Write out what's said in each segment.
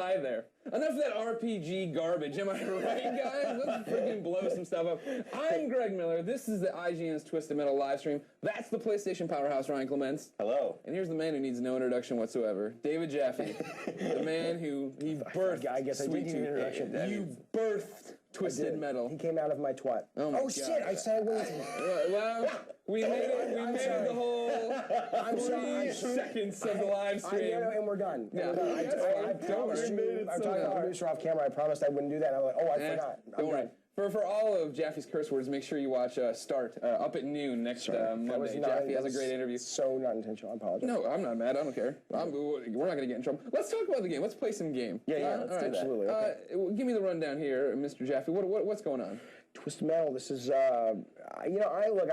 Hi there. Enough of that RPG garbage, am I right, guys? Let's freaking blow some stuff up. I'm Greg Miller. This is the IGN's Twisted Metal live stream. That's the PlayStation powerhouse, Ryan Clements. Hello. And here's the man who needs no introduction whatsoever, David Jaffe. The man who birthed I guess I did need an introduction. You birthed Twisted Metal. He came out of my twat. Oh shit! I said I wouldn't. Well, we made it the whole 3 seconds of the live stream. And we're done. Yeah. I promised you. I talked to the producer off camera. I promised I wouldn't do that. I'm like, I forgot. Don't worry. For all of Jaffe's curse words, make sure you watch Start up at noon next Monday. Jaffe has a great interview. So not intentional. I apologize. No, I'm not mad. I don't care. We're not going to get in trouble. Let's talk about the game. Let's play some game. Yeah, let's do that. Absolutely. Okay. Give me the rundown here, Mr. Jaffe. What's going on? Twisted Metal. This is, I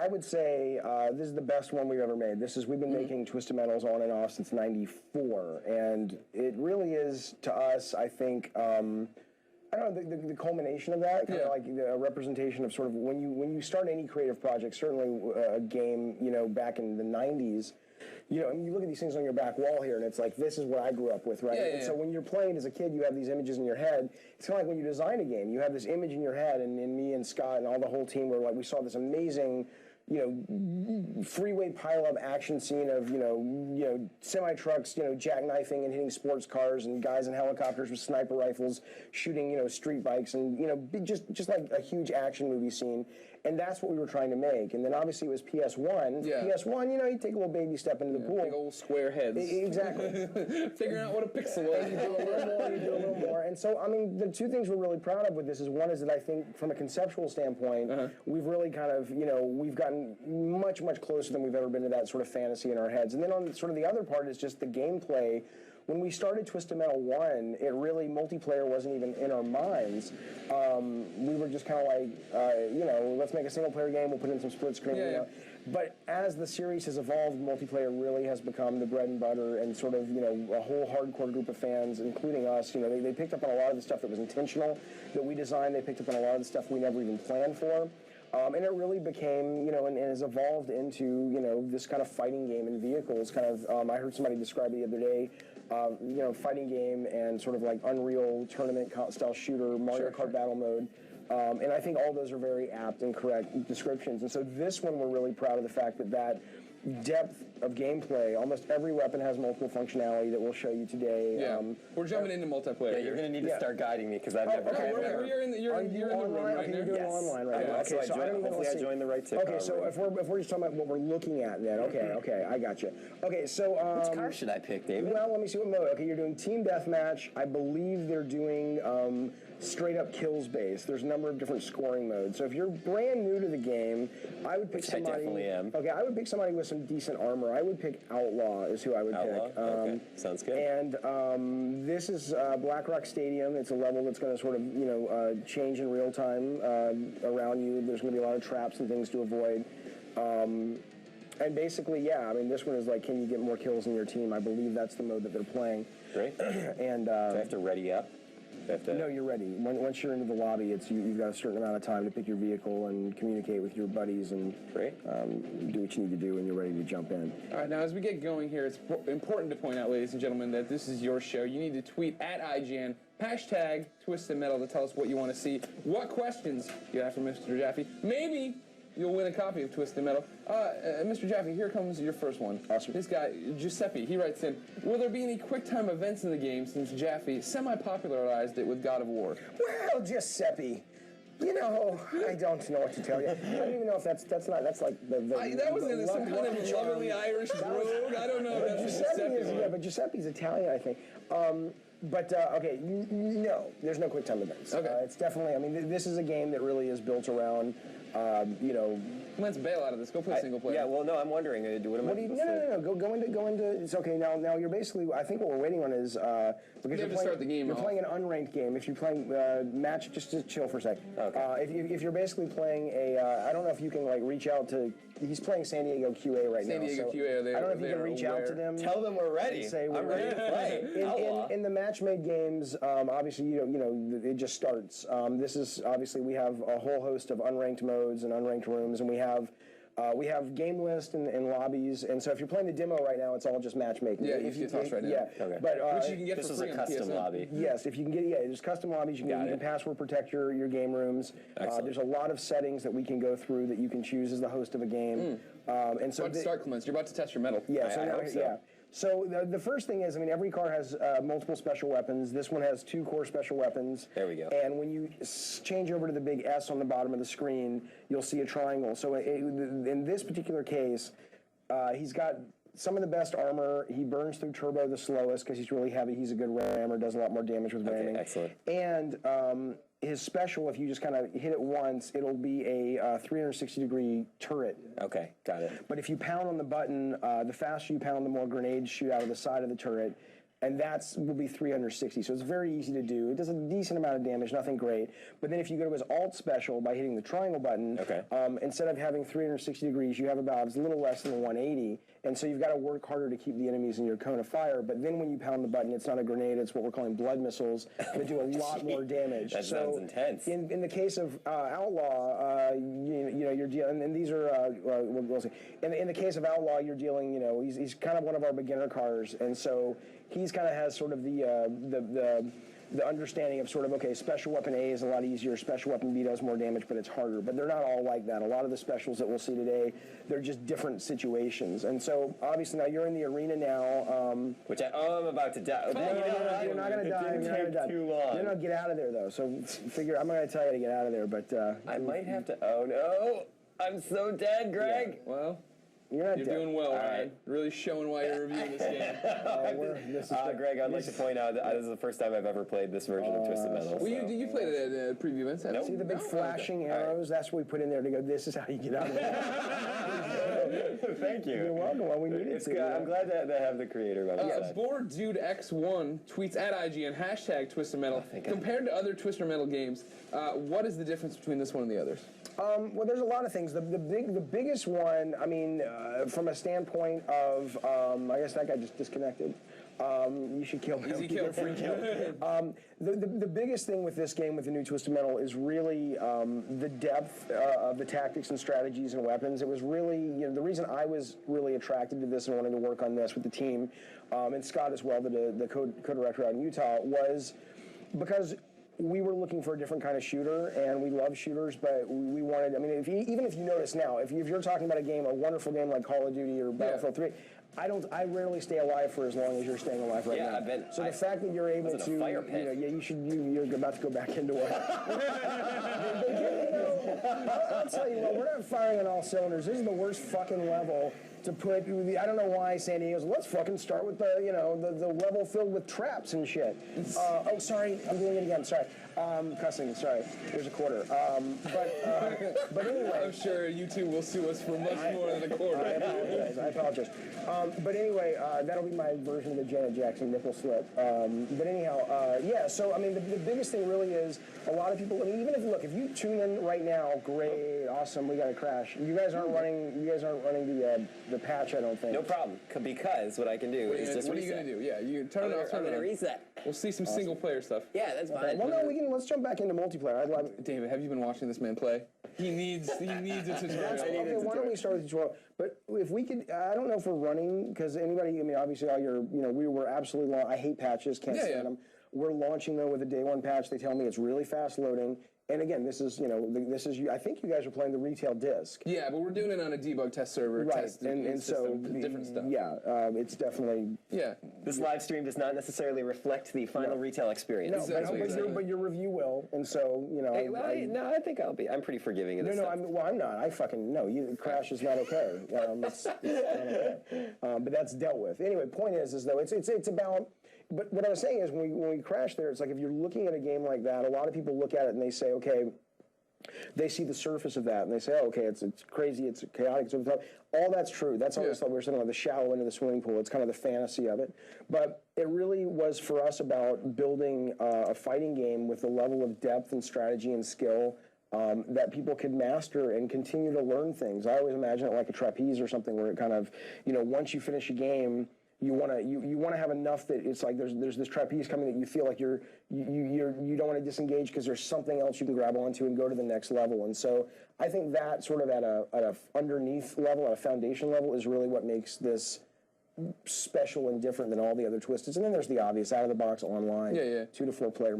would say this is the best one we've ever made. We've been making Twisted Metals on and off since '94, and it really is to us, I think. I don't know, the culmination of that, kind of like a representation of sort of when you start any creative project, certainly a game, back in the 90s, I mean, you look at these things on your back wall here, and it's like, this is what I grew up with, right? And so when you're playing as a kid, you have these images in your head. It's kind of like when you design a game, you have this image in your head, and me and Scott and all the whole team were like, we saw this amazing, freeway pileup action scene of, semi trucks, jackknifing and hitting sports cars and guys in helicopters with sniper rifles shooting, street bikes and, just like a huge action movie scene. And that's what we were trying to make. And then obviously it was PS1. Yeah. PS1, you take a little baby step into the pool. Big old square heads. Exactly. Figuring out what a pixel is. You do a little more. And so, I mean, the two things we're really proud of with this is one is that I think from a conceptual standpoint, we've really kind of, we've gotten much, much closer than we've ever been to that sort of fantasy in our heads. And then on sort of the other part is just the gameplay. When we started Twisted Metal 1, it really, multiplayer wasn't even in our minds. We were just kind of like, let's make a single player game, we'll put in some split screen, But as the series has evolved, multiplayer really has become the bread and butter, and sort of, a whole hardcore group of fans, including us, they picked up on a lot of the stuff that was intentional, that we designed. They picked up on a lot of the stuff we never even planned for. And it really became, and has evolved into, this kind of fighting game in vehicles. Kind of, I heard somebody describe it the other day, fighting game and sort of like Unreal tournament style shooter, Mario Kart battle mode. And I think all those are very apt and correct descriptions. And so this one, we're really proud of the fact that depth of gameplay. Almost every weapon has multiple functionality that we'll show you today. Yeah, we're jumping into multiplayer. Yeah, you're going to need to start guiding me because I've never. You're in the room right there. You're doing online right now. Okay, so hopefully I joined the right tip. Okay, so if we're just talking about what we're looking at, then okay, I got you. Okay, so which car should I pick, David? Well, let me see what mode. Okay, you're doing team deathmatch. I believe they're doing straight up kills based. There's a number of different scoring modes. So if you're brand new to the game, I would pick somebody. I definitely am. Okay, I would pick somebody with some decent armor. I would pick Outlaw is who I would pick. Okay, sounds good. And this is Black Rock Stadium. It's a level that's going to sort of change in real time around you. There's going to be a lot of traps and things to avoid. And basically, this one is like, can you get more kills in your team? I believe that's the mode that they're playing. Great. And do I have to ready up? No, you're ready. Once you're into the lobby, you've got a certain amount of time to pick your vehicle and communicate with your buddies and do what you need to do when you're ready to jump in. All right, now as we get going here, it's important to point out, ladies and gentlemen, that this is your show. You need to tweet at IGN, hashtag Twisted Metal to tell us what you want to see, what questions you have for Mr. Jaffe. Maybe you'll win a copy of Twisted Metal. Mr. Jaffe, here comes your first one. Awesome. This guy, Giuseppe, he writes in, will there be any QuickTime events in the game since Jaffe semi-popularized it with God of War? Well, Giuseppe, I don't know what to tell you. I don't even know if that's like the that was in some kind of lovely Irish brogue. I don't know if that's Giuseppe is, but Giuseppe's Italian, I think. No, there's no QuickTime events. Okay. It's definitely, this is a game that really is built around, Let's bail out of this. Go play single player. Yeah, well, no, I'm wondering. No. Go into. It's okay. Now you're basically. I think what we're waiting on is because you're start the game. You're playing an unranked game. If you're playing match, just chill for a sec. Okay. If you're basically playing a, I don't know if you can reach out to. He's playing San Diego QA right now. San Diego QA. I don't know if you can reach out to them. Tell them we're ready. Say I'm ready to play. In the match-made games, obviously it just starts. This is obviously we have a whole host of unranked modes and unranked rooms, and we have We have game list and lobbies, and so if you're playing the demo right now, it's all just matchmaking. Yeah, you can tell us right now. Yeah, Okay. but which you can get this for is free a on custom PSN. lobby. yes, if you can get there's custom lobbies. You can password protect your game rooms. There's a lot of settings that we can go through that you can choose as the host of a game. And so About to start, Clemens. You're about to test your metal. yeah, so I now, hope so. yeah. So the first thing is, I mean, every car has multiple special weapons. This one has 2 core special weapons. There we go. And when you change over to the big S on the bottom of the screen, you'll see a triangle. So in this particular case, he's got some of the best armor. He burns through turbo the slowest because he's really heavy. He's a good rammer, does a lot more damage with ramming. Excellent. And his special, if you just kind of hit it once, it'll be a 360-degree turret. Okay, got it. But if you pound on the button, the faster you pound, the more grenades shoot out of the side of the turret. And will be 360, so it's very easy to do. It does a decent amount of damage, nothing great. But then if you go to his alt special by hitting the triangle button, instead of having 360 degrees, you have it's a little less than 180. And so you've got to work harder to keep the enemies in your cone of fire. But then when you pound the button, it's not a grenade, it's what we're calling blood missiles that do a lot more damage. That sounds intense. In the case of Outlaw, you're dealing, and these are, we'll see. In the case of Outlaw, you're dealing, he's kind of one of our beginner cars. And so he's kind of has sort of the understanding of sort of, okay, special weapon A is a lot easier, special weapon B does more damage, but it's harder. But they're not all like that. A lot of the specials that we'll see today, they're just different situations. And so, obviously, now you're in the arena now. Which I'm about to die. No, you're not going to die. It didn't take too long. You're not get out of there, though. So I'm going to tell you to get out of there, but... I might have to... Oh, no. I'm so dead, Greg. Yeah, well... You're You're doing well, Ryan. right. Really showing why you're reviewing this game. Greg, I'd like to point out that this is the first time I've ever played this version of Twisted Metal. Well, you played it at preview events. Nope. See the big flashing arrows? That's what we put in there to go, this is how you get out of there. Thank you. You're welcome. Well, we needed It's to. good. I'm glad to have the creator by my side. Board Dude X1 tweets at IGN #Twisted Metal. Compared to other Twisted Metal games, what is the difference between this one and the others? Well, there's a lot of things. The biggest one, I mean, from a standpoint of, I guess that guy just disconnected. You should kill him. Easy kill. Free kill. The biggest thing with this game, with the new Twisted Metal, is really the depth of the tactics and strategies and weapons. It was really, the reason I was really attracted to this and wanted to work on this with the team, and Scott as well, the co-director out in Utah, was because we were looking for a different kind of shooter, and we love shooters, but we wanted, I mean, even if you notice now, if you're talking about a wonderful game like Call of Duty or Battlefield 3, I rarely stay alive for as long as you're staying alive right now. So the fact that you're able to, you're about to go back into it. I'll tell you what, we're not firing on all cylinders. This is the worst fucking level to put. I don't know why San Diego's. Let's fucking start with the level filled with traps and shit. Oh, sorry, I'm doing it again. Sorry, cussing. Sorry, here's a quarter. But anyway, I'm sure YouTube will sue us for much more than a quarter. I apologize. But anyway, that'll be my version of the Janet Jackson nipple slip. But anyhow, yeah. So I mean, the biggest thing really is a lot of people. I mean, even if you tune in right now, great, awesome, we got a crash. You guys aren't running the patch, I don't think. No problem, because what I can do is just What are you reset. going to do? Yeah, you turn it off, I'm turn it going to on. reset. We'll see some single-player stuff. Yeah, that's fine. Well, no, let's jump back into multiplayer. I'd love. David, have you been watching this man play? He needs a tutorial. Okay, why don't we start with the tutorial? But if we could, I don't know if we're running, because anybody, I mean, obviously all your, we were absolutely long. I hate patches, can't stand them. We're launching though with a day one patch. They tell me it's really fast loading. And again, this is, I think you guys are playing the retail disc. Yeah, but we're doing it on a debug test server. Right, Testing and so different stuff. Yeah, it's definitely. Yeah. This live stream does not necessarily reflect the final retail experience. No, but your review will, and so Hey, I think I'll be. I'm pretty forgiving of this stuff. I'm not. I fucking no. Crash is not okay. It's not okay. But that's dealt with. Anyway, point is though it's about. But what I was saying is when we crash there, it's like if you're looking at a game like that, a lot of people look at it and they say, okay. They see the surface of that and they say, oh, okay, it's crazy, it's chaotic, all that's true. That's always what we were saying about the shallow end of the swimming pool. It's kind of the fantasy of it. But it really was for us about building a fighting game with the level of depth and strategy and skill that people could master and continue to learn things. I always imagine it like a trapeze or something where it kind of, once you finish a game, you want to have enough that it's like there's this trapeze coming that you feel like you don't want to disengage because there's something else you can grab onto and go to the next level. And so I think that sort of at a underneath level, at a foundation level, is really what makes this special and different than all the other Twisteds. And then there's the obvious out of the box online, 2 to 4 player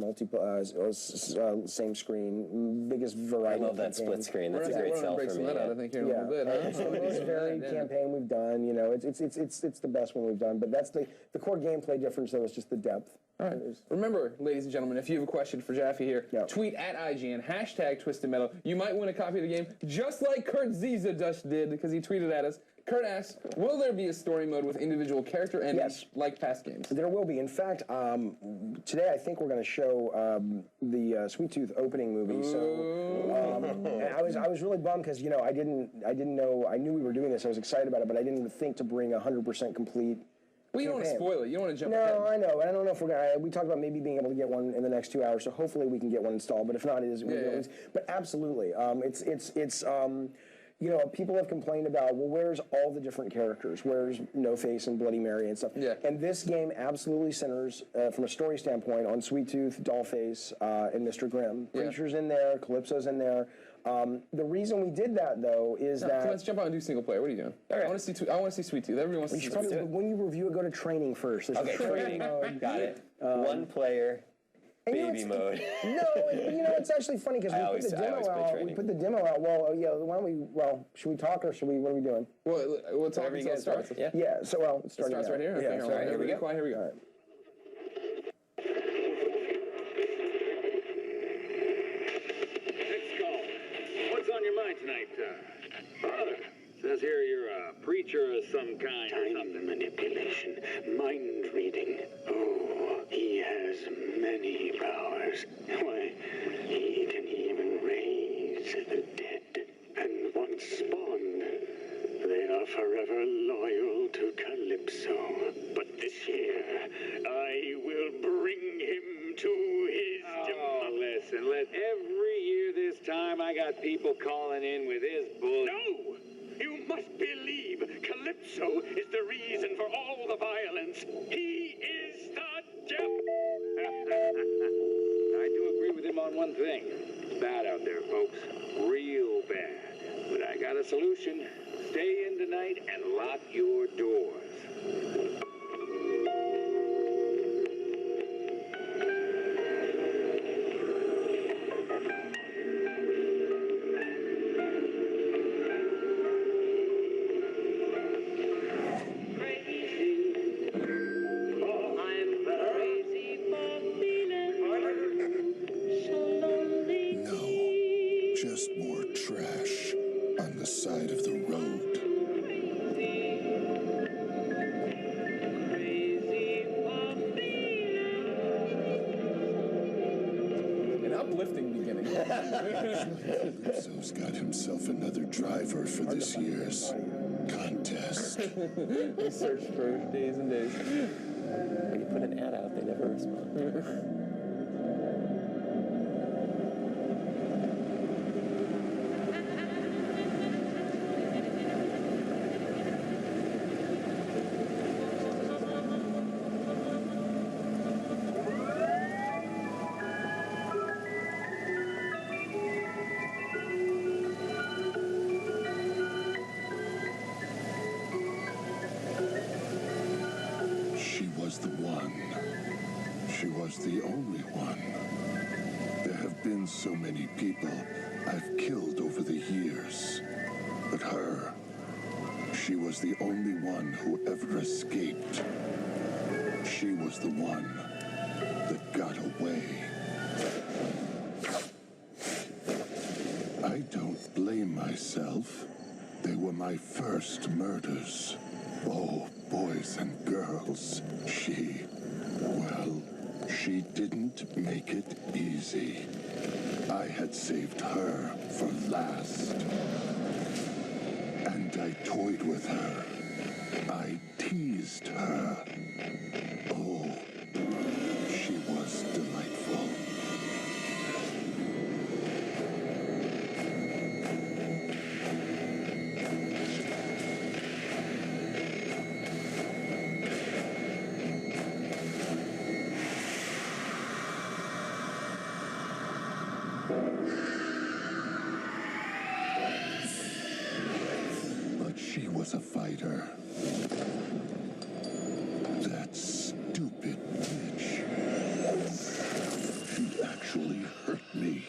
same screen, biggest variety. I love that split screen. That's a great sell for me. That out, I think, here in a little bit. It's the most varied campaign we've done. You know, it's the best one we've done. But that's the core gameplay difference, though, is just the depth. All right. Remember, ladies and gentlemen, if you have a question for Jaffe here, tweet at IGN, hashtag Twisted Metal. You might win a copy of the game, just like Kurt Zizadush did, because he tweeted at us. Kurt asks, will there be a story mode with individual character endings like past games? There will be. In fact, today I think we're going to show the Sweet Tooth opening movie. So and I was really bummed because, you know, I didn't know, I knew we were doing this. I was excited about it, but I didn't think to bring 100% complete. Well, you don't want to spoil it. You don't want to jump ahead. No, I know. I don't know if we're going to. We talked about maybe being able to get one in the next 2 hours, so hopefully we can get one installed. But if not, it is. But absolutely. You know, people have complained about, well, where's all the different characters? Where's No Face and Bloody Mary and stuff? Yeah. And this game absolutely centers, from a story standpoint, on Sweet Tooth, Dollface, and Mr. Grimm. Preacher's in there, Calypso's in there. The reason we did that, though, is that... Let's jump out and do single player. What are you doing? All right. I want to see Sweet Tooth. Everyone wants to see Sweet Tooth. When you review it, go to training first. There's training mode. Got it. One player. Baby mode. No, you know, it's actually funny because we put the demo out. Well, yeah, why don't we, should we talk or what are we doing? Well, we'll talk until it starts. Yeah, so, it starts right here? Yeah, okay, here we go. Here we go. All right. Next call. What's on your mind tonight, Father? Says here you're a preacher of some kind or something. Manipulation, mind reading. Oh, he has many powers. Why, he can even raise the dead. And once spawned, they are forever loyal to Calypso. But this year, I will bring him to his... Oh, listen, every year this time I got people calling in with his bull. No! You must believe Calypso is the reason for all the violence. He is the devil. I do agree with him on one thing. It's bad out there, folks. Real bad. But I got a solution. Stay in tonight and lock your doors. Just more trash on the side of the road. An uplifting beginning. Calypso's got himself another driver for this year's contest. We searched for days and days. When you put an ad out, they never respond. She was the one. She was the only one. There have been so many people I've killed over the years. But her, she was the only one who ever escaped. She was the one that got away. I don't blame myself. They were my first murders. Oh, boys and girls, she didn't make it easy. I had saved her for last. And I toyed with her. I teased her. Oh, she was delightful. was a fighter. That stupid bitch. She actually hurt me.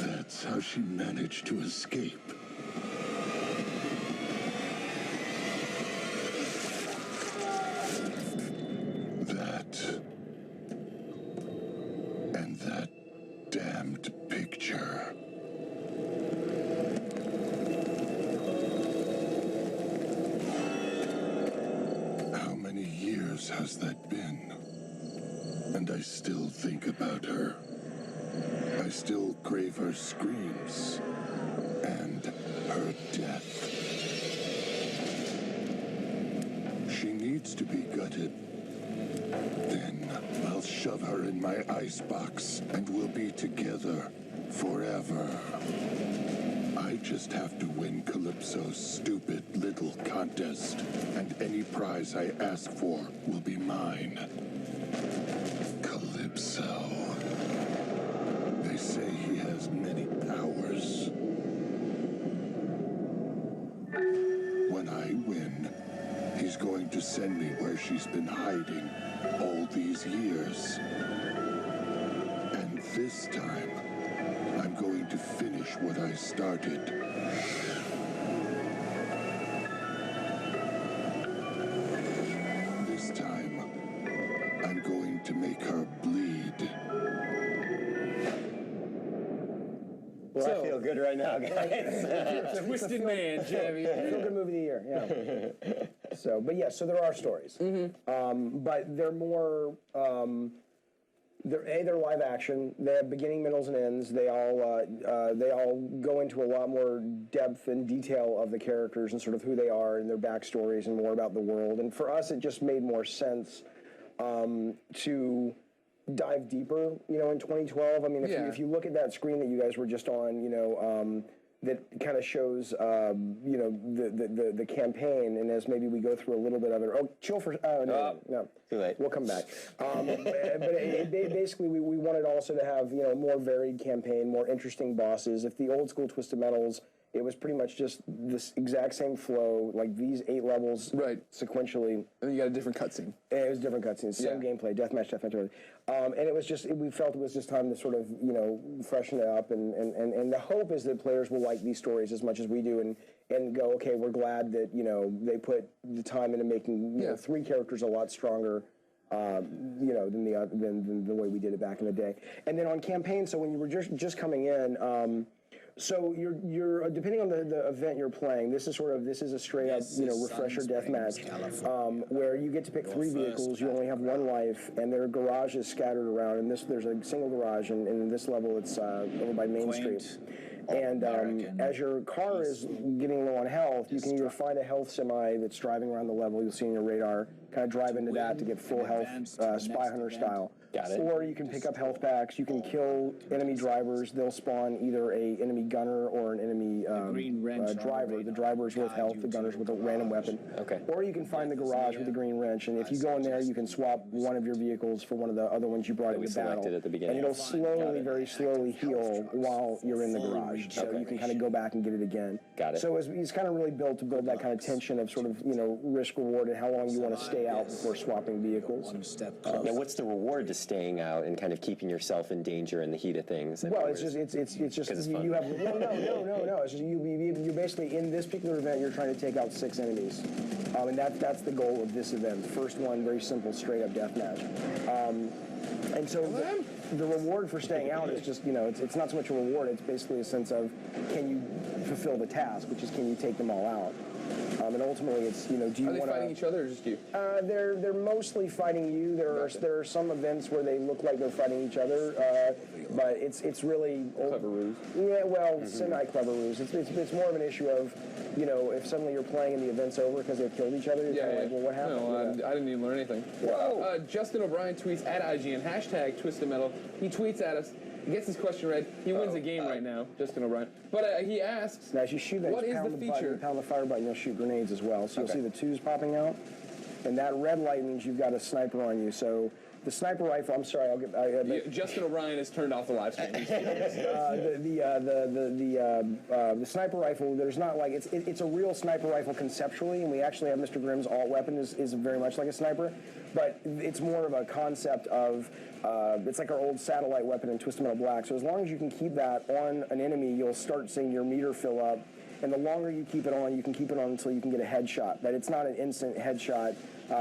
That's how she managed to escape. That. And that damned picture. How many years has that been? And I still think about her. I still crave her screams and her death. She needs to be gutted. Then I'll shove her in my icebox and we'll be together forever. I just have to win Calypso's stupid little contest, and any prize I ask for will be mine. Calypso. They say he has many powers. When I win, he's going to send me where she's been hiding all these years. And this time, I'm going to finish what I started. This time, I'm going to make her bleed. Well, I feel good right now, guys. Twisted man, Chevy. Feel good movie of the year, yeah. So, but yeah, so there are stories, but they're more. They're live action. They have beginning, middles, and ends. They all go into a lot more depth and detail of the characters and sort of who they are and their backstories and more about the world. And for us, it just made more sense to dive deeper, in 2012. I mean, if you look at that screen that you guys were just on, that kind of shows, the campaign, and as maybe we go through a little bit of it. Oh, chill for. No. Too late. We'll come back. But basically, we wanted also to have more varied campaign, more interesting bosses. If the old school Twisted Metals, it was pretty much just this exact same flow, like these 8 levels, right, sequentially. And then you got a different cutscene. And it was different cutscenes, same gameplay, deathmatch, everything. And it was just, we felt it was just time to sort of, freshen it up. And the hope is that players will like these stories as much as we do and go, okay, we're glad that, they put the time into making 3 characters a lot stronger. Than the way we did it back in the day. And then on campaign, so when you were just coming in, so you're depending on the event you're playing. This is a straight up refresher deathmatch where you get to pick 3 vehicles. You only have 1 life, and there are garages scattered around. And there's a single garage, and in this level it's over by Main Street. And as your car is getting low on health, you can either find a health semi that's driving around the level. You'll see on your radar. Kind of drive into that to get full health, Spy Hunter style. Got it. Or you can pick up health packs. You can kill enemy drivers. They'll spawn either a enemy gunner or an enemy driver. The driver is with health. The gunner's with a random weapon. Okay. Or you can find the garage with the green wrench, and if you go in there, you can swap one of your vehicles for one of the other ones you brought into battle. At the beginning. And it'll slowly, very slowly heal while you're in the garage. So you can kind of go back and get it again. Got it. So it's kind of really built to build that kind of tension of sort of risk reward and how long you want to stay out before swapping vehicles. Now, what's the reward to staying out and kind of keeping yourself in danger in the heat of things? Well, it's just you have no. It's just you're basically in this particular event. You're trying to take out 6 enemies, and that's the goal of this event. First one, very simple, straight up deathmatch. And so the reward for staying out is just it's not so much a reward. It's basically a sense of can you fulfill the task, which is can you take them all out. And ultimately, it's do you want to? Are they fighting each other or just you? They're mostly fighting you. There are some events where they look like they're fighting each other, but it's really clever ruse. Yeah, well, semi-clever ruse. It's more of an issue of if suddenly you're playing and the event's over because they've killed each other. You're kind of like, well, what happened? No, I didn't even learn anything. Whoa. Justin O'Brien tweets at IGN #TwistedMetal. He tweets at us. Gets his question read. He wins a game right now, Justin O'Brien. But he asks, now, as you shoot that, what is the feature? Pound the fire button, you'll shoot grenades as well. So you'll see the 2s popping out. And that red light means you've got a sniper on you. So The sniper rifle. I'm sorry. Justin O'Brien has turned off the live stream. The sniper rifle. There's not like it's a real sniper rifle conceptually, and we actually have Mr. Grimm's alt weapon is very much like a sniper, but it's more of a concept of. It's like our old satellite weapon in Twisted Metal Black. So as long as you can keep that on an enemy, you'll start seeing your meter fill up. And the longer you keep it on, you can keep it on until you can get a headshot. But it's not an instant headshot,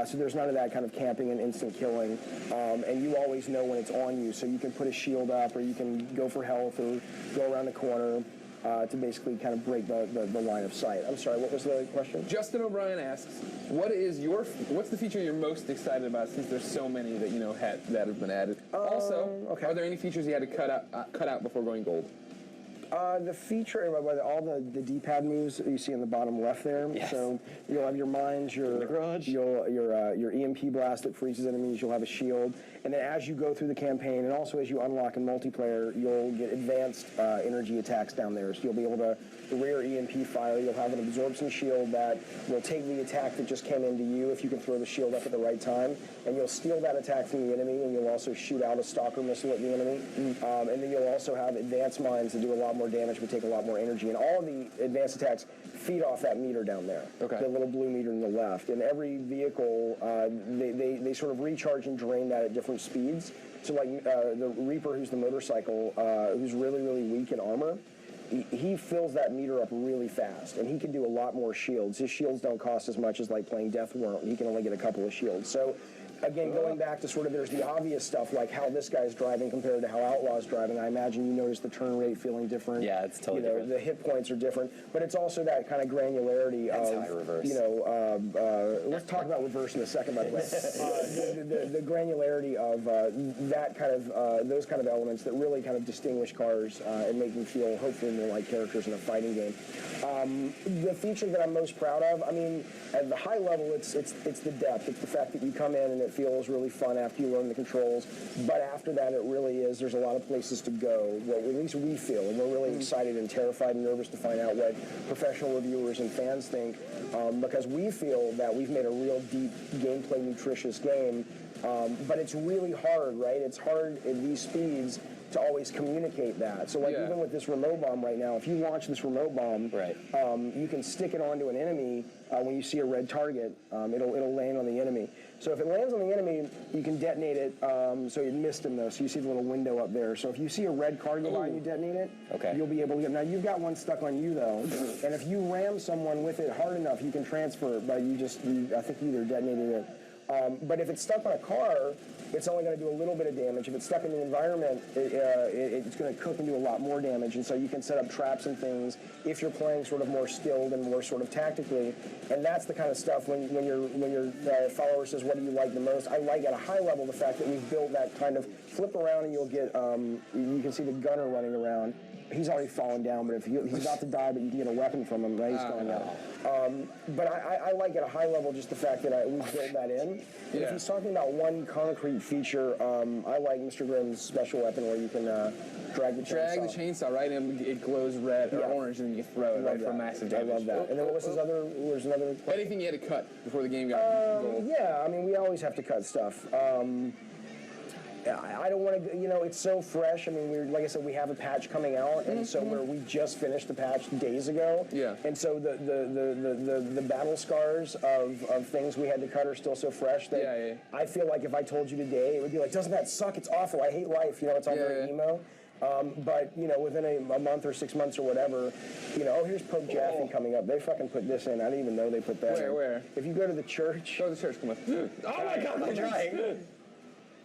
so there's none of that kind of camping and instant killing. And you always know when it's on you, so you can put a shield up, or you can go for health, or go around the corner to basically kind of break the line of sight. I'm sorry, what was the question? Justin O'Brien asks, what's the feature you're most excited about, since there's so many that that have been added? Also, are there any features you had to cut out before going gold? The feature, all the D-pad moves that you see in the bottom left there. Yes. So you'll have your mines, your EMP blast that freezes enemies. You'll have a shield, and then as you go through the campaign, and also as you unlock in multiplayer, you'll get advanced energy attacks down there. So you'll be able to rear EMP fire. You'll have an absorption shield that will take the attack that just came into you if you can throw the shield up at the right time, and you'll steal that attack from the enemy, and you'll also shoot out a stalker missile at the enemy, and then you'll also have advanced mines that do a lot more damage but take a lot more energy, and all of the advanced attacks feed off that meter down there, the little blue meter on the left. And every vehicle, they sort of recharge and drain that at different speeds. So like the Reaper, who's the motorcycle, who's really, really weak in armor, he fills that meter up really fast, and he can do a lot more shields. His shields don't cost as much as like playing Death Warrant. He can only get a couple of shields. So again, going back to sort of there's the obvious stuff like how this guy's driving compared to how Outlaw's driving. I imagine you notice the turn rate feeling different. Yeah, it's totally different. The hit points are different, but it's also that kind of granularity of reverse. Let's talk about reverse in a second, by the way. The granularity of that kind of those kind of elements that really kind of distinguish cars and make them feel hopefully more like characters in a fighting game. The feature that I'm most proud of, I mean, at the high level, it's the depth. It's the fact that you come in and it feels really fun after you learn the controls. But after that, it really is. There's a lot of places to go. Well, at least we feel, and we're really excited and terrified and nervous to find out what professional reviewers and fans think, because we feel that we've made a real deep gameplay nutritious game. But it's really hard, right? It's hard at these speeds to always communicate that. So like even with this remote bomb right now, if you launch this remote bomb, you can stick it onto an enemy when you see a red target. It'll land on the enemy. So if it lands on the enemy, you can detonate it. So you missed him though, so you see the little window up there. So if you see a red car go by and you detonate it, you'll be able to get. Now you've got one stuck on you though, and if you ram someone with it hard enough, you can transfer it. But I think you either detonated it. But if it's stuck on a car, it's only going to do a little bit of damage. If it's stuck in the environment, it's going to cook and do a lot more damage. And so you can set up traps and things if you're playing sort of more skilled and more sort of tactically. And that's the kind of stuff when your follower says, "What do you like the most?" I like at a high level the fact that we've built that kind of flip around and you'll get you can see the gunner running around. He's already fallen down, but if he's about to die, but you can get a weapon from him, right? He's gone down. But I like at a high level just the fact that we built that in. If he's talking about one concrete feature, I like Mr. Grimm's special weapon where you can drag the chainsaw. Drag the chainsaw, right? And it glows red or orange, and then you can throw it for massive damage. I love that. And then what was his other? There's another. Anything you had to cut before the game got gold? Yeah, I mean we always have to cut stuff. I don't want to, it's so fresh. I mean, like I said, we have a patch coming out, and so we just finished the patch days ago. Yeah. And so the battle scars of things we had to cut are still so fresh that I feel like if I told you today, it would be like, doesn't that suck? It's awful. I hate life. It's all very emo. But, within a month or 6 months or whatever, here's Pope Jaffe coming up. They fucking put this in. I didn't even know they put that in. Where? If you go to the church. Go to the church, come on. Oh my God, I'm trying.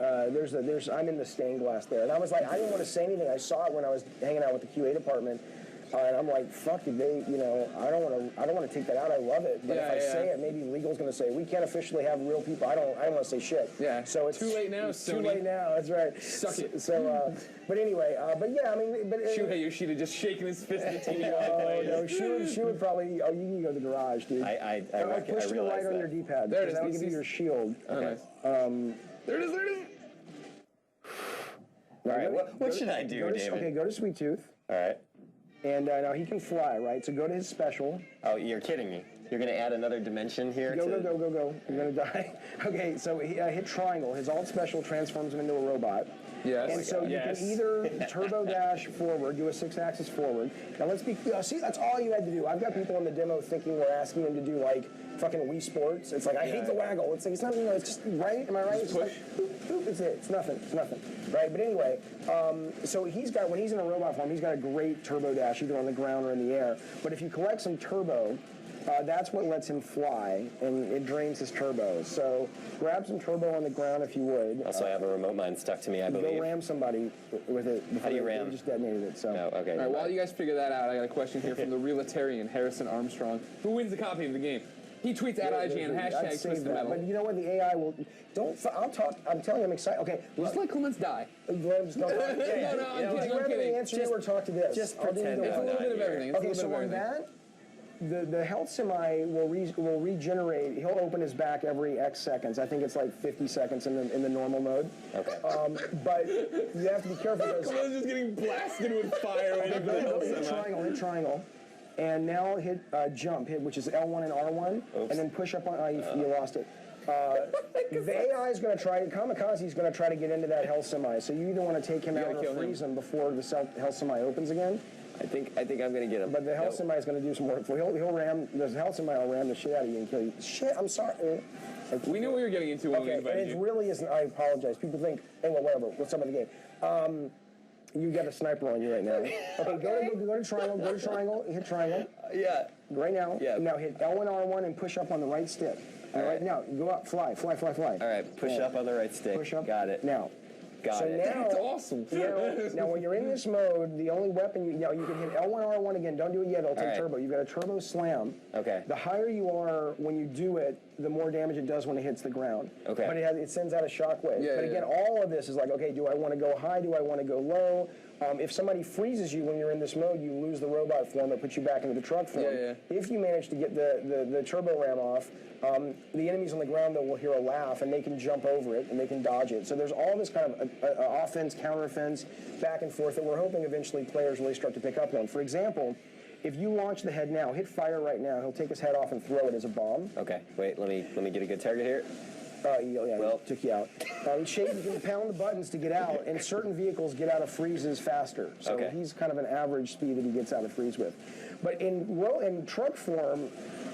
I'm in the stained glass there, and I was like, I didn't want to say anything. I saw it when I was hanging out with the QA department, and I'm like, fuck, did they? I don't want to take that out. I love it, but if I say it, maybe legal's going to say we can't officially have real people. I don't want to say shit. Yeah. So it's too late now. It's too late now. That's right. Suck it. So, but anyway, but yeah, I mean, but Shuhei Yoshida just shaking his fist at the TV. No, she would probably. Oh, you can go to the garage, dude. I push to the right on your D-pad. There it is. That'll give you your shield. Okay. There it is. All right, what should I do, David? Okay, go to Sweet Tooth. All right. And now he can fly, right? So go to his special. Oh, you're kidding me. You're going to add another dimension here? Go. You're going to die. Okay, so hit triangle. His alt special transforms him into a robot. Yes. And so you can either turbo dash forward, do a 6-axis forward. Now let's be clear. See, that's all you had to do. I've got people in the demo thinking we're asking them to do like fucking Wii Sports. It's like, I hate the waggle. It's like, it's not, it's just, right? Am I right? It's push. Like, boop, boop, it's it. It's nothing. Right? But anyway, so when he's in a robot form, he's got a great turbo dash either on the ground or in the air. But if you collect some turbo, that's what lets him fly, and it drains his turbo. So grab some turbo on the ground if you would. Also, I have a remote mine stuck to me, I believe. Go ram somebody with it. How do you ram? They just detonated it. So. Oh, okay. All right, while you guys figure that out, I got a question here from the realitarian Harrison Armstrong, who wins the copy of the game. He tweets at IGN, hashtag twist the metal. But you know what? The AI will. I'll talk. I'm telling you, I'm excited. Okay. Just let Clements die. No, I'm kidding. I'm kidding. Answer you or talk to this. Just pretend. It's a little bit of everything. Okay, so on that, the health semi will regenerate. He'll open his back every X seconds. I think it's like 50 seconds in the normal mode. Okay. But you have to be careful because Clements just getting blasted with fire. Hit triangle. And now hit jump, which is L1 and R1, and then push up on. You lost it. The AI is going to try. Kamikaze is going to try to get into that health semi. So you either want to take him out or freeze him before the health semi opens again. I think I'm going to get him. But the health semi is going to do some work. He'll ram. The health semi will ram the shit out of you and kill you. Shit, I'm sorry. We knew what you were getting into when we Okay, and invited it you. really isn't. I apologize. People think, hey, well, whatever. What's up with the game? You got a sniper on you right now. Okay, go to triangle. Go to triangle. Hit triangle. Yeah. Right now. Yeah. Now hit L1, R1, and push up on the right stick. All right. Now go up. Fly. All right. Push up on the right stick. Push up. Got it. Now. Got it. Now, That's awesome. Now, when you're in this mode, the only weapon you can hit L1, R1 again. Don't do it yet. It'll take turbo. You've got a turbo slam. Okay. The higher you are when you do it, the more damage it does when it hits the ground. Okay. But it sends out a shockwave. Yeah, but again, all of this is like, okay, do I want to go high? Do I want to go low? If somebody freezes you when you're in this mode, you lose the robot form. It puts you back into the truck form. If you manage to get the turbo ram off, the enemies on the ground, though, will hear a laugh, and they can jump over it, and they can dodge it. So there's all this kind of offense, counteroffense, back and forth that we're hoping eventually players really start to pick up on. For example, if you launch the head now, hit fire right now, he'll take his head off and throw it as a bomb. Okay. Wait. Let me get a good target here. Well, took you out. You can pound the buttons to get out, and certain vehicles get out of freezes faster. So he's kind of an average speed that he gets out of freeze with. But in truck form,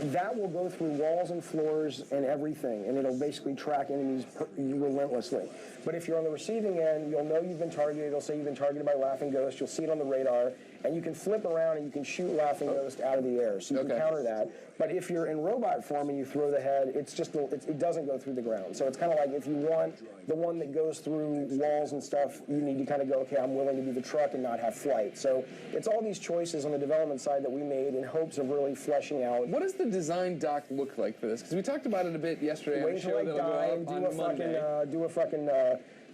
that will go through walls and floors and everything, and it'll basically track enemies relentlessly. But if you're on the receiving end, you'll know you've been targeted. It'll say you've been targeted by Laughing Ghost. You'll see it on the radar, and you can flip around and you can shoot Laughing Ghost out of the air. So you can counter that. But if you're in robot form and you throw the head, it doesn't go through the ground. So it's kind of like if you want the one that goes through walls and stuff, you need to kind of go, okay, I'm willing to be the truck and not have flight. So it's all these choices on the development side that we made in hopes of really fleshing out. What does the design doc look like for this? Because we talked about it a bit yesterday on the show that'll go up on Monday. Do a fucking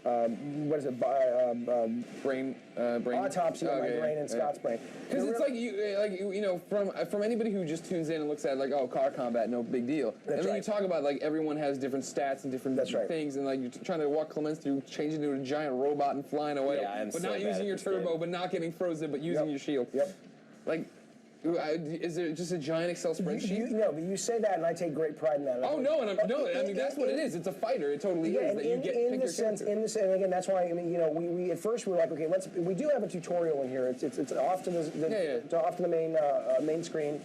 what is it? Brain autopsy on my brain and Scott's brain. Because it's like you know, from anybody who just tunes in and looks at it like, oh, car combat, no big deal. And then you talk about like everyone has different stats and different things, and like you're trying to walk Clements through changing into a giant robot and flying away, but not using your turbo, but not getting frozen, but using your shield. Like. Is it just a giant Excel spreadsheet? No, but you say that, and I take great pride in that. Oh no, I mean that's what it is. It's a fighter. It totally is. That you get in the sense, and again, that's why I mean, you know, we at first we were like, okay, we do have a tutorial in here. It's off to the main screen.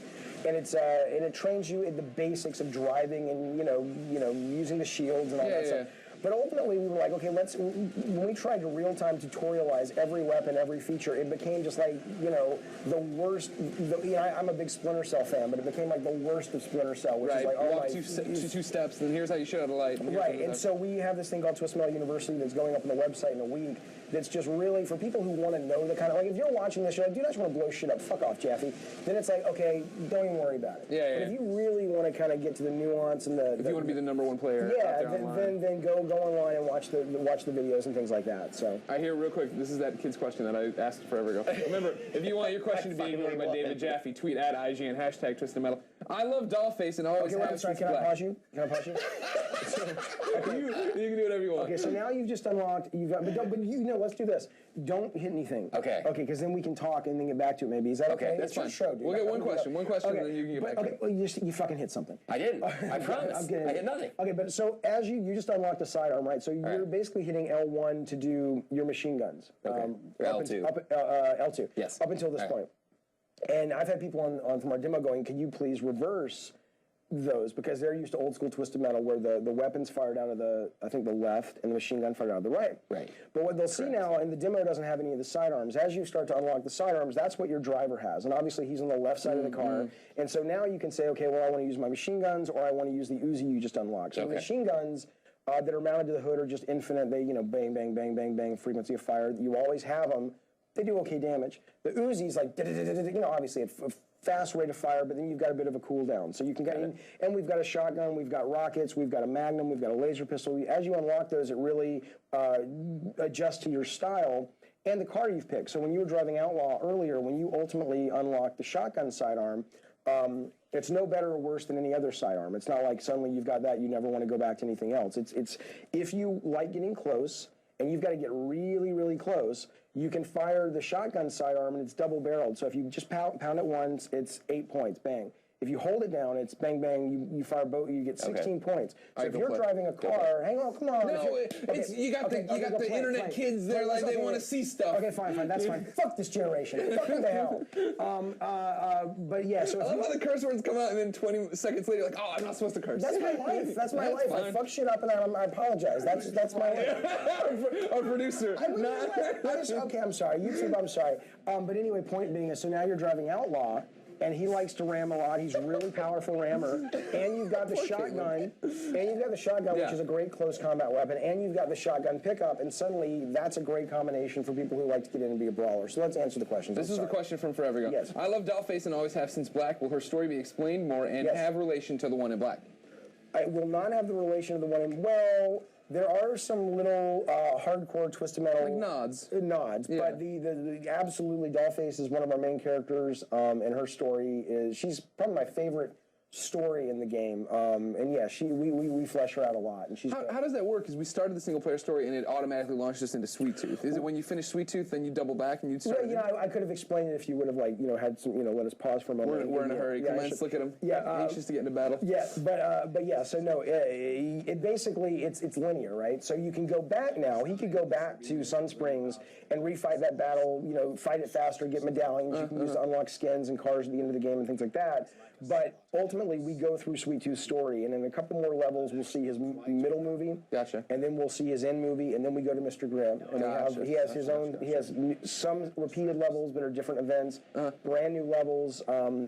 And and it trains you in the basics of driving and you know using the shields and all that stuff. But ultimately, we were like, okay, when we tried to real-time tutorialize every weapon, every feature, it became just like, the worst, I'm a big Splinter Cell fan, but it became like the worst of Splinter Cell, which is like, walk two steps, and here's how you shoot out a light. And so we have this thing called Twist Metal University that's going up on the website in a week, that's just really for people who want to know the kind of, like, if you're watching this, you're like, dude, I just want to blow shit up, fuck off, Jaffe. Then it's like, okay, don't even worry about it. But if you really want to kind of get to the nuance and if you want to be the #1 player out there online. then go online and watch the videos and things like that. So I hear real quick, this is that kid's question that I asked forever ago. Remember, if you want your question to be ignored by David Jaffe, tweet at IGN, #TwistedMetal. I love Dollface and always have sorry, can I pause you? Can I pause you? You can do whatever you want. Okay, so now you've just unlocked, but you know let's do this. Don't hit anything. Okay. Okay, because then we can talk and then get back to it maybe. Is that okay? Okay, that's It's your fine. show, dude. We'll get one question, Okay, and then you can get back to okay, it. well, you fucking hit something. I didn't. I promise. I'm kidding. I hit nothing. Okay, but so as you just unlocked the sidearm, right? So you're basically hitting L1 to do your machine guns. Okay. L2. L2. Yes. Up until this All right. point. And I've had people on from our demo going, can you please reverse those, because they're used to old school Twisted Metal where the weapons fired out of the left and the machine gun fired out of the right. Right. But what they'll see now, and the demo doesn't have any of the sidearms, as you start to unlock the sidearms, that's what your driver has. And obviously he's on the left side of the car. And so now you can say, okay, well, I want to use my machine guns, or I want to use the Uzi you just unlocked. So the machine guns that are mounted to the hood are just infinite. They, bang, bang, bang, bang, bang, frequency of fire. You always have them. They do okay damage. The Uzi's like, obviously a fast rate of fire, but then you've got a bit of a cooldown. So you can get in, and we've got a shotgun, we've got rockets, we've got a magnum, we've got a laser pistol. As you unlock those, it really adjusts to your style and the car you've picked. So when you were driving Outlaw earlier, when you ultimately unlocked the shotgun sidearm, it's no better or worse than any other sidearm. It's not like suddenly you've got that, you never want to go back to anything else. It's if you like getting close, and you've got to get really, really close, you can fire the shotgun sidearm and it's double barreled. So if you just pound it once, it's 8 points, bang. If you hold it down, it's bang, bang, you fire both, you get 16 points. So if you're driving a car, hang on, come on. No, you got the internet kids there, like they want to see stuff. Okay, fine, that's fine. Fuck this generation. Fuck the hell. But yeah, so I love how the curse words come out and then 20 seconds later, you're like, oh, I'm not supposed to curse. That's my life. That's my life. Fine. I fuck shit up and I apologize. That's my life. Our producer. Okay, I'm sorry. YouTube, I'm sorry. But anyway, point being is, so now you're driving Outlaw, and he likes to ram a lot. He's a really powerful rammer. And you've got the shotgun. Which is a great close combat weapon. And you've got the shotgun pickup. And suddenly, that's a great combination for people who like to get in and be a brawler. So let's answer the question. This is the question from forever ago. Yes. I love Dollface and always have since Black. Will her story be explained more and have relation to the one in Black? I will not have the relation of the one in... Well... There are some little hardcore Twisted Metal... Like nods. But the absolutely, Dollface is one of our main characters, and her story is... She's probably my favorite story in the game, and yeah, we flesh her out a lot, and she's... How does that work? Because we started the single-player story, and it automatically launched us into Sweet Tooth. Is it when you finish Sweet Tooth, then you double back and you'd start... Yeah, I could have explained it if you would have, had some, let us pause for a moment. We're in a hurry. Come on, let's look at him. Yeah. Anxious to get into battle. Yeah, but yeah, so no, it basically, it's linear, right? So you can go back now. He could go back to Sun Springs and refight that battle, fight it faster, get medallions. You can use to unlock skins and cars at the end of the game and things like that. But ultimately, we go through Sweet Tooth's story, and in a couple more levels, we'll see his middle movie. Gotcha. And then we'll see his end movie, and then we go to Mr. Grimm. And he has his own. He has some repeated levels that are different events, brand new levels,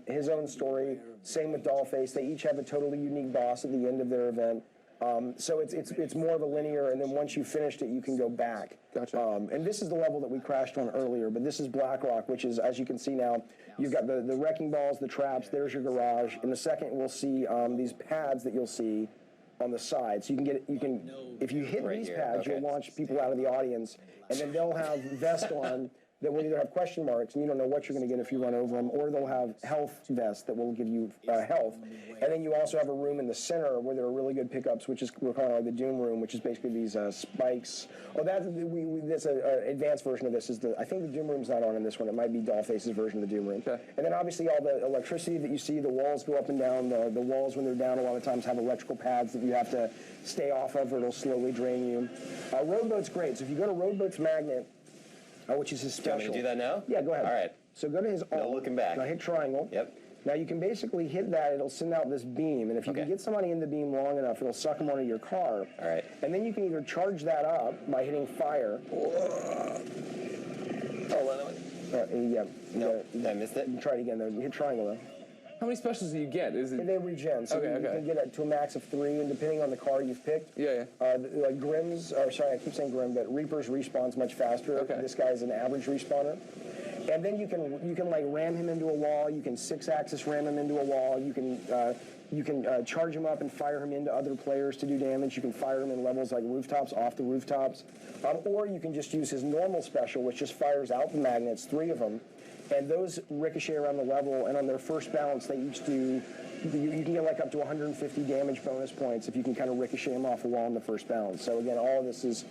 his own story. Same with Dollface. They each have a totally unique boss at the end of their event. So it's more of a linear, and then once you've finished it, you can go back. Gotcha. And this is the level that we crashed on earlier, but this is Black Rock, which is, as you can see now, you've got the wrecking balls, the traps, there's your garage. In a second, we'll see these pads that you'll see on the side. So if you hit these pads, you'll launch people out of the audience, and then they'll have vests on that will either have question marks, and you don't know what you're going to get if you run over them, or they'll have health vests that will give you health. And then you also have a room in the center where there are really good pickups, which is, we're calling the Doom Room, which is basically these spikes. Oh, that's an advanced version of this. I think the Doom Room's not on in this one. It might be Dollface's version of the Doom Room. Okay. And then obviously all the electricity that you see, the walls go up and down. The walls, when they're down, a lot of times have electrical pads that you have to stay off of, or it'll slowly drain you. Roadboat's great. So if you go to Roadboat's Magnet, which is his special. Do you want me to do that now? Yeah, go ahead. All right. So go to his alt. No looking back. Now hit triangle. Yep. Now you can basically hit that, it'll send out this beam, and if you can get somebody in the beam long enough, it'll suck them onto your car. All right. And then you can either charge that up by hitting fire. Yeah. No, I missed it. Try it again though. Hit triangle though. How many specials do you get? Is it? They regen, so you can get it to a max of 3, and depending on the car you've picked. Like Grimm's, or sorry, I keep saying Grimm, but Reaper's respawns much faster. This guy's an average respawner. And then you can like ram him into a wall. You can 6-axis ram him into a wall. You can charge him up and fire him into other players to do damage. You can fire him in levels like rooftops, off the rooftops, or you can just use his normal special, which just fires out the magnets, 3 of them. And those ricochet around the level, and on their first bounce, they each do, you can get like up to 150 damage bonus points if you can kind of ricochet them off a wall in the first bounce. So again, all of this is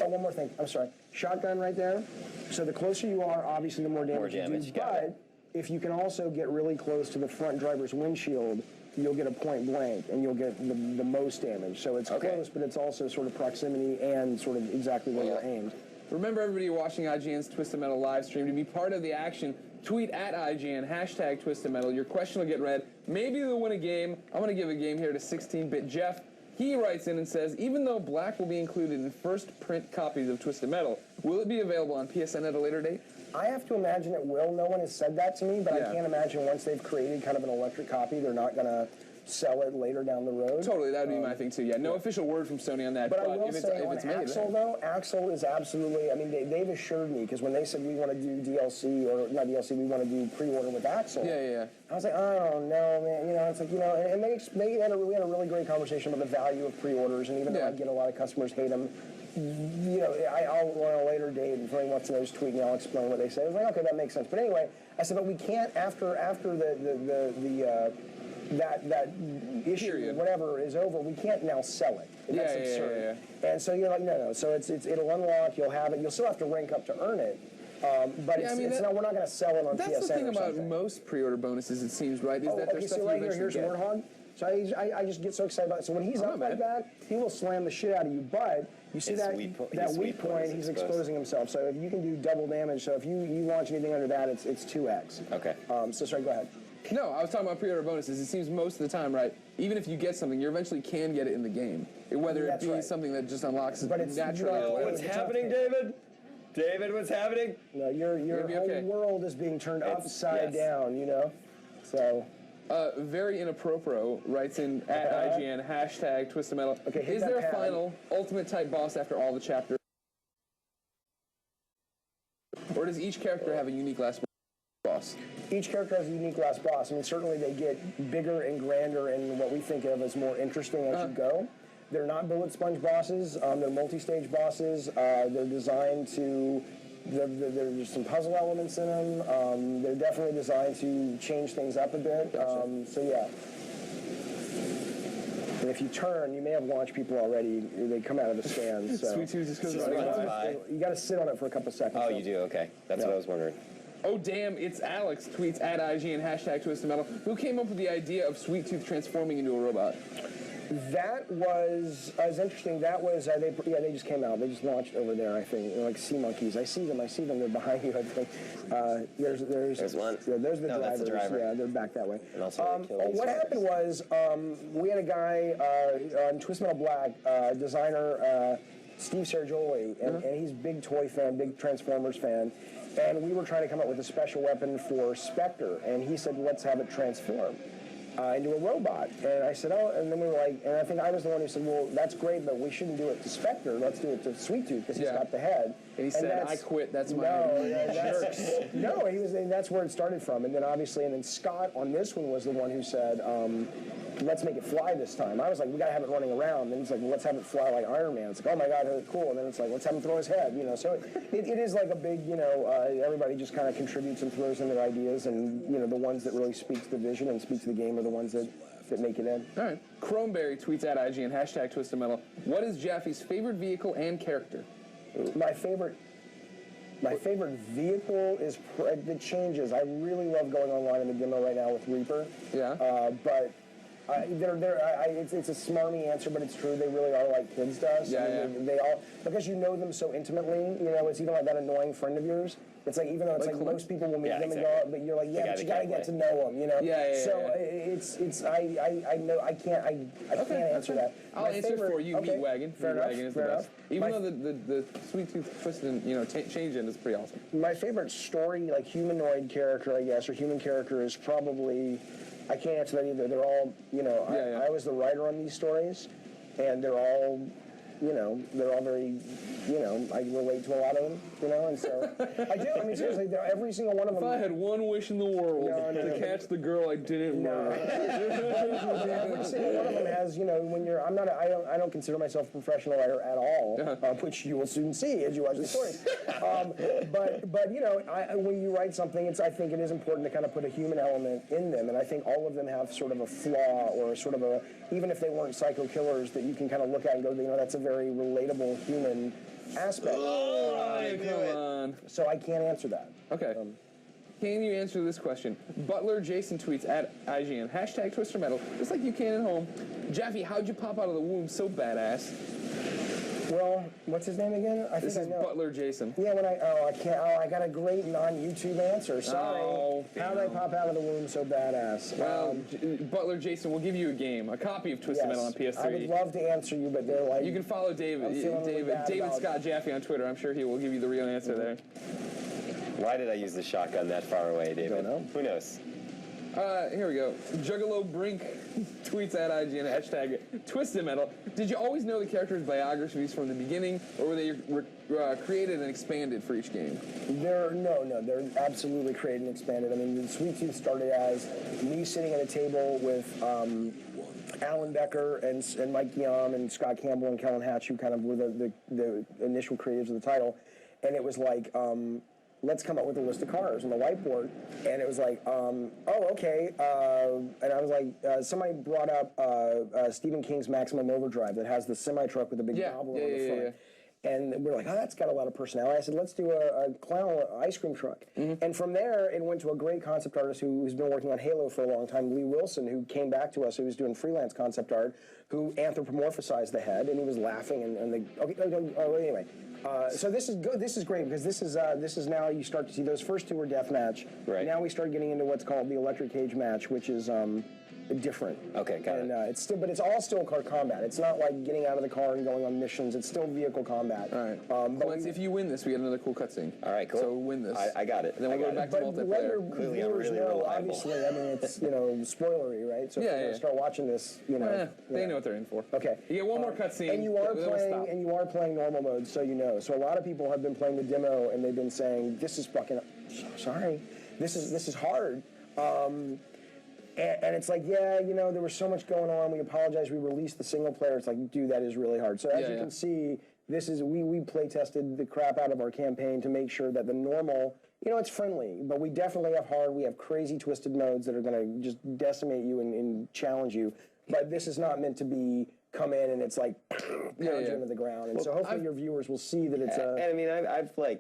Oh, one more thing. I'm sorry. Shotgun right there. So the closer you are, obviously, the more damage, you do. But if you can also get really close to the front driver's windshield, you'll get a point blank, and you'll get the most damage. So it's close, but it's also sort of proximity and sort of exactly where you're aimed. Remember, everybody watching IGN's Twisted Metal live stream, to be part of the action, tweet at IGN, hashtag Twisted Metal. Your question will get read. Maybe you'll win a game. I'm going to give a game here to 16-Bit Jeff. He writes in and says, even though black will be included in first print copies of Twisted Metal, will it be available on PSN at a later date? I have to imagine it will. No one has said that to me, but I can't imagine once they've created kind of an electric copy, they're not going to sell it later down the road. Totally, that would be my thing too. Yeah, no official word from Sony on that. But I will if say it's on made, Axel though, Axel is absolutely. I mean, they've assured me because when they said we want to do DLC or not DLC, we want to do pre-order with Axel. Yeah. I was like, oh no, man. You know, it's like and we had a really great conversation about the value of pre-orders, and even though I get a lot of customers hate them. You know, I'll on a later date, if anyone wants to know, just tweet me. I'll explain what they say. I was like, okay, that makes sense. But anyway, I said, but we can't after that issue, whatever is over, we can't now sell it. That's absurd. And so you're like, no. So it'll unlock. You'll have it. You'll still have to rank up to earn it. But it's not. We're not going to sell it on PSN. That's the thing about most pre-order bonuses. It seems right is that there's stuff right here. Here's Warthog. So I just get so excited about it. So when he's up like that, he will slam the shit out of you. But you see that weak point, he's exposing himself. So if you can do double damage, so if you launch anything under that, it's 2x. Okay. So sorry, go ahead. No, I was talking about pre-order bonuses. It seems most of the time, right, even if you get something, you eventually can get it in the game. Whether it be something that just unlocks it naturally. What's happening, David? David, what's happening? No, your whole world is being turned upside down, you know? So... Very Inappropriate writes in at IGN, hashtag Twisted Metal. Okay, is there a final ultimate type boss after all the chapters? Or does each character have a unique last boss? Each character has a unique last boss. I mean, certainly they get bigger and grander and what we think of as more interesting as you go. They're not bullet sponge bosses. They're multi-stage bosses. They're designed to... There's some puzzle elements in them. They're definitely designed to change things up a bit. So yeah. And if you turn, you may have launched people already. They come out of the stands. So. Sweet Tooth just goes by. You got to sit on it for a couple seconds. Oh, you do? Okay. That's what I was wondering. Oh, damn, it's Alex, tweets at IGN, hashtag Twisted Metal. Who came up with the idea of Sweet Tooth transforming into a robot? That was interesting. That was they just came out. They just launched over there. I think they're like sea monkeys. I see them. They're behind you. I think there's one. Yeah, there's the drivers. That's the driver. Yeah, they're back that way. And also what happened was we had a guy on Twisted Metal Black designer Steve Sergioli, and he's a big toy fan, big Transformers fan. And we were trying to come up with a special weapon for Spectre, and he said, let's have it transform into a robot. And I said, oh, and then we were like, and I think I was the one who said, well, that's great, but we shouldn't do it to Spectre. Let's do it to Sweet Tooth because he's got the head. And he said, I quit. That's my No, he was. And that's where it started from. And then obviously, and then Scott on this one was the one who said, let's make it fly this time. I was like, we got to have it running around. And he's like, well, let's have it fly like Iron Man. It's like, oh my God, cool. And then it's like, let's have him throw his head, you know. So it is like a big, everybody just kind of contributes and throws in their ideas. And, the ones that really speak to the vision and speak to the game are the ones that make it in. All right. Chromeberry tweets at IGN, hashtag Twisted Metal. What is Jaffe's favorite vehicle and character? My favorite vehicle is, it changes. I really love going online in the demo right now with Reaper. Yeah. But it's a smarmy answer, but it's true. They really are like kids to us. Yeah, They all, because you know them so intimately, it's even like that annoying friend of yours. It's like, even though it's like most people will meet them and go, but you're like, but you gotta get to know them, So I can't answer that. I'll answer for you, Meatwagon. Fair enough. Is the best. Even though the Sweet Tooth twist and change in is pretty awesome. My favorite story, like humanoid character, I guess, or human character is probably, I can't answer that either. They're all, I was the writer on these stories, and they're all very, I relate to a lot of them, and so I do. I mean, seriously, every single one of them. If I had one wish in the world to catch the girl I didn't murder. Every single one of them has, when you're, I don't consider myself a professional writer at all, which you will soon see as you watch the stories. But when you write something, I think it is important to kind of put a human element in them, and I think all of them have sort of a flaw or sort of even if they weren't psycho killers, that you can kind of look at and go, that's a very relatable human aspect. Come on. So I can't answer that. Okay. Can you answer this question? Butler Jason tweets at IGN, hashtag Twister Metal, just like you can at home. Jaffe, how'd you pop out of the womb so badass? Well, what's his name again? This is Butler Jason. Yeah, I got a great non-YouTube answer. Sorry. Oh, How did I pop out of the womb so badass? Well, Butler Jason, we'll give you a game, a copy of Twisted Metal on PS3. I would love to answer you, but they're like... You can follow David Scott Jaffe on Twitter. I'm sure he will give you the real answer there. Why did I use the shotgun that far away, David? Don't know. Who knows? Here we go. Juggalo Brink tweets at IGN, hashtag Twisted Metal. Did you always know the characters' biographies from the beginning, or were they created and expanded for each game? They're absolutely created and expanded. I mean, the Sweet Tooth started as me sitting at a table with Alan Becker and Mike Guillaume and Scott Campbell and Kellen Hatch, who kind of were the initial creators of the title, and it was like, let's come up with a list of cars on the whiteboard. And it was like, oh, okay. And I was like, somebody brought up Stephen King's Maximum Overdrive that has the semi-truck with the big gobble on the front. And we're like, oh, that's got a lot of personality. I said, let's do a clown ice cream truck. And from there, it went to a great concept artist who's been working on Halo for a long time, Lee Wilson, who came back to us, who was doing freelance concept art, who anthropomorphized the head, and he was laughing. Anyway. So this is good. This is great because this is now you start to see those first two were deathmatch. Right. Now we start getting into what's called the electric cage match, which is different. Okay, got it. It's still, but it's all still car combat. It's not like getting out of the car and going on missions. It's still vehicle combat. All right. But if you win this, we get another cool cutscene. All right, cool. So win this. I got it. And then we'll go back to multiplayer. Let your Clearly, I'm viewers really know, reliable. obviously, I mean, it's spoilery, right? So if they're gonna start watching this, They know what they're in for. Okay. You get one more cutscene. And you are playing normal mode, so you know. So a lot of people have been playing the demo and they've been saying, "This is fucking sorry, this is hard." And it's like, there was so much going on. We apologize. We released the single player. It's like, dude, that is really hard. So as you can see, this is we play tested the crap out of our campaign to make sure that the normal, it's friendly, but we definitely have hard. We have crazy twisted modes that are going to just decimate you and challenge you. But this is not meant to be come in and it's like pound you into the ground. And so hopefully your viewers will see that it's a. And I mean,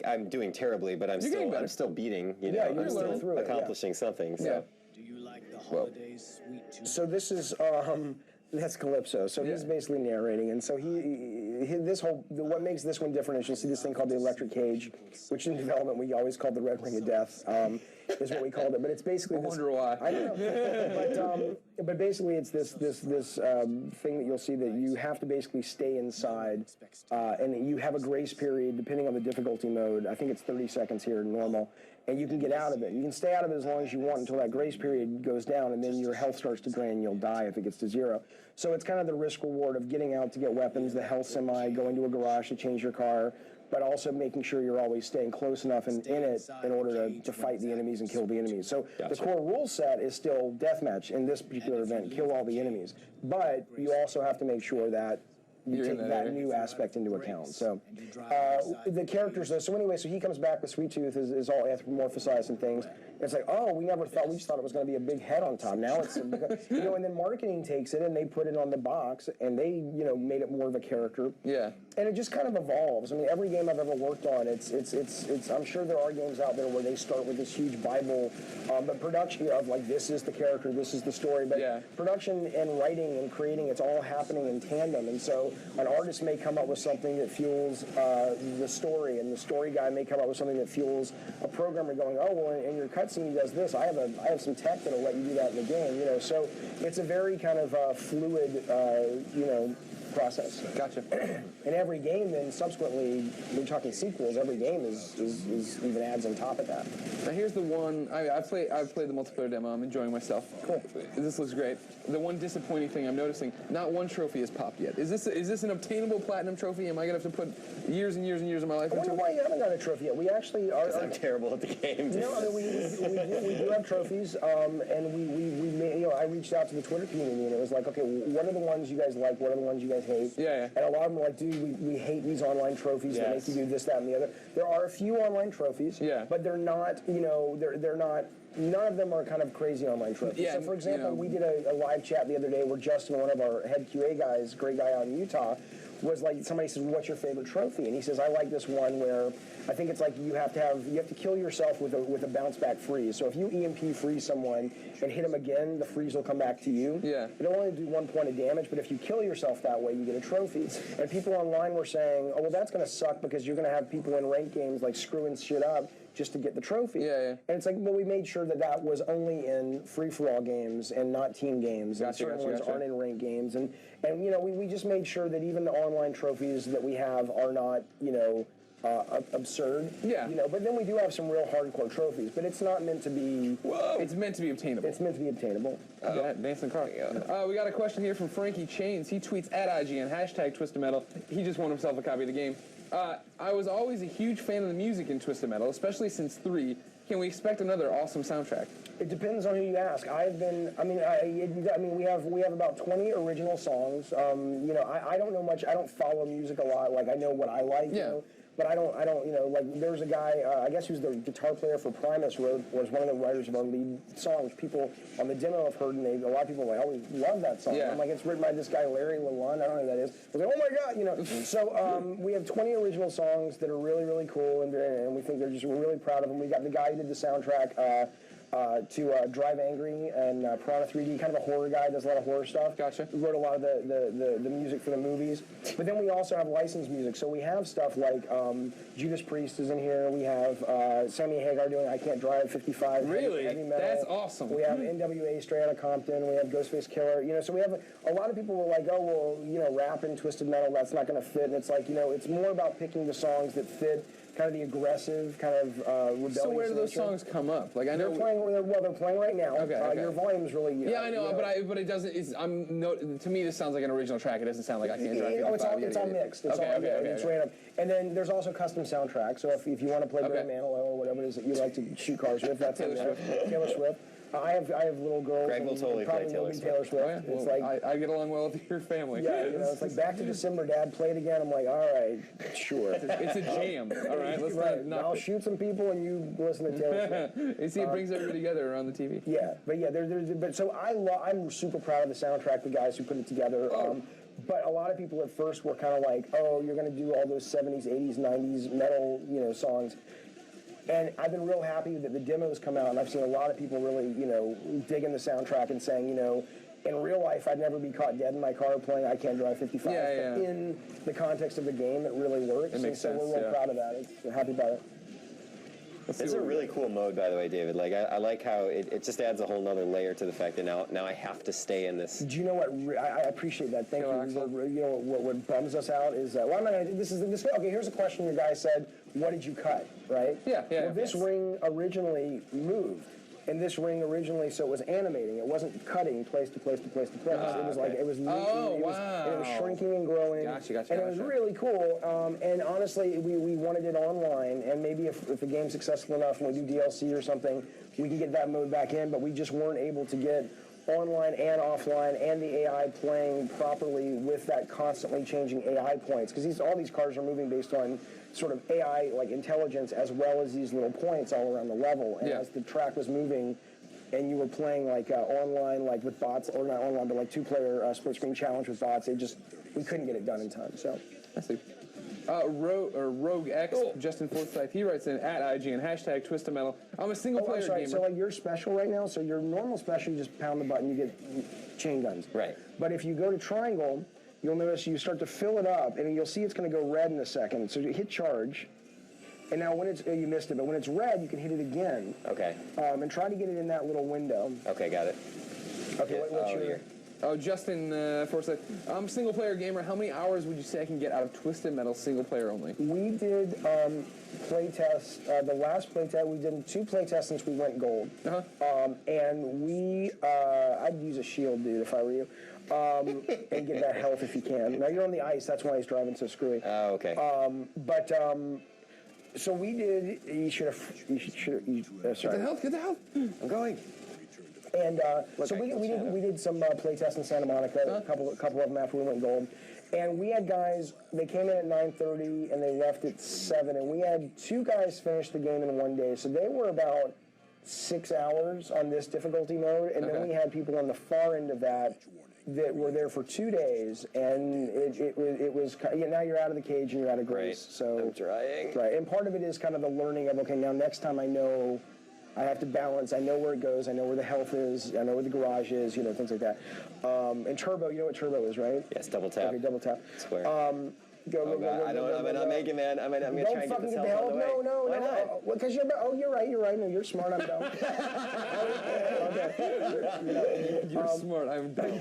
I'm doing terribly, but I'm still beating. I'm still accomplishing something. So. Do you like the holidays, Sweet Tooth? So this is that's Calypso. So he's basically narrating, and so what makes this one different is you'll see this thing called the electric cage, which in development we always called the Red Ring of Death. Is what we called it, but it's basically. I wonder why. I don't know, but basically it's this thing that you'll see that you have to basically stay inside, and you have a grace period depending on the difficulty mode. I think it's 30 seconds here normal. And you can get out of it. You can stay out of it as long as you want until that grace period goes down, and then your health starts to drain and you'll die if it gets to 0. So it's kind of the risk-reward of getting out to get weapons, the health semi, going to a garage to change your car, but also making sure you're always staying close enough in it in order to fight the enemies and kill the enemies. So the core rule set is still deathmatch in this particular event, kill all the enemies. But you also have to make sure that you take that new aspect into account. So the characters, though, so anyway, so he comes back with Sweet Tooth is all anthropomorphized and things. It's like, oh, we just thought it was going to be a big head on top. Now it's, and then marketing takes it and they put it on the box and they, made it more of a character. Yeah. And it just kind of evolves. I mean, every game I've ever worked on, it's I'm sure there are games out there where they start with this huge Bible, but production of like, this is the character, this is the story, but production and writing and creating, it's all happening in tandem. And so an artist may come up with something that fuels the story, and the story guy may come up with something that fuels a programmer going, oh, well, in your cutscene he does this. I have some tech that'll let you do that in the game. So it's a very kind of fluid, process. Gotcha. And every game then subsequently, we're talking sequels, every game is even adds on top of that. Now here's the one, I've played the multiplayer demo, I'm enjoying myself. Cool. This looks great. The one disappointing thing I'm noticing, not one trophy has popped yet. Is this an obtainable platinum trophy? Am I going to have to put years and years and years of my life into it? I wonder why you haven't got a trophy yet. We actually are... I'm terrible at the game. We do have trophies, and I reached out to the Twitter community, and it was like, okay, what are the ones you guys like? What are the ones you guys hate? Yeah. And a lot of them are like, dude, we hate these online trophies that make you do this, that, and the other. There are a few online trophies, but they're not, they're not, none of them are kind of crazy online trophies. Yeah, so, for example, we did a live chat the other day where Justin, one of our head QA guys, great guy out in Utah, was like somebody says, "What's your favorite trophy?" And he says, "I like this one where I think it's like you have to kill yourself with a bounce back freeze. So if you EMP freeze someone and hit them again, the freeze will come back to you. Yeah. It'll only do 1 point of damage, but if you kill yourself that way, you get a trophy." And people online were saying, "Oh, well, that's going to suck because you're going to have people in ranked games like screwing shit up just to get the trophy." Yeah. And it's like, well, we made sure that was only in free-for-all games and not team games. And certain ones aren't in ranked games. And you know, we just made sure that even the online trophies that we have are not, you know, absurd. Yeah. You know, but then we do have some real hardcore trophies, but it's not meant to be. Whoa! It's meant to be obtainable. It's meant to be obtainable. Yeah, Nathan Carr. We got a question here from Frankie Chains. He tweets at IGN, #TwiskedMetal. He just won himself a copy of the game. I was always a huge fan of the music in Twisted Metal, especially since 3. Can we expect another awesome soundtrack? It depends on who you ask. We have about 20 original songs. You know, I don't know much. I don't follow music a lot. Like, I know what I like. Yeah. You know, but I don't, you know, like, there's a guy, I guess who's the guitar player for Primus, was one of the writers of our lead songs. People on the demo have heard, and a lot of people like, "Oh, we love that song." Yeah. I'm like, it's written by this guy, Larry Lalonde. I don't know who that is. I was like, "Oh my God," you know. So we have 20 original songs that are really, really cool, and we think we're really proud of them. We got the guy who did the soundtrack to Drive Angry and Piranha 3D, kind of a horror guy, does a lot of horror stuff. Gotcha. He wrote a lot of the music for the movies. But then we also have licensed music. So we have stuff like Judas Priest is in here. We have Sammy Hagar doing I Can't Drive 55. Really? Heavy metal. That's awesome. We have NWA Straight Outta Compton. We have Ghostface Killer. You know, so we have a lot of people were like, "Oh, well, you know, rap and Twisted Metal, that's not going to fit." And it's like, you know, it's more about picking the songs that fit kind of the aggressive, kind of rebellious. So where do those nature. songs come up? Like, I know They're playing right now. Okay. Your volume's really. Yeah, I know, but it doesn't. To me, this sounds like an original track. It doesn't sound like I Can't Drive 55. It's all mixed. It's Okay. random. And then there's also custom soundtracks. So if you want to play Barry Manilow or whatever it is that you like to shoot cars with, that's Taylor Swift. I have little girls. Greg will totally play Taylor Swift. Oh, yeah? It's well, like I get along well with your family. yeah, you know, it's like Back to December, Dad, play it again. I'm like, all right, sure. It's a jam. All right, let's not. I'll shoot some people and you listen to Taylor Swift. You see, it brings everybody together around the TV. Yeah, but yeah, but so I'm super proud of the soundtrack, the guys who put it together. But a lot of people at first were kind of like, "Oh, you're going to do all those 70s, 80s, 90s metal, you know, songs." And I've been real happy that the demos come out, and I've seen a lot of people really, you know, digging the soundtrack and saying, you know, in real life, I'd never be caught dead in my car playing I Can't Drive 55. Yeah. But in the context of the game, it really works. It makes sense, we're real proud of that. We're happy about it. It's a really cool mode, by the way, David. Like, I like how it just adds a whole nother layer to the fact that now I have to stay in this. Do you know what? I appreciate that. Thank you. You know what bums us out is that. Well, I'm not gonna. This. Okay, here's a question. Your guy said, "What did you cut?" Right? Yeah. Well, this ring originally moved. And this ring originally, so it was animating. It wasn't cutting place to place to place to place. It was like it was leaking. Oh, it was shrinking and growing. Gotcha. And it was really cool. And honestly, we wanted it online. And maybe if the game's successful enough and we do DLC or something, we can get that mode back in. But we just weren't able to get online and offline and the AI playing properly with that constantly changing AI points. Because all these cars are moving based on sort of AI like intelligence as well as these little points all around the level. And as the track was moving and you were playing like online, like with bots, or not online, but like two-player split screen challenge with bots, we couldn't get it done in time. So I see. Rogue X, Justin Forsyth, he writes in at IGN, #TwiskedMetal. I'm a single-player gamer. So like you're special right now. So your normal special, you just pound the button, you get chain guns. Right. But if you go to triangle, you'll notice you start to fill it up, and you'll see it's going to go red in a second. So you hit charge, and now when you missed it, but when it's red, you can hit it again. Okay. And try to get it in that little window. Okay, got it. Okay, what's your... Oh, Justin Forsyth. I'm a single-player gamer. How many hours would you say I can get out of Twisted Metal single-player only? We did playtests. The last playtest, we did 2 playtests since we went gold. And I'd use a shield, dude, if I were you. And get that health if you can. Now, you're on the ice. That's why he's driving so screwy. Oh, okay. So we did... Sorry. Get the health. I'm going. And so we did some playtests in Santa Monica, a couple of them after we went gold. And we had guys, they came in at 9:30 and they left at 7. And we had 2 guys finish the game in 1 day. So they were about 6 hours on this difficulty mode. And then we had people on the far end of that that were there for 2 days, and it was now you're out of the cage and you're out of grace. Right. So I'm trying. Right, and part of it is kind of the learning of, okay, now next time I know I have to balance, I know where it goes, I know where the health is, I know where the garage is, things like that. And turbo, you know what turbo is, right? Yes, double tap. Okay, double tap. Square. Go, I might not make it, man. I'm gonna try and get this health on the way. No. Why not? Because you're right. No, you're smart. I'm dumb. You're smart. I'm dumb.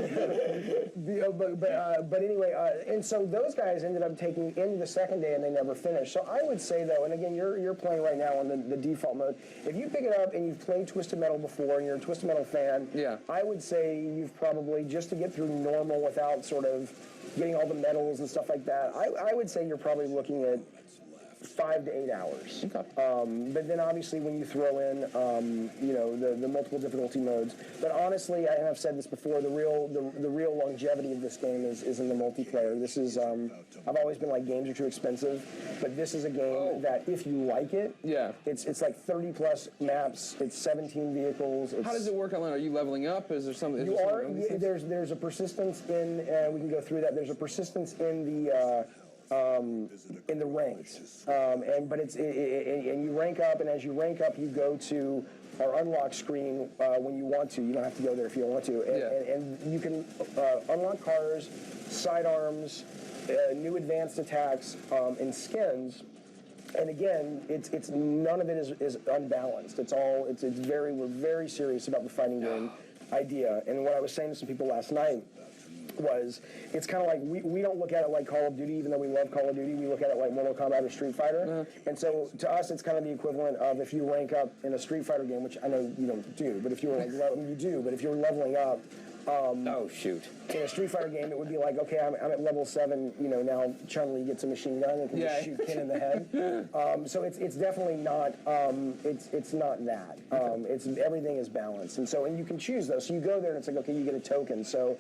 But anyway, and so those guys ended up taking into the second day and they never finished. So I would say though, and again, you're playing right now on the default mode. If you pick it up and you've played Twisted Metal before and you're a Twisted Metal fan, yeah, I would say you've probably, just to get through normal without sort of getting all the medals and stuff like that, I would say you're probably looking at 5 to 8 hours. Okay. But then obviously when you throw in, the multiple difficulty modes. But honestly, and I've said this before, the real longevity of this game is in the multiplayer. This is, I've always been like, games are too expensive, but this is a game that if you like it, it's like 30 plus maps, it's 17 vehicles. How does it work online? Are you leveling up? Is there something? There's a persistence in, we can go through that, there's a persistence in the ranks, and you rank up, and as you rank up, you go to our unlock screen when you want to. You don't have to go there if you don't want to, and you can unlock cars, sidearms, new advanced attacks, and skins. And again, it's none of it is unbalanced. We're very serious about the fighting game idea. And what I was saying to some people last night was, it's kind of like we don't look at it like Call of Duty, even though we love Call of Duty. We look at it like Mortal Kombat or Street Fighter. And so to us, it's kind of the equivalent of if you rank up in a Street Fighter game, which I know you don't do, but if you were like, you do, but if you're leveling up, oh shoot! In a Street Fighter game, it would be like, okay, I'm at level 7. Now Chun-Li gets a machine gun and can just shoot Ken in the head. So it's definitely not. It's not that. It's everything is balanced, and you can choose those. So you go there and it's like, okay, you get a token. So.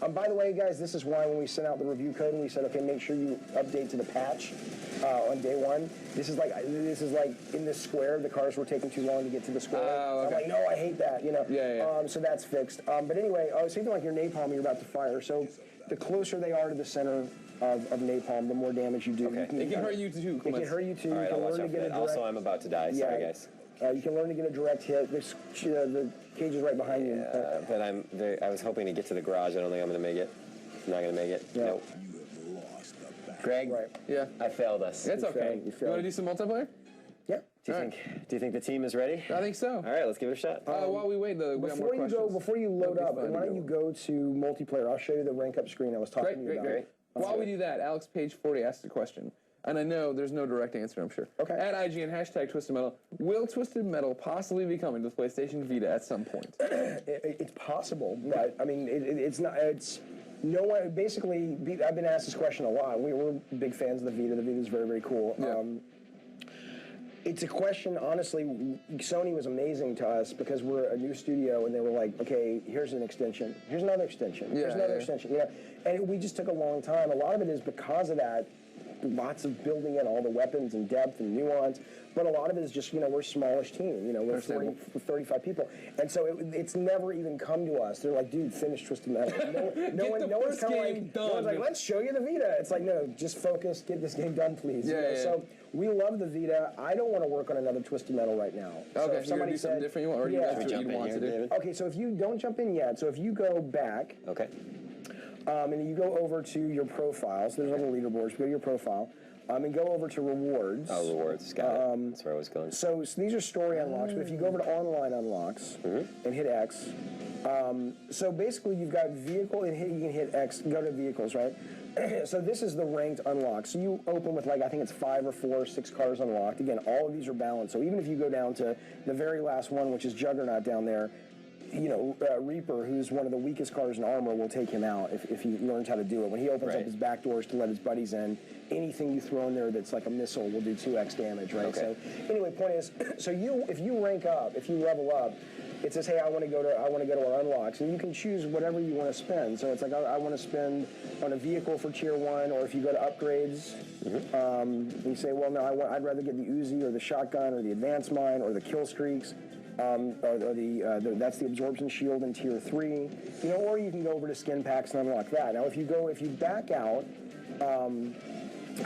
By the way, guys, this is why when we sent out the review code and we said, okay, make sure you update to the patch on day 1. This is like in this square, the cars were taking too long to get to the square. Okay. I'm like, no, I hate that. So that's fixed. But anyway, so even like your napalm you're about to fire. So the closer they are to the center of napalm, the more damage you do. Okay. It can hurt you too. It can hurt you too. All right, you can I'll learn watch to get out for that. Also, I'm about to die. Sorry, guys. You can learn to get a direct hit. The cage is right behind you. But I was hoping to get to the garage. I don't think I'm going to make it. I'm not going to make it. Yeah. Nope. Greg, yeah, I failed us. That's okay. You want to do some multiplayer? Yeah. Do you think the team is ready? I think so. All right, let's give it a shot. While we wait, we have more questions. Before you load up, why don't you go to multiplayer? I'll show you the rank up screen I was talking to you about. Great. While we do that, Alex Page 40 asked a question. And I know there's no direct answer, I'm sure. Okay. At IGN, #Twisted Metal. Will Twisted Metal possibly be coming to the PlayStation Vita at some point? It's possible. But, I mean, it's not. It's no one. Basically, I've been asked this question a lot. We're big fans of the Vita. The Vita is very, very cool. Yeah. It's a question, honestly, Sony was amazing to us because we're a new studio and they were like, okay, here's an extension. Here's another extension. Here's another extension. And we just took a long time. A lot of it is because of that. Lots of building in all the weapons and depth and nuance, but a lot of it is just, we're a smallish team, we're 35 people, and so it's never even come to us. They're like, dude, finish Twisted Metal. No one's kind of like, let's show you the Vita. It's like, no, just focus, get this game done, please. So we love the Vita. I don't want to work on another Twisted Metal right now. Okay, so if somebody do something different, or you guys do what you want to do. Okay, so if you don't jump in yet, so if you go back, and you go over to your profile, so there's other leaderboards, go to your profile, and go over to rewards. Oh, rewards, got it. That's where I was going. So these are story unlocks, but if you go over to online unlocks and hit X, so basically you've got vehicle, and you can hit X, go to vehicles, right? So this is the ranked unlock. So you open with I think it's 5 or 4 or 6 cars unlocked. Again, all of these are balanced. So even if you go down to the very last one, which is Juggernaut down there, Reaper, who's one of the weakest cars in armor, will take him out if he learns how to do it. When he opens up his back doors to let his buddies in, anything you throw in there that's like a missile will do 2x damage, right? Okay. So anyway, point is, so if you rank up, if you level up, it says, hey, I want to go to our unlocks, and you can choose whatever you want to spend. So it's like I want to spend on a vehicle for tier 1, or if you go to upgrades, you say, well, no, I'd rather get the Uzi or the shotgun or the advanced mine or the kill streaks. That's the absorption shield in tier 3. You know, or you can go over to skin packs and unlock that. Now, if you back out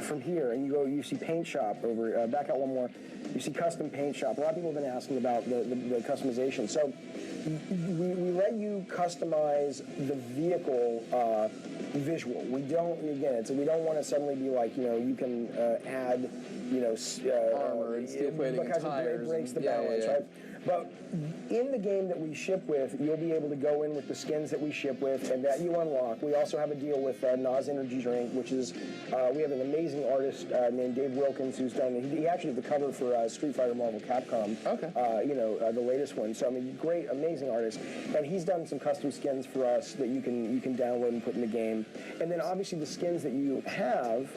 from here and you see paint shop over. Back out one more. You see custom paint shop. A lot of people have been asking about the customization. So we let you customize the vehicle visual. We don't want to suddenly be like, you know, you can add, you know, armor and steel plating because and tires it breaks the yeah, balance, yeah. right? But in the game that we ship with, you'll be able to go in with the skins that we ship with and that you unlock. We also have a deal with Nas Energy Drink, which is, we have an amazing artist named Dave Wilkins who's done, he actually did the cover for Street Fighter Marvel Capcom, you know, the latest one. So, I mean, great, amazing artist. And he's done some custom skins for us that you can download and put in the game. And then obviously the skins that you have,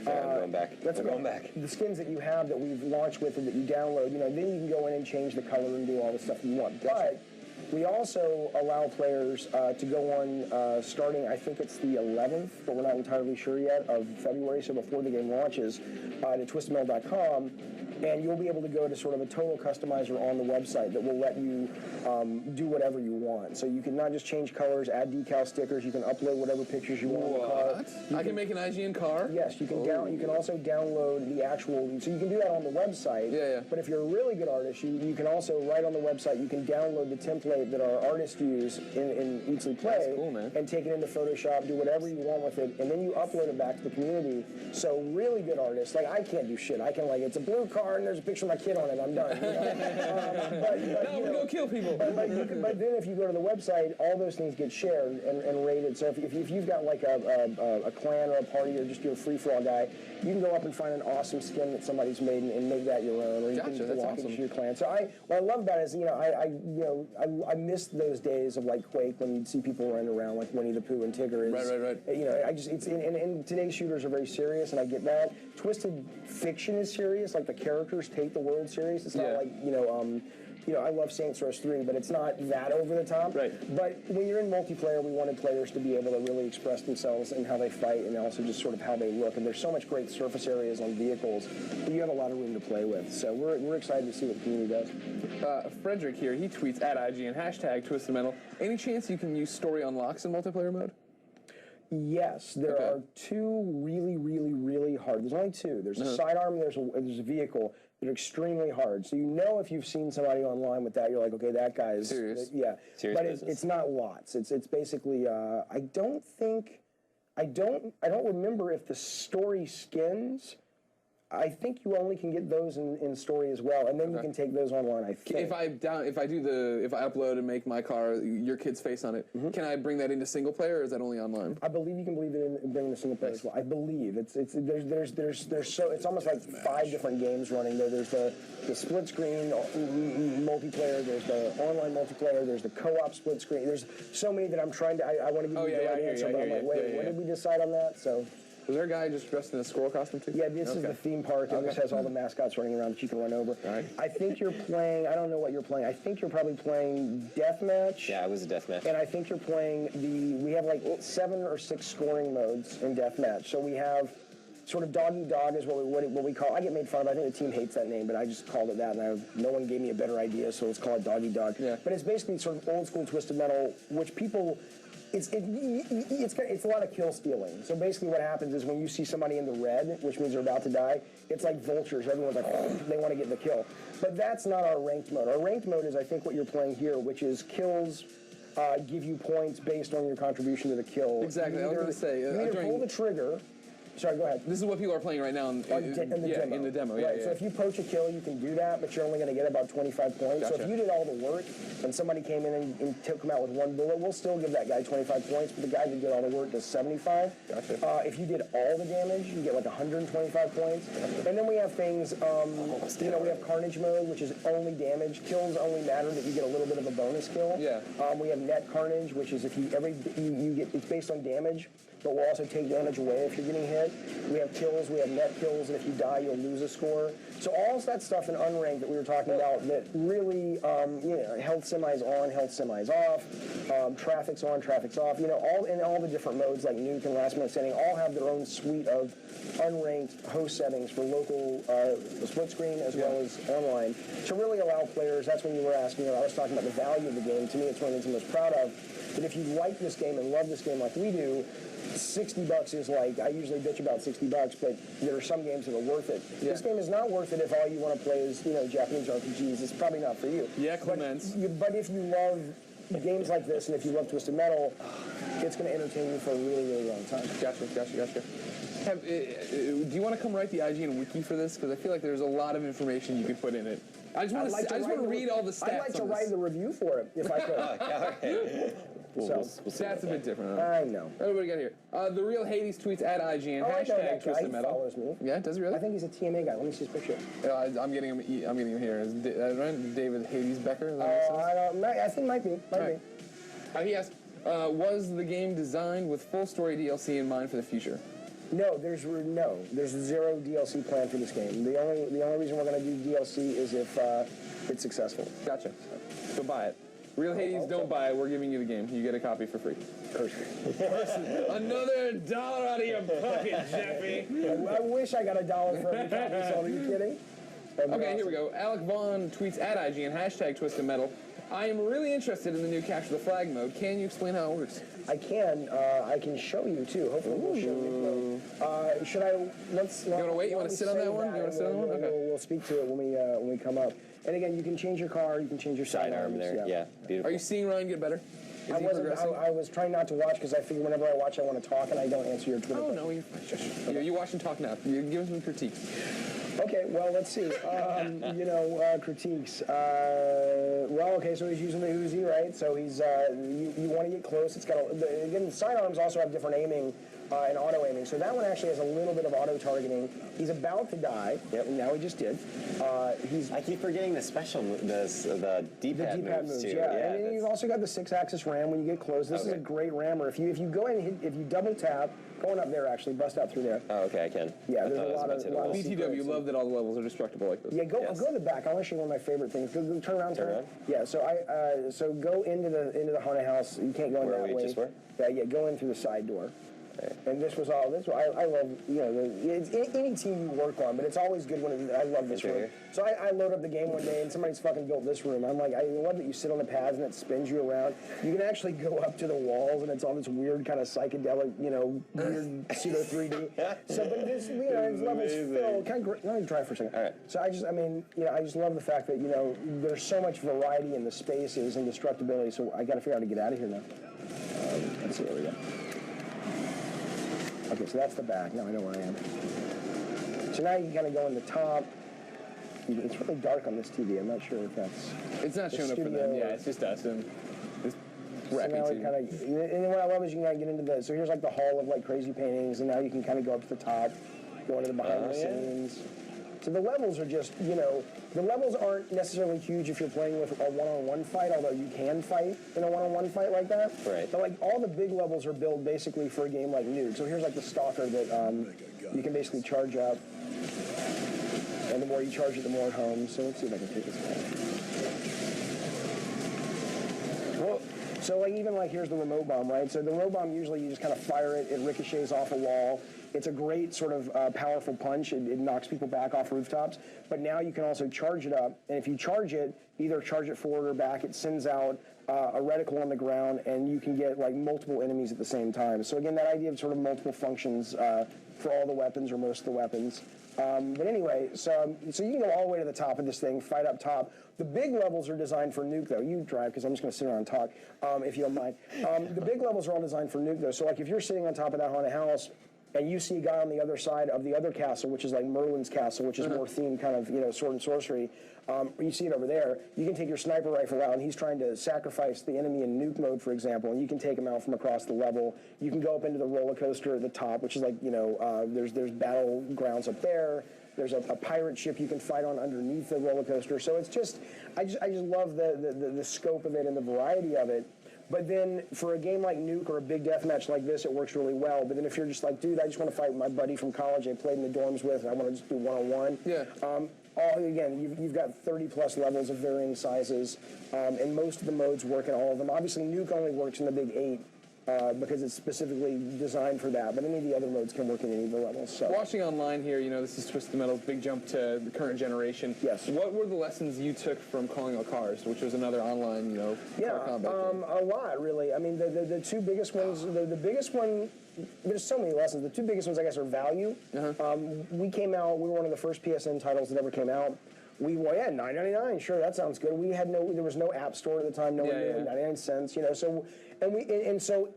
I'm going back. That's going back. The skins that you have that we've launched with and that you download, you know, then you can go in and change the color and do all the stuff you want. But we also allow players to go on starting, I think it's the 11th, but we're not entirely sure yet, of February, so before the game launches, to twistedmetal.com, and you'll be able to go to sort of a total customizer on the website that will let you do whatever you want. So you can not just change colors, add decal stickers, you can upload whatever pictures you want in the car. I can make an IGN car? Yes, you can you can also download the actual, so you can do that on the website. Yeah. But if you're a really good artist, you can also, right on the website, you can download the template that our artists use in Eatsley Play. That's cool, man. And take it into Photoshop, do whatever you want with it, and then you upload it back to the community. So really good artists, like I can't do shit. I can it's a blue car and there's a picture of my kid on it, I'm done. You know? Now we're going to kill people. But then if you go to the website, all those things get shared and rated. So if you've got like a clan or a party or just you're a free-for-all guy, you can go up and find an awesome skin that somebody's made and make that your own, or you can block it into your clan. So what I love about it is, you know, I missed those days of like Quake when you'd see people running around like Winnie the Pooh and Tigger. Right. You know, and today's shooters are very serious, and I get that. Twisted fiction is serious, like the characters take the world serious. It's not like, you know, I love Saints Row 3, but it's not that over the top. Right. But when you're in multiplayer, we wanted players to be able to really express themselves and how they fight, and also just sort of how they look. And there's so much great surface areas on vehicles that you have a lot of room to play with. So we're excited to see what the community does. Frederick here, he tweets at IGN, #TwistedMetal. Any chance you can use story unlocks in multiplayer mode? Yes, there are two really, really, really hard. There's only two. There's a sidearm and there's a vehicle. They're extremely hard. So you know if you've seen somebody online with that, you're like, okay, that guy is serious. Yeah, serious but it's not lots. It's basically. I don't remember if the story skins. I think you only can get those in story as well, and then you can take those online. I think. If I upload and make my car your kid's face on it, can I bring that into single player, or is that only online? I believe you can bring the single player as well. I believe it's almost like 5 different games running there. There's the split screen multiplayer. There's the online multiplayer. There's the co-op split screen. There's so many that I'm trying to. I want to give you the right answer, but I'm like, wait, when did we decide on that? So. Was there a guy just dressed in a squirrel costume too? Yeah, this is the theme park, and this has all the mascots running around that you can run over. All right. I think you're playing, I don't know what you're playing. I think you're probably playing Deathmatch. Yeah, it was a deathmatch. And I think you're playing we have like 7 or 6 scoring modes in Deathmatch. So we have sort of dog eat dog is what we call. I get made fun of. I think the team hates that name, but I just called it that, and no one gave me a better idea, so let's call it dog eat dog. Yeah. But it's basically sort of old school Twisted Metal, which people. It's a lot of kill stealing. So basically what happens is when you see somebody in the red, which means they're about to die, it's like vultures. Everyone's like, they want to get the kill. But that's not our ranked mode. Our ranked mode is, I think, what you're playing here, which is kills give you points based on your contribution to the kill. Exactly. I was going to say. You either pull the trigger. Sorry, go ahead. This is what people are playing right now in the demo. Right, so if you poach a kill, you can do that, but you're only going to get about 25 points. Gotcha. So if you did all the work and somebody came in and took him out with 1 bullet, we'll still give that guy 25 points, but the guy that did all the work does 75. Gotcha. If you did all the damage, you get like 125 points. And then we have things, we have Carnage mode, which is only damage. Kills only matter that you get a little bit of a bonus kill. Yeah. We have Net Carnage, which is if you get, it's based on damage, but we'll also take damage away if you're getting hit. it. We have kills, we have net kills, and if you die, you'll lose a score. So all that stuff in Unranked that we were talking about that really, health semis on, health semis off, traffic's on, traffic's off, all the different modes like nuke and last minute standing all have their own suite of unranked host settings for local split screen as well as online to really allow players. That's when you were asking, I was talking about the value of the game. To me, it's one of the things I'm most proud of. But if you like this game and love this game like we do, $60 is like, I usually bitch about $60, but there are some games that are worth it. Yeah. This game is not worth it if all you want to play is, Japanese RPGs. It's probably not for you. Yeah, Clements. But if you love games like this, and if you love Twisted Metal, it's going to entertain you for a really, really long time. Gotcha. Do you want to come write the IGN wiki for this? Because I feel like there's a lot of information you can put in it. I just want to read all the stats. I'd like to write the review for it if I could. Okay. We'll that's a bit different. I know. What do we got here? The Real Hades tweets at IGN. Hashtag Twisted Metal. He follows me. Yeah, does he really? I think he's a TMA guy. Let me see his picture. I'm getting him here. Is David Hades Becker? Is that I don't know. I think might be. He asked, was the game designed with full story DLC in mind for the future? No, there's zero DLC planned for this game. The only reason we're going to do DLC is if it's successful. Gotcha. So buy it. Real Hades, don't buy it. We're giving you the game. You get a copy for free. Another $1 out of your pocket, Jeffy. I wish I got $1 for every copy sold. Are you kidding? Okay, here we go. Alec Vaughn tweets at IGN, hashtag Twisted Metal. I am really interested in the new Capture the Flag mode. Can you explain how it works? I can. I can show you, too. Hopefully we'll show you. Should I? You want to wait? You want to sit on that one? Okay. We'll speak to it when we come up. And again, you can change your car. You can change your sidearms there. Yeah, beautiful. Are you seeing Ryan get better? I was trying not to watch because I figure whenever I watch, I want to talk, and I don't answer your Twitter. Oh, no, you watch and talk now. You give us some critiques. Okay, well, let's see. Critiques. So he's using the Uzi, right? So he's, you want to get close. It's got, again, sidearms also have different aiming and auto aiming. So that one actually has a little bit of auto targeting. He's about to die. Yep, and now he just did. I keep forgetting the D-pad moves too. Yeah, and then you've also got the 6-axis ram when you get close. This is a great rammer. If you go in and hit, if you double tap, going up there actually, bust out through there. Oh, okay, I can. Yeah, there's a lot of BTW, love that all the levels are destructible like this. Yeah, go to the back. I want to show you one of my favorite things. Go turn around. Yeah, so so go into the haunted house. You can't go in that way. Just where? Yeah, go in through the side door. And this was all. I love. It's any team you work on, but it's always good when I love this room. So I load up the game one day and somebody's fucking built this room. I'm like, I love that you sit on the pads and it spins you around. You can actually go up to the walls and it's all this weird kind of psychedelic, weird pseudo 3D. So, but this, this level's filled. Let me try for a second. All right. So I just love the fact that there's so much variety in the spaces and destructibility. So I got to figure out how to get out of here now. Let's see. There we go. Okay, so that's the back. Now I know where I am. So now you can kind of go in the top. It's really dark on this TV. I'm not sure if that's... It's not showing up for them. Yeah, it's just us and this crappy TV. And then what I love is you can kind of get into the... So here's like the hall of like crazy paintings, and now you can kind of go up to the top, go into the behind the scenes. So the levels are just, the levels aren't necessarily huge if you're playing with a one-on-one fight, although you can fight in a one-on-one fight like that. Right. But like all the big levels are built basically for a game like Nuke. So here's like the Stalker that you can basically charge up. And the more you charge it, the more it homes. So let's see if I can take this back. Well, so like even like here's the remote bomb, right? So the remote bomb, usually you just kind of fire it, it ricochets off a wall. It's a great sort of powerful punch. It knocks people back off rooftops. But now you can also charge it up. And if you charge it, either charge it forward or back, it sends out a reticle on the ground, and you can get like multiple enemies at the same time. So again, that idea of sort of multiple functions for all the weapons or most of the weapons. But anyway, so you can go all the way to the top of this thing, fight up top. The big levels are designed for Nuke, though. You drive, because I'm just going to sit around and talk, if you don't mind. The big levels are all designed for Nuke, though. So like if you're sitting on top of that haunted house, and you see a guy on the other side of the other castle, which is like Merlin's castle, which is more themed kind of, sword and sorcery. You see it over there. You can take your sniper rifle out, and he's trying to sacrifice the enemy in nuke mode, for example, and you can take him out from across the level. You can go up into the roller coaster at the top, which is like, there's battlegrounds up there. There's a pirate ship you can fight on underneath the roller coaster. So it's just, I just love the scope of it and the variety of it. But then for a game like Nuke or a big deathmatch like this, it works really well. But then if you're just like, dude, I just want to fight my buddy from college I played in the dorms with, and I want to just do one-on-one. Yeah. Again, you've got 30-plus levels of varying sizes, and most of the modes work in all of them. Obviously, Nuke only works in the big 8. Because it's specifically designed for that, but any of the other modes can work in any of the levels. So. Watching online here, this is Twisted Metal's big jump to the current generation. Yes. What were the lessons you took from Calling All Cars, which was another online, car combat game? A lot, really. I mean, the two biggest ones, the biggest one, there's so many lessons. The two biggest ones, I guess, are value. We came out, we were one of the first PSN titles that ever came out. $9.99, sure, that sounds good. There was no app store at the time, no one knew, 99 cents, so, so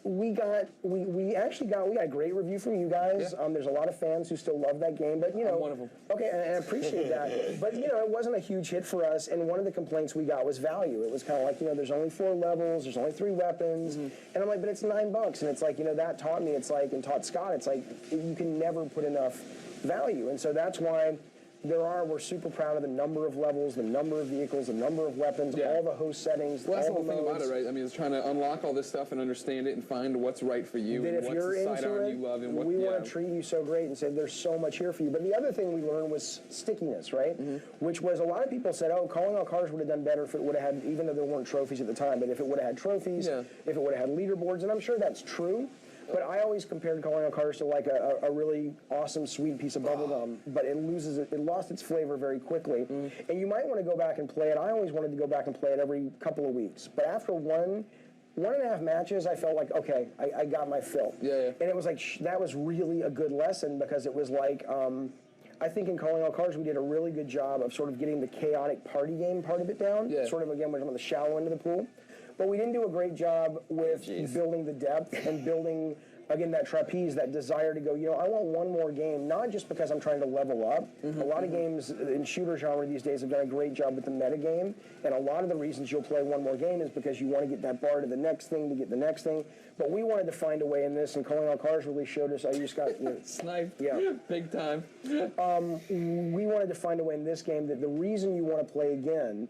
we got a great review from you guys. Yeah. There's a lot of fans who still love that game, but I'm one of them. Okay, and I appreciate that. But it wasn't a huge hit for us, and one of the complaints we got was value. It was kind of like, there's only 4 levels, there's only 3 weapons, and I'm like, but it's $9, and it's like, that taught me, and taught Scott, it's like, you can never put enough value, and so that's why we're super proud of the number of levels, the number of vehicles, the number of weapons, all the host settings, well, that's all the whole the thing modes. about it, right? I mean, it's trying to unlock all this stuff and understand it and find what's right for you That and if what's you're the into sidearm it, you love and what we want to treat you so great and say there's so much here for you. But the other thing we learned was stickiness, right? Which was a lot of people said, Calling All Cars would have done better if it would have had, even though there weren't trophies at the time, but if it would have had trophies, if it would have had leaderboards, and I'm sure that's true. But I always compared Calling All Cars to like a really awesome, sweet piece of bubblegum, but it lost its flavor very quickly. And you might want to go back and play it. I always wanted to go back and play it every couple of weeks. But after one and a half matches, I felt like, okay, I got my fill. Yeah. And it was like, that was really a good lesson because it was like, I think in Calling All Cars, we did a really good job of sort of getting the chaotic party game part of it down. Yeah. Sort of, again, we're on the shallow end of the pool. But we didn't do a great job with building the depth and building, again, that trapeze, that desire to go, I want one more game, not just because I'm trying to level up. A lot of games in shooter genre these days have done a great job with the meta game, and a lot of the reasons you'll play one more game is because you want to get that bar to the next thing, to get the next thing. But we wanted to find a way in this, and Calling All Cars really showed us, you just got... sniped. Yeah. Big time. We wanted to find a way in this game that the reason you want to play again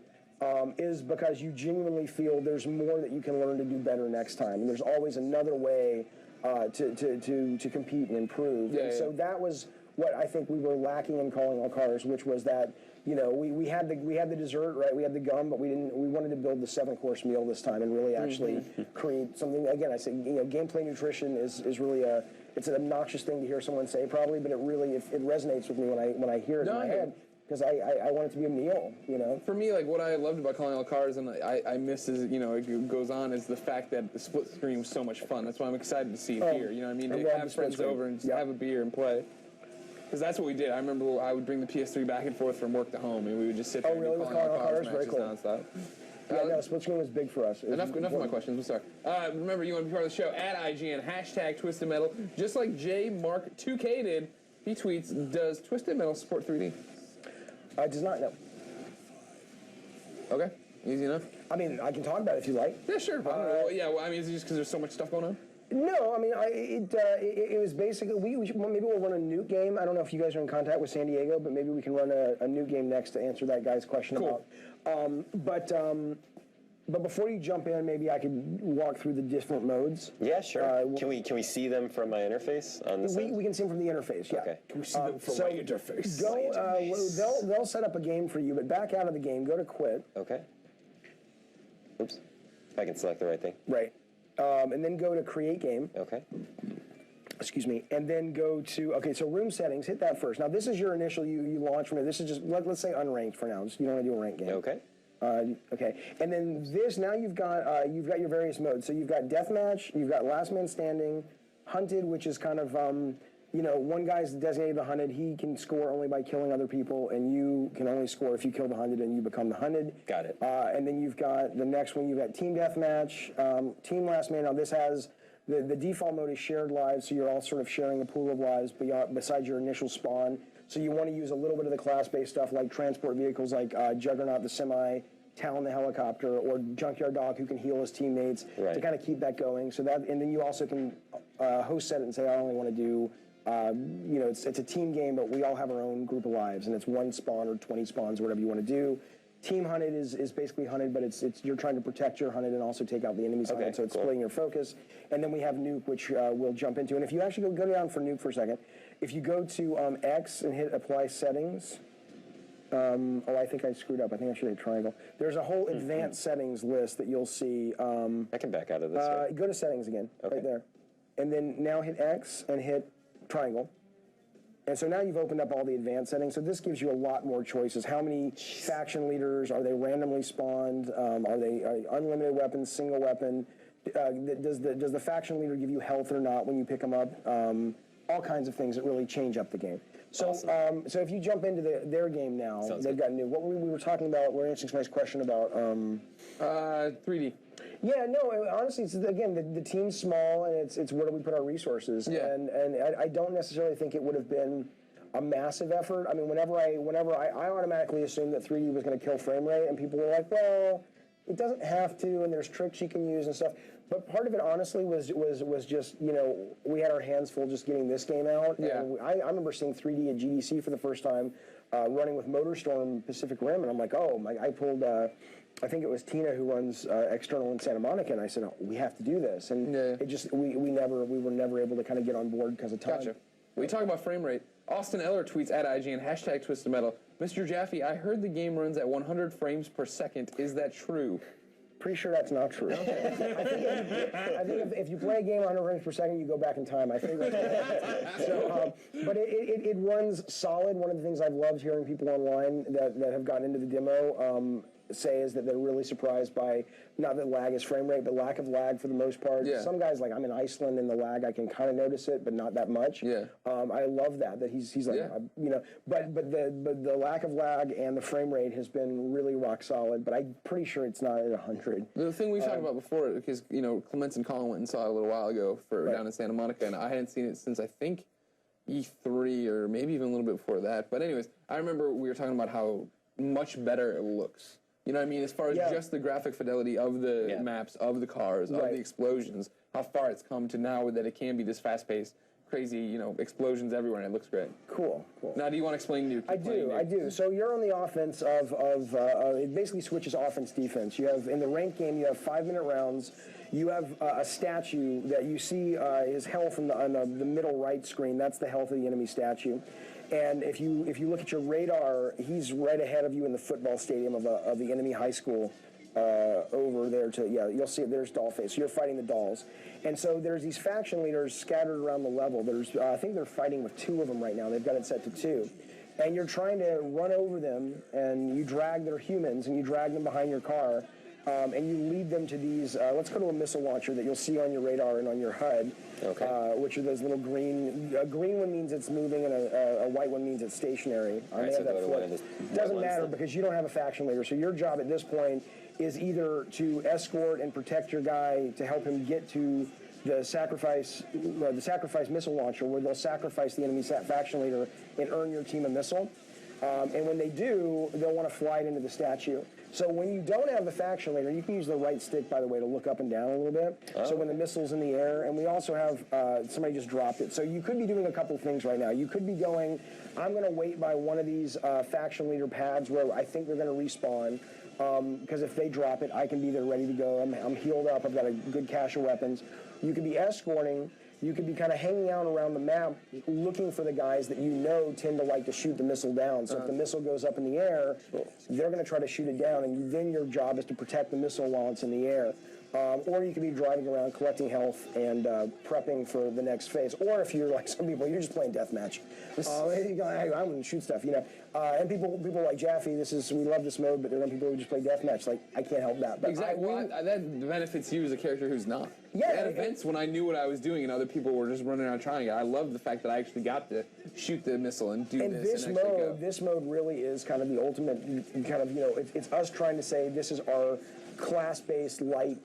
is because you genuinely feel there's more that you can learn to do better next time. And there's always another way to compete and improve. So that was what I think we were lacking in Calling All Cars, which was that, we had the dessert, right? We had the gum, but we wanted to build the 7-course meal this time and really actually create something. Again, I say, gameplay nutrition is really it's an obnoxious thing to hear someone say probably, but it really, it resonates with me when I hear it in my head. Because I want it to be a meal, For me, like, what I loved about Calling All Cars, and I miss as, it goes on, is the fact that the split screen was so much fun. That's why I'm excited to see it here, you know what I mean? To have friends over and just have a beer and play. Because that's what we did. I remember I would bring the PS3 back and forth from work to home, and we would just sit there and do Calling All Cars Very cool. nonstop. No, split screen was big for us. Enough of my questions. I'm sorry. Remember, you want to be part of the show at IGN, #Twisted Metal. Just like J Mark 2K did, he tweets, does Twisted Metal support 3D? Does not, no. Okay, easy enough. I mean, I can talk about it if you like. Yeah, sure. Is it just because there's so much stuff going on? No, I mean, it was basically, maybe we'll run a Nuke game. I don't know if you guys are in contact with San Diego, but maybe we can run a Nuke game next to answer that guy's question about. But before you jump in, maybe I could walk through the different modes. Yeah, sure. Can we see them from my interface on this we can see them from the interface, yeah. Okay. Can we see them from my interface? They'll set up a game for you, but back out of the game, go to quit. Okay. Oops. If I can select the right thing. Right. And then go to create game. Okay. Excuse me. And then go to, so room settings, hit that first. Now this is your initial, you launch from it. This is just, let's say unranked for now. You don't want to do a ranked game. Okay. Okay, and then now you've got your various modes. So you've got deathmatch, you've got last man standing, hunted, which is kind of one guy's designated the hunted. He can score only by killing other people, and you can only score if you kill the hunted and you become the hunted. Got it. And then you've got the next one. You've got team deathmatch, team last man. Now this has the default mode is shared lives, so you're all sort of sharing a pool of lives besides your initial spawn. So you want to use a little bit of the class-based stuff like transport vehicles like Juggernaut the Semi, Talon the helicopter, or Junkyard Dog who can heal his teammates to kind of keep that going. So that, and then you also can host set it and say, I only want to do, it's a team game, but we all have our own group of lives, and it's 1 spawn or 20 spawns or whatever you want to do. Team hunted is basically hunted, but it's you're trying to protect your hunted and also take out the enemy's hunted, so it's splitting your focus. And then we have nuke, which we'll jump into. And if you actually go down for nuke for a second, if you go to X and hit apply settings, oh, I think I screwed up. I think I should hit triangle. There's a whole advanced settings list that you'll see. I can back out of this. Right? Go to settings again, right there. And then now hit X and hit triangle. And so now you've opened up all the advanced settings. So this gives you a lot more choices. How many faction leaders? Are they randomly spawned? Are they unlimited weapons, single weapon? Does the faction leader give you health or not when you pick them up? All kinds of things that really change up the game. So awesome. So if you jump into their game now, they've got new. What we were talking about, we're answering somebody's question about 3D. Yeah, no, honestly, it's, again, the team's small, and it's where do we put our resources? Yeah. And I don't necessarily think it would have been a massive effort. I mean, whenever I automatically assumed that 3D was going to kill frame rate, and people were like, well, it doesn't have to, and there's tricks you can use and stuff. But part of it, honestly, was just, you know, we had our hands full just getting this game out. Yeah. And I remember seeing 3D at GDC for the first time, running with MotorStorm Pacific Rim, and I'm like, oh, I pulled... I think it was Tina who runs external in Santa Monica, and I said, oh, we have to do this. And it just, we were never able to kind of get on board because of time. Gotcha. We talk about frame rate. Austin Eller tweets at IGN, hashtag Twisted Metal. Mr. Jaffe, I heard the game runs at 100 frames per second. Is that true? Pretty sure that's not true. Okay. I think if you play a game 100 frames per second, you go back in time. I think that's so, but it runs solid. One of the things I've loved hearing people online that have gotten into the demo say is that they're really surprised by, not that lag is frame rate, but lack of lag for the most part. Yeah. Some guys, like I'm in Iceland, and the lag, I can kind of notice it, but not that much. Yeah. I love that he's like, you know, but the lack of lag and the frame rate has been really rock solid, but I'm pretty sure it's not at 100. The thing we talked about before, because, you know, Clements and Colin went and saw it a little while ago down in Santa Monica, and I hadn't seen it since, I think, E3, or maybe even a little bit before that. But anyways, I remember we were talking about how much better it looks. You know what I mean? As far as just the graphic fidelity of the maps, of the cars, of the explosions, how far it's come to now that it can be this fast-paced, crazy, you know, explosions everywhere, and it looks great. Cool. Now, do you want to explain nuke? I do. So you're on the offense of it basically switches offense-defense. You have, in the ranked game, you have 5-minute rounds. You have a statue that you see is health on the middle right screen. That's the health of the enemy statue. And if you look at your radar, he's right ahead of you in the football stadium of the enemy high school over there. You'll see it. There's Dollface. So you're fighting the dolls. And so there's these faction leaders scattered around the level. There's I think they're fighting with 2 of them right now. They've got it set to 2. And you're trying to run over them, and you drag their humans, and you drag them behind your car. And you lead them to these, let's go to a missile launcher that you'll see on your radar and on your HUD, which are those little green, a green one means it's moving, and a white one means it's stationary. Right, so it doesn't matter because you don't have a faction leader, so your job at this point is either to escort and protect your guy to help him get to the sacrifice missile launcher, where they'll sacrifice the enemy faction leader and earn your team a missile. And when they do, they'll want to fly it into the statue. So when you don't have the faction leader, you can use the right stick, by the way, to look up and down a little bit. So when the missile's in the air, and we also have, somebody just dropped it. So you could be doing a couple things right now. You could be going, I'm going to wait by one of these faction leader pads where I think they're going to respawn. Because if they drop it, I can be there ready to go. I'm healed up. I've got a good cache of weapons. You could be escorting. You could be kind of hanging out around the map looking for the guys that you know tend to like to shoot the missile down. So if the missile goes up in the air, they're going to try to shoot it down, and then your job is to protect the missile while it's in the air. Or you could be driving around collecting health and prepping for the next phase. Or if you're like some people, you're just playing deathmatch. I'm going to shoot stuff, you know. And people like Jaffe, we love this mode, but there are people who just play deathmatch. Like, I can't help that. But exactly. That benefits you as a character who's not. Yeah. At events when I knew what I was doing and other people were just running around trying it, I love the fact that I actually got to shoot the missile and do this. And this mode really is kind of the ultimate kind of, you know, it's us trying to say this is our class-based light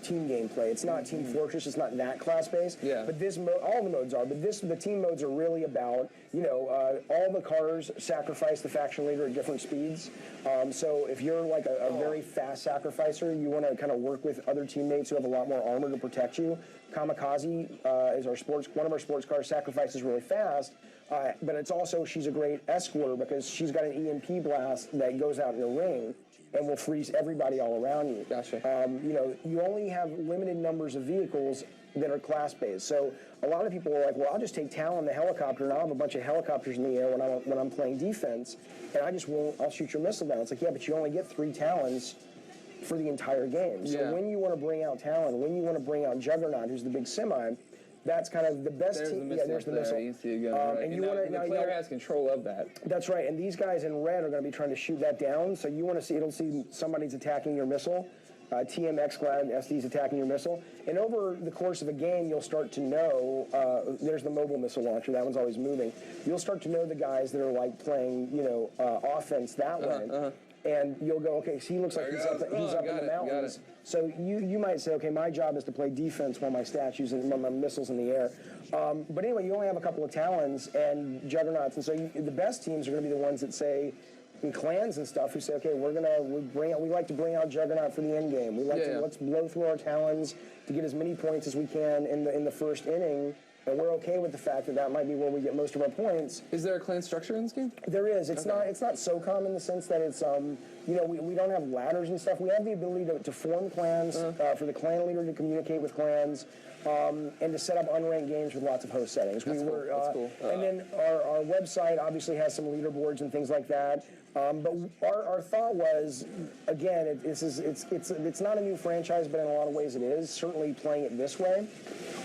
team gameplay. It's not Team Fortress. It's not that class-based. Yeah. But this all the modes are. But the team modes are really about, all the cars sacrifice the faction leader at different speeds. So if you're like a very fast sacrificer, you want to kind of work with other teammates who have a lot more armor to protect you. Kamikaze is one of our sports cars, sacrifices really fast. But it's also, she's a great escorter because she's got an EMP blast that goes out in the ring and will freeze everybody all around you. Gotcha. You only have limited numbers of vehicles that are class-based. So a lot of people are like, well, I'll just take Talon the helicopter and I'll have a bunch of helicopters in the air when I'm playing defense, and I'll shoot your missile down. It's like, yeah, but you only get 3 Talons for the entire game. So when you want to bring out Talon, when you want to bring out Juggernaut, who's the big semi, that's kind of the best team. There's the missile. You see it going, right. And the player has control of that. That's right. And these guys in red are going to be trying to shoot that down. So you want to see, it'll see somebody's attacking your missile. TMX Glad SD's attacking your missile. And over the course of a game, you'll start to know, there's the mobile missile launcher, that one's always moving. You'll start to know the guys that are like playing, offense that way. And you'll go, okay, so he looks like he's up in the mountains. So you might say, okay, my job is to play defense while my statues and my missiles in the air. But anyway, you only have a couple of Talons and Juggernauts, and so the best teams are going to be the ones that say, in clans and stuff, who say, okay, we like to bring out Juggernaut for the end game. We like to let's blow through our Talons to get as many points as we can in the first inning. And we're okay with the fact that might be where we get most of our points. Is there a clan structure in this game? There is. It's not SOCOM in the sense that it's we don't have ladders and stuff. We have the ability to form clans for the clan leader to communicate with clans and to set up unranked games with lots of host settings. That's cool. And then our website obviously has some leaderboards and things like that. But our thought was, again, it's not a new franchise, but in a lot of ways it is. Certainly playing it this way.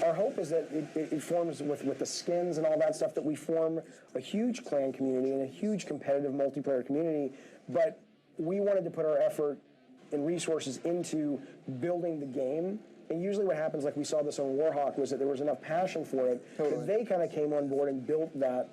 Our hope is that it forms with the skins and all that stuff, that we form a huge clan community and a huge competitive multiplayer community. But we wanted to put our effort and resources into building the game. And usually what happens, like we saw this on Warhawk, was that there was enough passion for it that they kind of came on board and built that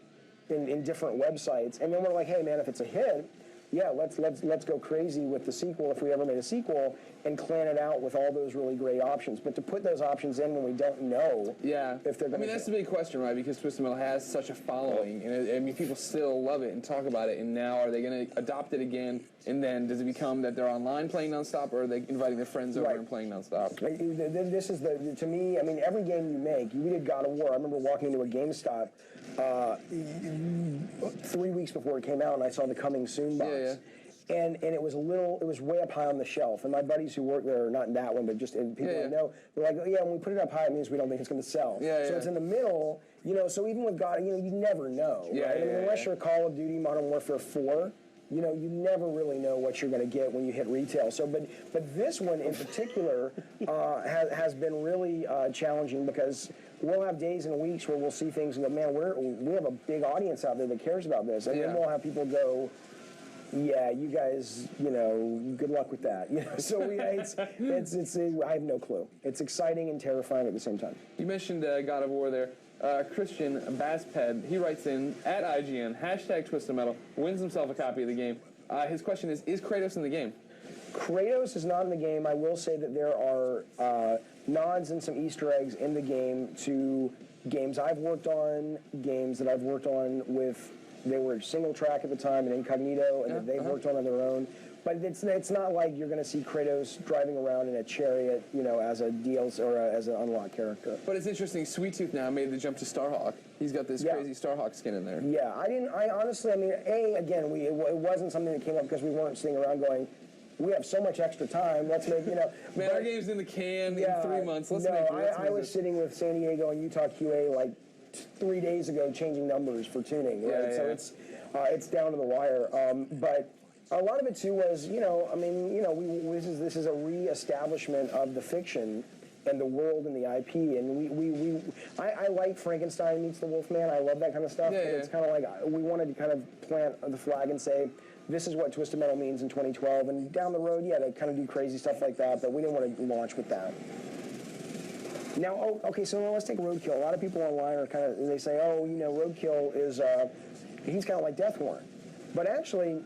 in different websites. And then we're like, hey, man, if it's a hit, yeah, let's go crazy with the sequel if we ever made a sequel and clan it out with all those really great options. But to put those options in when we don't know if they're going to... that's the big question, right? Because Twisted Metal has such a following. And people still love it and talk about it. And now are they going to adopt it again? And then does it become that they're online playing nonstop, or are they inviting their friends over and playing nonstop? This is to me, every game you make, we did God of War. I remember walking into a GameStop 3 weeks before it came out, and I saw the coming soon box. And it was way up high on the shelf. And my buddies who work there, not in that one, but just people I know, they're like, when we put it up high, it means we don't think it's going to sell. So it's in the middle, so even with God, you never know. Unless you're Call of Duty Modern Warfare 4, you never really know what you're going to get when you hit retail. So, but this one in particular has been really challenging, because we'll have days and weeks where we'll see things and go, man, we have a big audience out there that cares about this, and then we'll have people go, yeah, you guys, good luck with that. So I have no clue. It's exciting and terrifying at the same time. You mentioned God of War there. Christian Basped, he writes in at IGN, #TwistedMetal, wins himself a copy of the game. His question is Kratos in the game? Kratos is not in the game. I will say that there are nods and some Easter eggs in the game to games I've worked on, games that I've worked on with, they were single track at the time and Incognito, and that they've worked on their own. But it's not like you're going to see Kratos driving around in a chariot, as a DLC or as an unlocked character. But it's interesting. Sweet Tooth now made the jump to Starhawk. He's got this crazy Starhawk skin in there. Yeah, I honestly, again, it wasn't something that came up because we weren't sitting around going, we have so much extra time. Let's make, Man, our game's in the can in 3 months. I was sitting with San Diego and Utah QA like 3 days ago changing numbers for tuning. Right? So it's down to the wire. But a lot of it too was, this is a re-establishment of the fiction and the world and the IP, and I like Frankenstein meets the Wolfman. I love that kind of stuff. It's kind of like we wanted to kind of plant the flag and say, this is what Twisted Metal means in 2012, and down the road, to kind of do crazy stuff like that, but we didn't want to launch with that. Now, so now let's take Roadkill. A lot of people online are they say, Roadkill is, he's kind of like Deathwarrant. But actually,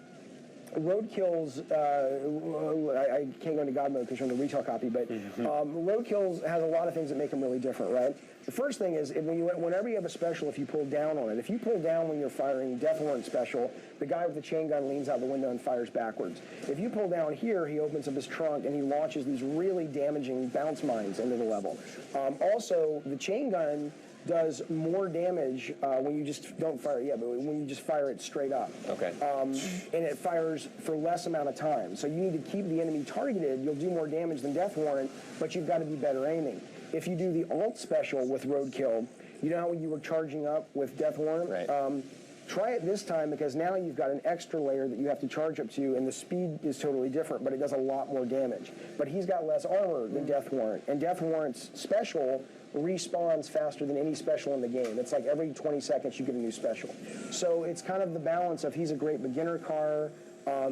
Roadkill's, I can't go into God mode because you're on the retail copy, but Roadkill's has a lot of things that make him really different, right? The first thing is, whenever you have a special, if you pull down on it, if you pull down when you're firing Death Warrant special, the guy with the chain gun leans out the window and fires backwards. If you pull down here, he opens up his trunk and he launches these really damaging bounce mines into the level. Also, the chain gun does more damage when you just don't fire it, but when you just fire it straight up. Okay. And it fires for less amount of time. So you need to keep the enemy targeted. You'll do more damage than Death Warrant, but you've got to be better aiming. If you do the alt special with Roadkill, you know how when you were charging up with Death Warrant? Right. Try it this time because now you've got an extra layer that you have to charge up to, and the speed is totally different, but it does a lot more damage. But he's got less armor than Death Warrant, and Death Warrant's special respawns faster than any special in the game. It's like every 20 seconds you get a new special. So it's kind of the balance of he's a great beginner car,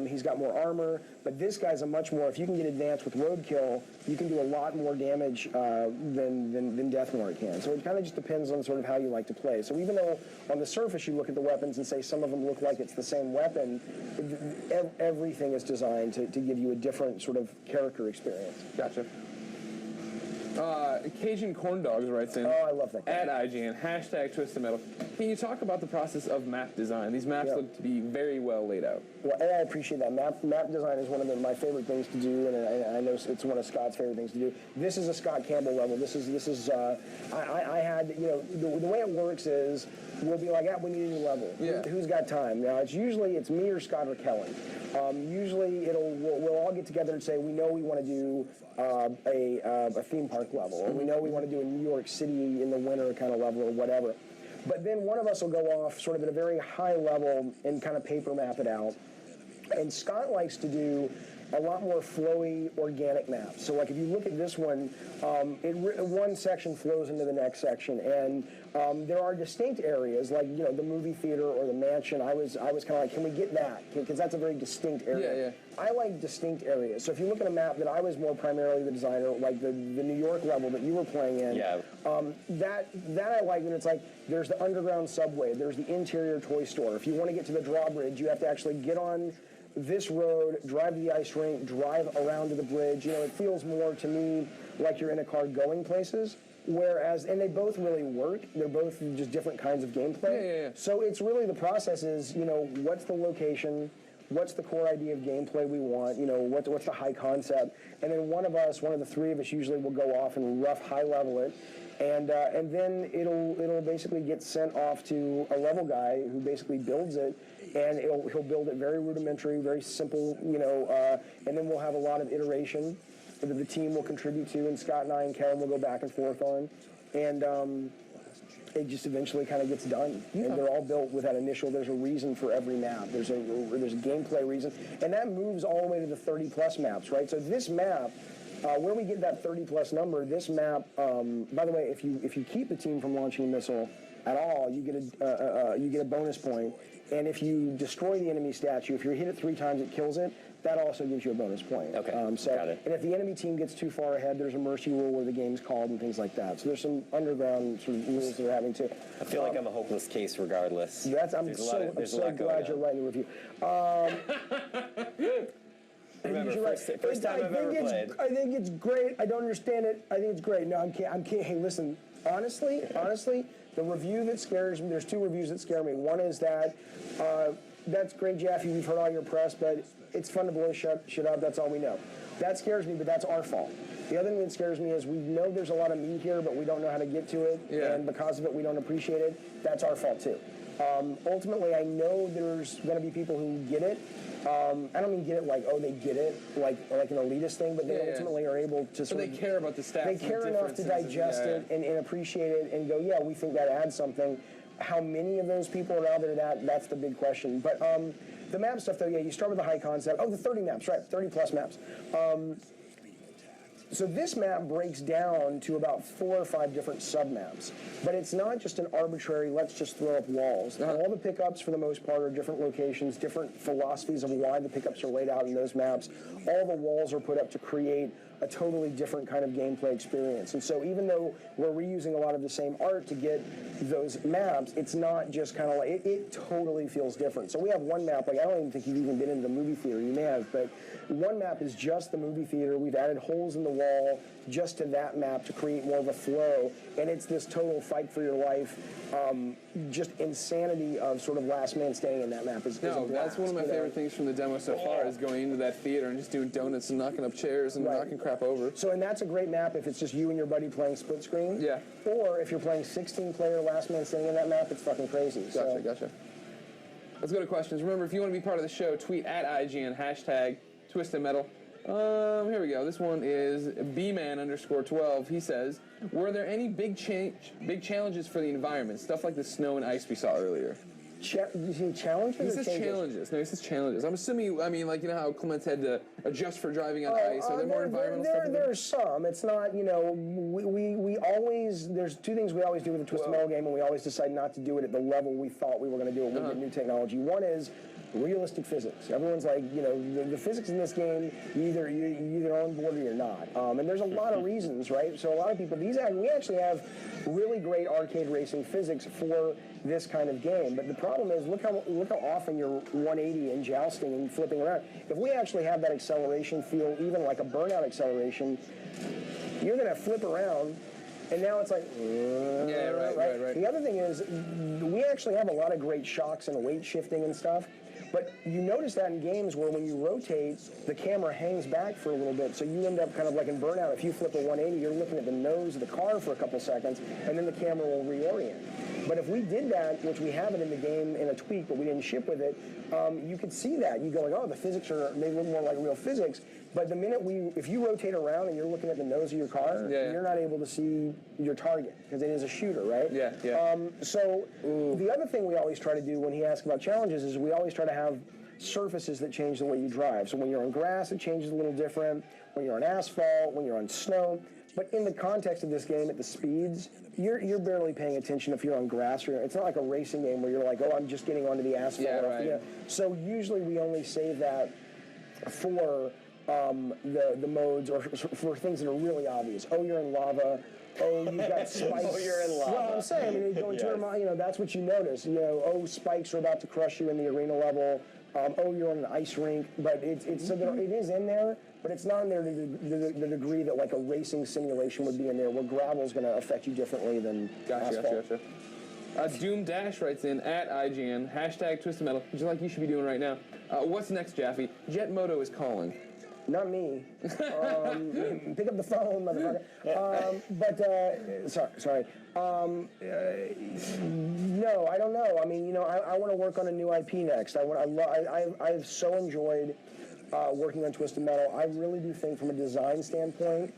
he's got more armor, but this guy's a much more, if you can get advanced with Roadkill, you can do a lot more damage than Death Warrant can. So it kind of just depends on sort of how you like to play. So even though on the surface you look at the weapons and say some of them look like it's the same weapon, everything is designed to give you a different sort of character experience. Gotcha. Cajun Corn Dogs writes in. Oh, I love that guy. At IGN, hashtag Twisted Metal. Can you talk about the process of map design? These maps look to be very well laid out. Well, I appreciate that. Map design is one of my favorite things to do, and I know it's one of Scott's favorite things to do. This is a Scott Campbell level. This is I had, you know, the way it works is we'll be like, we need a new level. Yeah. Who's got time? Now, it's me or Scott or Kelly. Usually we'll all get together and say, we know we want to do a theme park level, or we know we want to do a New York City in the winter kind of level or whatever. But then one of us will go off sort of at a very high level and kind of paper map it out. And Scott likes to do a lot more flowy, organic maps. So like if you look at this one, one section flows into the next section, and there are distinct areas like, you know, the movie theater or the mansion. I was kind of like, can we get that? Because that's a very distinct area. Yeah. I like distinct areas. So if you look at a map that I was more primarily the designer, like the New York level that you were playing in, that I like when it's like there's the underground subway, there's the interior toy store. If you want to get to the drawbridge, you have to actually get on this road, drive to the ice rink, drive around to the bridge. You know, it feels more to me like you're in a car going places. Whereas, and they both really work. They're both just different kinds of gameplay. Yeah. So it's really the process is, you know, what's the location? What's the core idea of gameplay we want? You know, what's the high concept? And then one of the three of us usually will go off and rough high level it. And then it'll basically get sent off to a level guy who basically builds it, and he'll build it very rudimentary, very simple, you know, and then we'll have a lot of iteration that the team will contribute to, and Scott and I and Karen will go back and forth on, and it just eventually kind of gets done. Yeah. And they're all built with that initial, there's a reason for every map. There's a gameplay reason, and that moves all the way to the 30-plus maps, right? So this map, where we get that 30-plus number, this map, by the way, if you keep the team from launching a missile at all, you get a bonus point. And if you destroy the enemy statue, if you hit it 3 times, it kills it. That also gives you a bonus point. Okay, got it. And if the enemy team gets too far ahead, there's a mercy rule where the game's called and things like that. So there's some underground sort of rules that are having to. I feel like I'm a hopeless case regardless. I'm so glad you're writing the review. Remember, first time I've ever played. I think it's great. I don't understand it. I think it's great. No, I'm kidding. Hey, listen. Honestly, the review that scares me. There's 2 reviews that scare me. One is that that's great, Jaffe. We've heard all your press, but it's fun to blow shit up. That's all we know. That scares me, but that's our fault. The other thing that scares me is we know there's a lot of meat here, but we don't know how to get to it, and because of it, we don't appreciate it. That's our fault too. Ultimately, I know there's going to be people who get it. I don't mean get it like, oh, they get it, like an elitist thing, but they ultimately are able to sort of... they care about the stats. They care enough to digest it and appreciate it and go, yeah, we think that adds something. How many of those people are out there that's the big question. But the map stuff, though, you start with the high concept. Oh, the 30 maps, right, 30-plus maps. So this map breaks down to about 4 or 5 different sub-maps. But it's not just an arbitrary, let's just throw up walls. All the pickups, for the most part, are different locations, different philosophies of why the pickups are laid out in those maps. All the walls are put up to create a totally different kind of gameplay experience. And so even though we're reusing a lot of the same art to get those maps, it's not just kind of like, it totally feels different. So we have one map, like I don't even think you've even been in the movie theater, you may have, but one map is just the movie theater. We've added holes in the wall just to that map to create more of a flow, and it's this total fight for your life, just insanity of sort of last man standing in that map. Is no, that's one of my favorite things from the demo so far, is going into that theater and just doing donuts and knocking up chairs and knocking crap over. So, and that's a great map if it's just you and your buddy playing split screen. Yeah. Or if you're playing 16-player last man standing in that map, it's fucking crazy. Gotcha. Let's go to questions. Remember, if you want to be part of the show, tweet at IGN, hashtag Twisted Metal. Here we go. This one is bman_12. He says, were there any big challenges for the environment? Stuff like the snow and ice we saw earlier. You see challenges? He says challenges. No, he says challenges. I'm assuming, I mean, like, you know how Clements had to adjust for driving on ice? Are there more environmental stuff? There's some. It's not, you know, we always, there's two things we always do with the Twisted Metal game, and we always decide not to do it at the level we thought we were going to do it with the new technology. One is realistic physics. Everyone's like, you know, the physics in this game, you're either on board or you're not. And there's a lot of reasons, right? So a lot of people, we actually have really great arcade racing physics for this kind of game. But the problem is, look how often you're 180 and jousting and flipping around. If we actually have that acceleration feel, even like a Burnout acceleration, you're going to flip around. And now it's like, right. The other thing is, we actually have a lot of great shocks and weight shifting and stuff. But you notice that in games where when you rotate, the camera hangs back for a little bit, so you end up kind of like in Burnout. If you flip a 180, you're looking at the nose of the car for a couple seconds, and then the camera will reorient. But if we did that, which we have it in the game in a tweak, but we didn't ship with it, you could see that. You go like, oh, the physics they look more like real physics. But the minute if you rotate around and you're looking at the nose of your car, you're not able to see your target because it is a shooter, right? Yeah. So the other thing we always try to do when he asks about challenges is we always try to have surfaces that change the way you drive. So when you're on grass, it changes a little different. When you're on asphalt, when you're on snow. But in the context of this game, at the speeds, you're barely paying attention if you're on grass. It's not like a racing game where you're like, oh, I'm just getting onto the asphalt. Yeah, right. You know? So usually we only save that for the modes or for things that are really obvious. Oh, you're in lava. Oh, you've got spikes. Oh, you're in lava. Well, I'm saying, I mean, you go into you know, that's what you notice. You know, oh, spikes are about to crush you in the arena level. Oh, you're on an ice rink. But it's so it is in there, but it's not in there to the degree that like a racing simulation would be in there, where gravel's going to affect you differently than asphalt. Gotcha. Doom Dash writes in at IGN, hashtag Twisted Metal, which is like you should be doing right now. What's next, Jaffe? Jet Moto is calling. Not me. Pick up the phone, motherfucker. Sorry. No, I don't know. I mean, you know, I want to work on a new IP next. I've so enjoyed working on Twisted Metal. I really do think, from a design standpoint,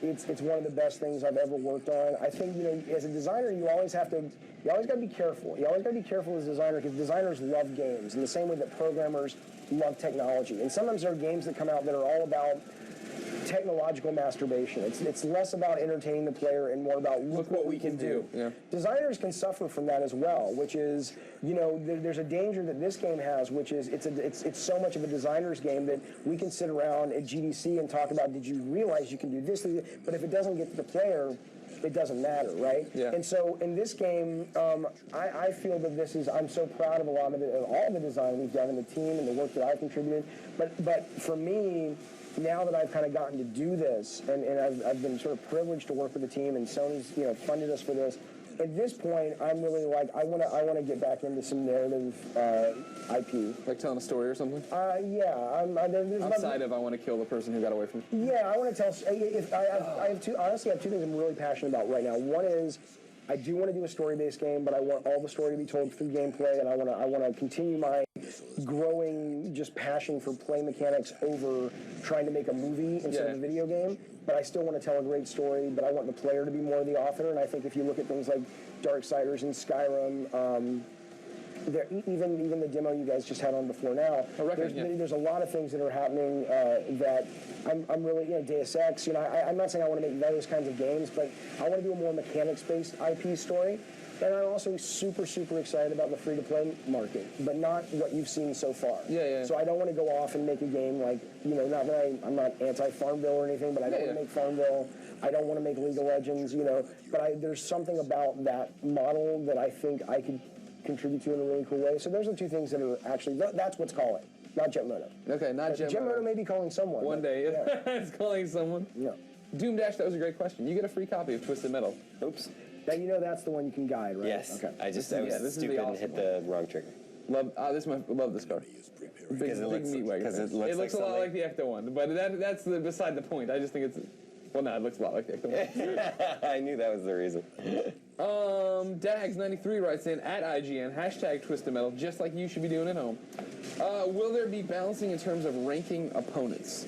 it's one of the best things I've ever worked on. I think, you know, as a designer, you always got to be careful. You always got to be careful as a designer, because designers love games in the same way that programmers love technology. And sometimes there are games that come out that are all about technological masturbation. It's less about entertaining the player and more about look what we can do. Yeah. Designers can suffer from that as well, which is, you know, there's a danger that this game has, which is it's so much of a designer's game that we can sit around at GDC and talk about, did you realize you can do this? But if it doesn't get to the player, it doesn't matter, right? Yeah. And so in this game, I feel that I'm so proud of all the design we've done in the team and the work that I've contributed. But for me, now that I've kind of gotten to do this, and I've been sort of privileged to work with the team, and Sony's, you know, funded us for this. At this point, I'm really like, I want to get back into some narrative IP. Like telling a story or something? Yeah. Outside of I want to kill the person who got away from me? Yeah, I want to tell. I have two things I'm really passionate about right now. One is, I do want to do a story-based game, but I want all the story to be told through gameplay, and I want to continue my growing just passion for play mechanics over trying to make a movie instead of a video game. But I still want to tell a great story, but I want the player to be more the author. And I think if you look at things like Darksiders and Skyrim, even the demo you guys just had on before now, there's a lot of things that are happening that I'm really, Deus Ex, I'm not saying I want to make those kinds of games, but I want to do a more mechanics-based IP story. And I'm also super, super excited about the free-to-play market, but not what you've seen so far. So I don't want to go off and make a game like, not that I'm not anti-Farmville or anything, but I don't want to make Farmville. I don't want to make League of Legends, but there's something about that model that I think I could contribute to in a really cool way. So those are the two things that are actually, that's what's calling, not Jetmoto. Okay, not Jetmoto. Jetmoto may be calling someone. One day, it's calling someone. Yeah. Doom Dash, that was a great question. You get a free copy of Twisted Metal. Oops. Now that's the one you can guide, right? Yes. Okay. I was stupid and hit the wrong trigger. Love this car. Because it looks a lot like the Ecto one, but that's beside the point. I just think it's, well, no, it looks a lot like the Ecto one. I knew that was the reason. Dags93 writes in, at IGN, hashtag Twisted Metal, just like you should be doing at home. Will there be balancing in terms of ranking opponents?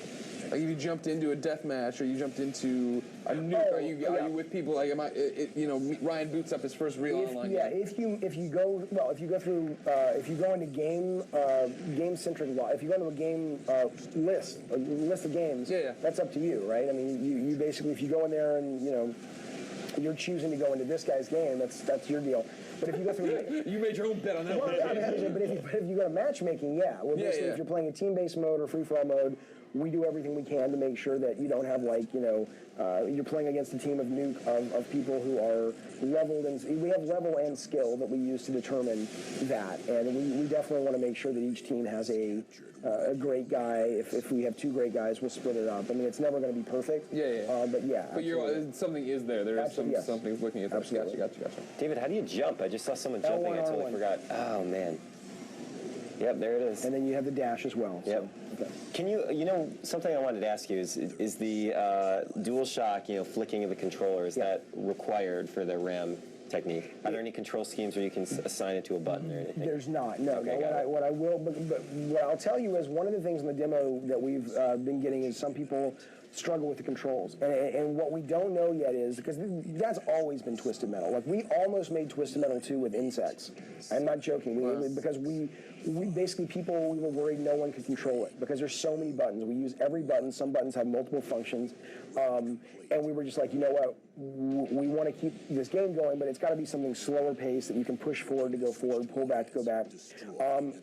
Like if you jumped into a death match or you jumped into a nuke, are you with people like Ryan boots up his first real online game? If you go into game centric, if you go into a game list of games, that's up to you, right? I mean, you basically, if you go in there and you're choosing to go into this guy's game, that's your deal. But if you go through, you made your own bet on that one. But if you go to matchmaking, basically if you're playing a team-based mode or free-for-all mode, we do everything we can to make sure that you don't have you're playing against a team of people who are leveled, and we have level and skill that we use to determine that, and we definitely want to make sure that each team has a great guy. If we have two great guys, we'll split it up. I mean, it's never going to be perfect. But something is there. There is something's looking at that. Absolutely. Gotcha. David, how do you jump? I just saw someone jumping. I totally forgot. Oh man. Yep, there it is. And then you have the dash as well. Yep. So, okay. Can you, something I wanted to ask you is the DualShock, flicking of the controller, is that required for the RAM technique? Are there any control schemes where you can assign it to a button or anything? There's not, no. Okay, what I'll tell you is one of the things in the demo that we've been getting is some people struggle with the controls. And what we don't know yet is, because that's always been Twisted Metal. Like, we almost made Twisted Metal 2 with insects. I'm not joking. Because we basically, we were worried no one could control it because there's so many buttons. We use every button. Some buttons have multiple functions. And we were just like, you know what? We want to keep this game going, but it's got to be something slower paced that you can push forward to go forward, pull back to go back.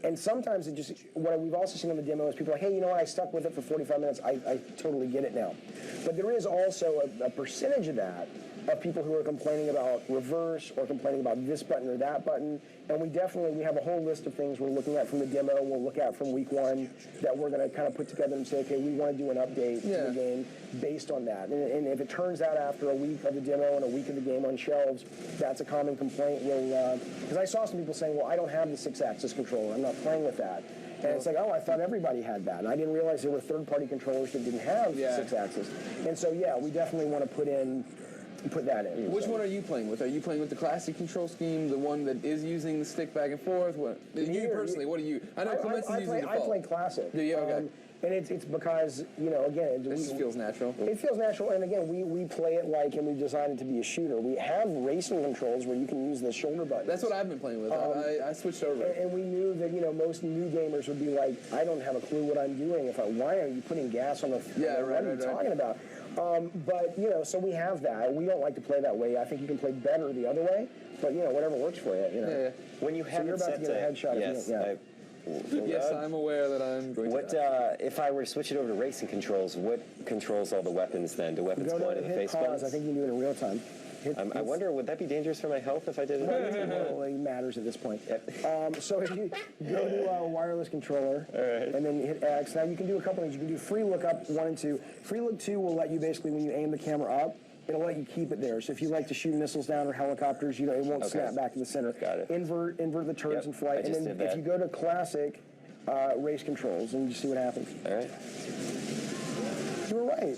And sometimes what we've also seen on the demo is people are like, hey, you know what? I stuck with it for 45 minutes. I totally get it now. But there is also a percentage of that of people who are complaining about reverse or complaining about this button or that button. And we have a whole list of things we're looking at from the demo, we'll look at from week one, that we're going to kind of put together and say, okay, we want to do an update to the game based on that. And if it turns out after a week of the demo and a week of the game on shelves, that's a common complaint, because I saw some people saying, well, I don't have the 6-axis controller, I'm not playing with that. And it's like, oh, I thought everybody had that. And I didn't realize there were third-party controllers that didn't have 6-axis. And so, we definitely want to put that in. Which one are you playing with? Are you playing with the classic control scheme, the one that is using the stick back and forth? You personally, what do you? I know Clements is using default. I play classic. Do you? Okay. And it's because, again... It just feels natural. It feels natural, and again, we play it like, and we've designed it to be a shooter. We have racing controls where you can use the shoulder buttons. That's what I've been playing with. I switched over. And we knew that, most new gamers would be like, I don't have a clue what I'm doing. Why are you putting gas on the... what are you talking about? But, so we have that. We don't like to play that way. I think you can play better the other way, but, whatever works for you, When you have you're about to get a headshot. Yes, I'm aware that I'm going to... if I were to switch it over to racing controls, what controls all the weapons then? Do weapons go into the face buttons? I think you can do it in real time. I wonder, would that be dangerous for my health if I did it? Well, it matters at this point. So if you go to a wireless controller and then hit X, now you can do a couple things. You can do free look up 1 and 2. Free look 2 will let you basically, when you aim the camera up, it'll let you keep it there. So if you like to shoot missiles down or helicopters, it won't snap back to the center. Got it. Invert the turrets in flight. And then if you go to classic race controls, and you see what happens. All right. You were right.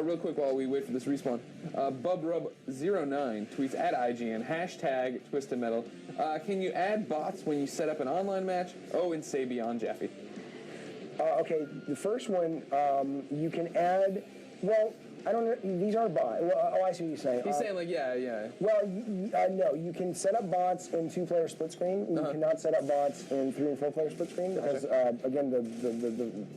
Real quick while we wait for this respawn. BubRub09 tweets at IGN, hashtag Twisted Metal. Can you add bots when you set up an online match? Oh, and say beyond Jaffe. Okay, the first one, you can add, well, I don't know, these are bots. Well, I see what you're saying. He's saying like, yeah. Well, no, you can set up bots in 2-player split screen. You cannot set up bots in 3- and 4-player split screen because, again,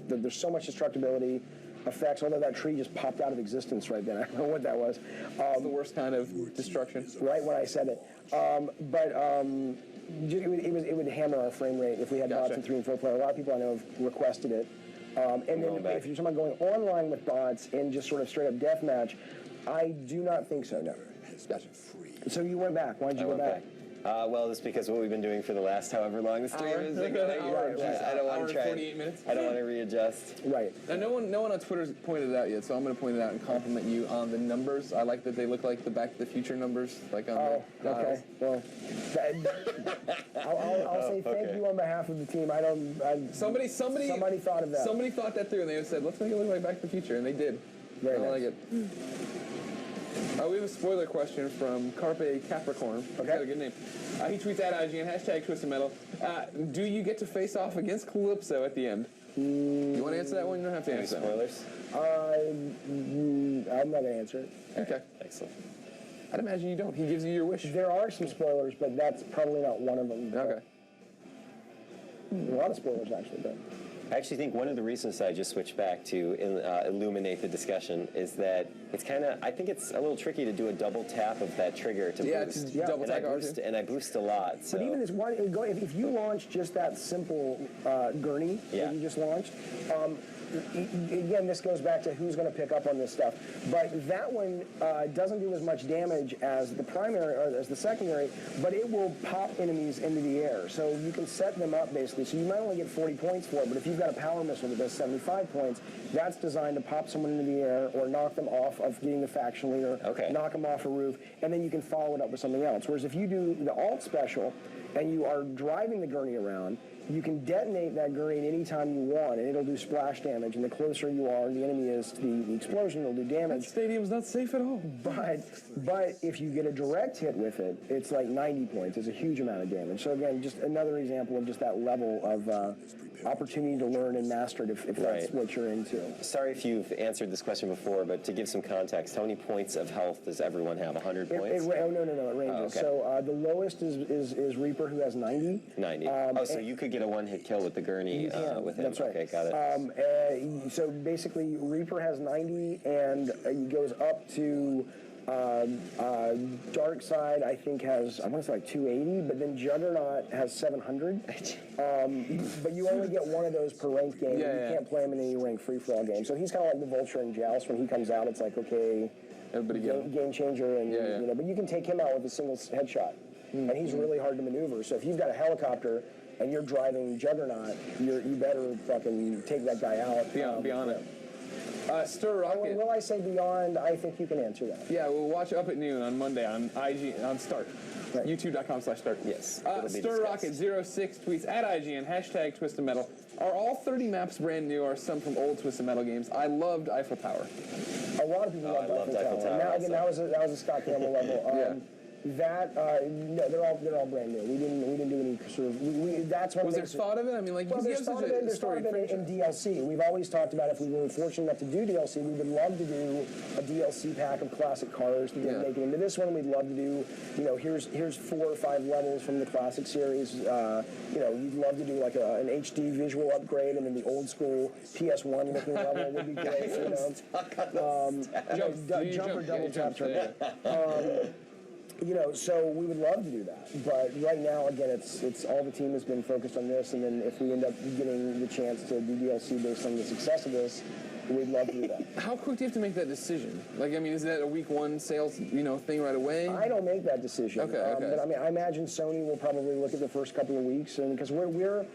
there's so much destructibility effects, although that tree just popped out of existence right then. I don't know what that was. It's the worst kind of destruction. Right when I said it. It would hammer our frame rate if we had bots in 3- and 4-player. A lot of people I know have requested it. And then if you're talking about going online with bots and just sort of straight up deathmatch, I do not think so, no. Gotcha. So you went back. Why did you go back? Well, it's because what we've been doing for the last however long the stream is. I don't want to try. 48 minutes. I don't want to readjust. Right. Now, no one on Twitter's pointed it out yet, so I'm going to point it out and compliment you on the numbers. I like that they look like the Back to the Future numbers, like on the dials. Okay. Well, I'll say thank you on behalf of the team. Somebody thought of that. Somebody thought that through, and they said, let's make it look like Back to the Future, and they did. Very nice. I like it. We have a spoiler question from Carpe Capricorn. Okay. Got a good name. He tweets at IGN, hashtag Twisted Metal. Do you get to face off against Calypso at the end? You want to answer that one? You don't have to answer that one. Spoilers? I'm not going to answer it. Okay. Excellent. I'd imagine you don't. He gives you your wish. There are some spoilers, but that's probably not one of them. Okay. A lot of spoilers, actually, but... I actually think one of the reasons I just switched back to illuminate the discussion is that it's kind of, I think it's a little tricky to do a double tap of that trigger to boost. Double tap and I boost a lot. So. But even this one, if you launch just that simple gurney that you just launched, again, this goes back to who's going to pick up on this stuff. But that one doesn't do as much damage as the primary or as the secondary, but it will pop enemies into the air. So you can set them up basically. So you might only get 40 points for it, but if you've got a power missile that does 75 points, that's designed to pop someone into the air or knock them off of getting the faction leader, knock them off a roof, and then you can follow it up with something else. Whereas if you do the alt special and you are driving the gurney around, you can detonate that grenade anytime you want, and it'll do splash damage. And the closer you are, the enemy is to the explosion, it'll do damage. That stadium's not safe at all. But if you get a direct hit with it, it's like 90 points. It's a huge amount of damage. So again, just another example of just that level of opportunity to learn and master it if that's what you're into. Sorry if you've answered this question before, but to give some context, how many points of health does everyone have? 100 points? No, it ranges. So the lowest is Reaper, who has 90. 90. So you could get a one-hit kill with the gurney with him. That's right. Okay, got it. So basically, Reaper has 90, and he goes up to Dark Side, I think, has, I want to say like 280, but then Juggernaut has 700. But you only get one of those per ranked game. You can't play him in any ranked free-for-all game. So he's kind of like the Vulture in Joust. When he comes out, it's like, okay, everybody game changer, and you know, but you can take him out with a single headshot. And he's really hard to maneuver. So if you've got a helicopter and you're driving Juggernaut, you better fucking take that guy out. Beyond it. Stir Rocket. Will I say beyond? I think you can answer that. Yeah, we'll watch Up at Noon on Monday on Start. Right. YouTube.com/start. Yes. Stir Rocket 06 tweets at IGN, hashtag Twisted Metal. Are all 30 maps brand new or some from old Twisted Metal games? I loved Eiffel Tower. A lot of people loved Eiffel Tower. Now, again, that was a Scott Campbell level. No, they're all brand new. We didn't do any sort of. That's one. Was there thought of it? I mean, like, there's thought of it in DLC. We've always talked about if we were fortunate enough to do DLC, we would love to do a DLC pack of classic cars to make it into this one. We'd love to do, here's 4 or 5 levels from the classic series. You'd love to do like an HD visual upgrade, and then the old school PS1 looking level would be great. Jump or double tap turbo. So we would love to do that, but right now, again, it's all the team has been focused on this, and then if we end up getting the chance to do DLC based on the success of this, we'd love to do that. How quick do you have to make that decision? Like, I mean, is that a week 1 sales, thing right away? I don't make that decision. Okay. But I mean, I imagine Sony will probably look at the first couple of weeks, and because we're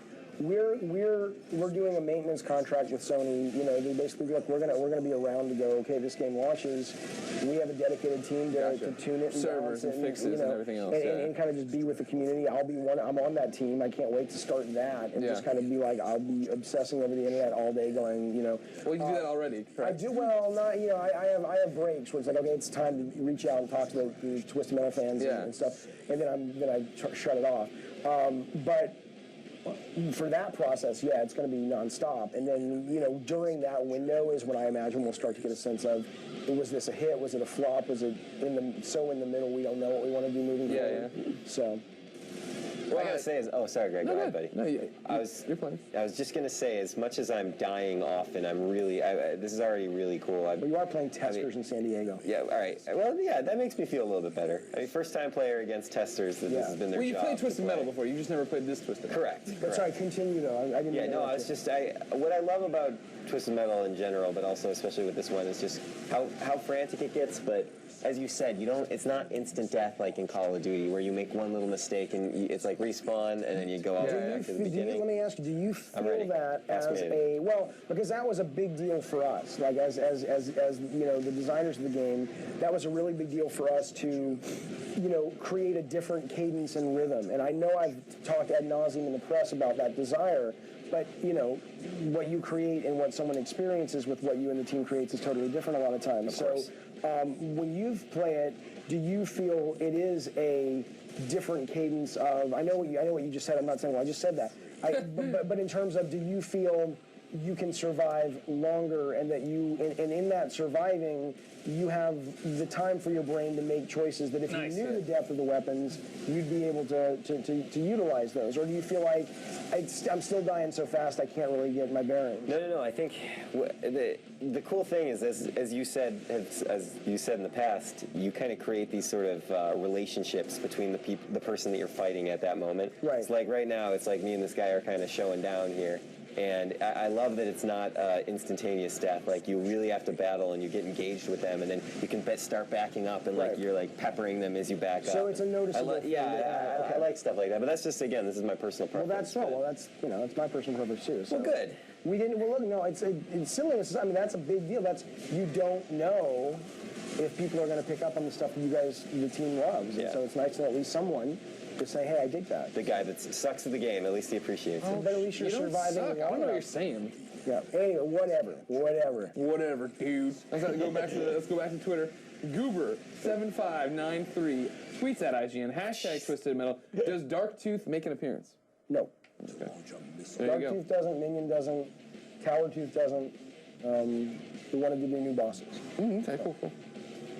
doing a maintenance contract with Sony. They basically look, we're gonna be around to go. Okay, this game launches. We have a dedicated team to tune it, and servers, and fixes, and everything else, and kind of just be with the community. I'm on that team. I can't wait to start that and just kind of be like, I'll be obsessing over the internet all day, going, Well, you do that already. Correct? I do. Well, not. I have breaks where it's like, okay, it's time to reach out and talk to the Twisted Metal fans and stuff, and then I shut it off. But for that process, yeah, it's going to be nonstop. And then, you know, during that window is when I imagine we'll start to get a sense of, was this a hit? Was it a flop? Was it in the middle? We don't know what we want to do moving forward. Yeah. So. What I gotta say is, oh, sorry, Greg, go ahead, buddy. No, you're playing. I was just gonna say, as much as I'm dying often, I'm really, this is already really cool. But you are playing testers in San Diego. Yeah, all right. Well, yeah, that makes me feel a little bit better. I mean, first time player against testers, this has been their job. Well, you played Twisted Metal before, you just never played this Twisted Metal. Correct. That's right, continue though. I didn't Yeah, no, it's just, what I love about Twisted Metal in general, but also especially with this one, is just how frantic it gets, but as you said, it's not instant death like in Call of Duty, where you make one little mistake and it's like respawn and then you go all the way back to the beginning. Let me ask you, do you feel that as because that was a big deal for us, like as you know, the designers of the game, that was a really big deal for us to, you know, create a different cadence and rhythm. And I know I've talked ad nauseum in the press about that desire, but, you know, what you create and what someone experiences with what you and the team creates is totally different a lot of times. So when you play it, do you feel it is a different cadence of, I know what you just said, I'm not saying, well, I just said that. But in terms of, do you feel you can survive longer and that and in that surviving, you have the time for your brain to make choices that if you knew the depth of the weapons, you'd be able to utilize those? Or do you feel like I'm still dying so fast I can't really get my bearings? No. I think the cool thing is, as you said in the past, you kind of create these sort of relationships between the person that you're fighting at that moment. Right. It's like right now, it's like me and this guy are kind of showing down here. And I love that it's not instantaneous death. Like, you really have to battle and you get engaged with them, and then you can start backing up and like you're like peppering them as you back up. So it's a noticeable thing. I like stuff like that. But that's just, again, this is my personal preference. That's you know, it's my personal preference too. So. Well, good. We didn't. Well, look, no, it's silliness. I mean, that's a big deal. You don't know if people are going to pick up on the stuff that the team loves. And so it's nice to know at least someone to say, hey, I dig that. The guy that sucks at the game, at least he appreciates it. But at least you're surviving. I don't know what you're saying. Yeah. Anyway, whatever, dude. Let's go back to Twitter. Goober7593 tweets at IGN, #Twisted Metal. Does Darktooth make an appearance? No. Okay. Darktooth doesn't, Minion doesn't, Towertooth doesn't. We wanted to do new bosses. Okay, cool.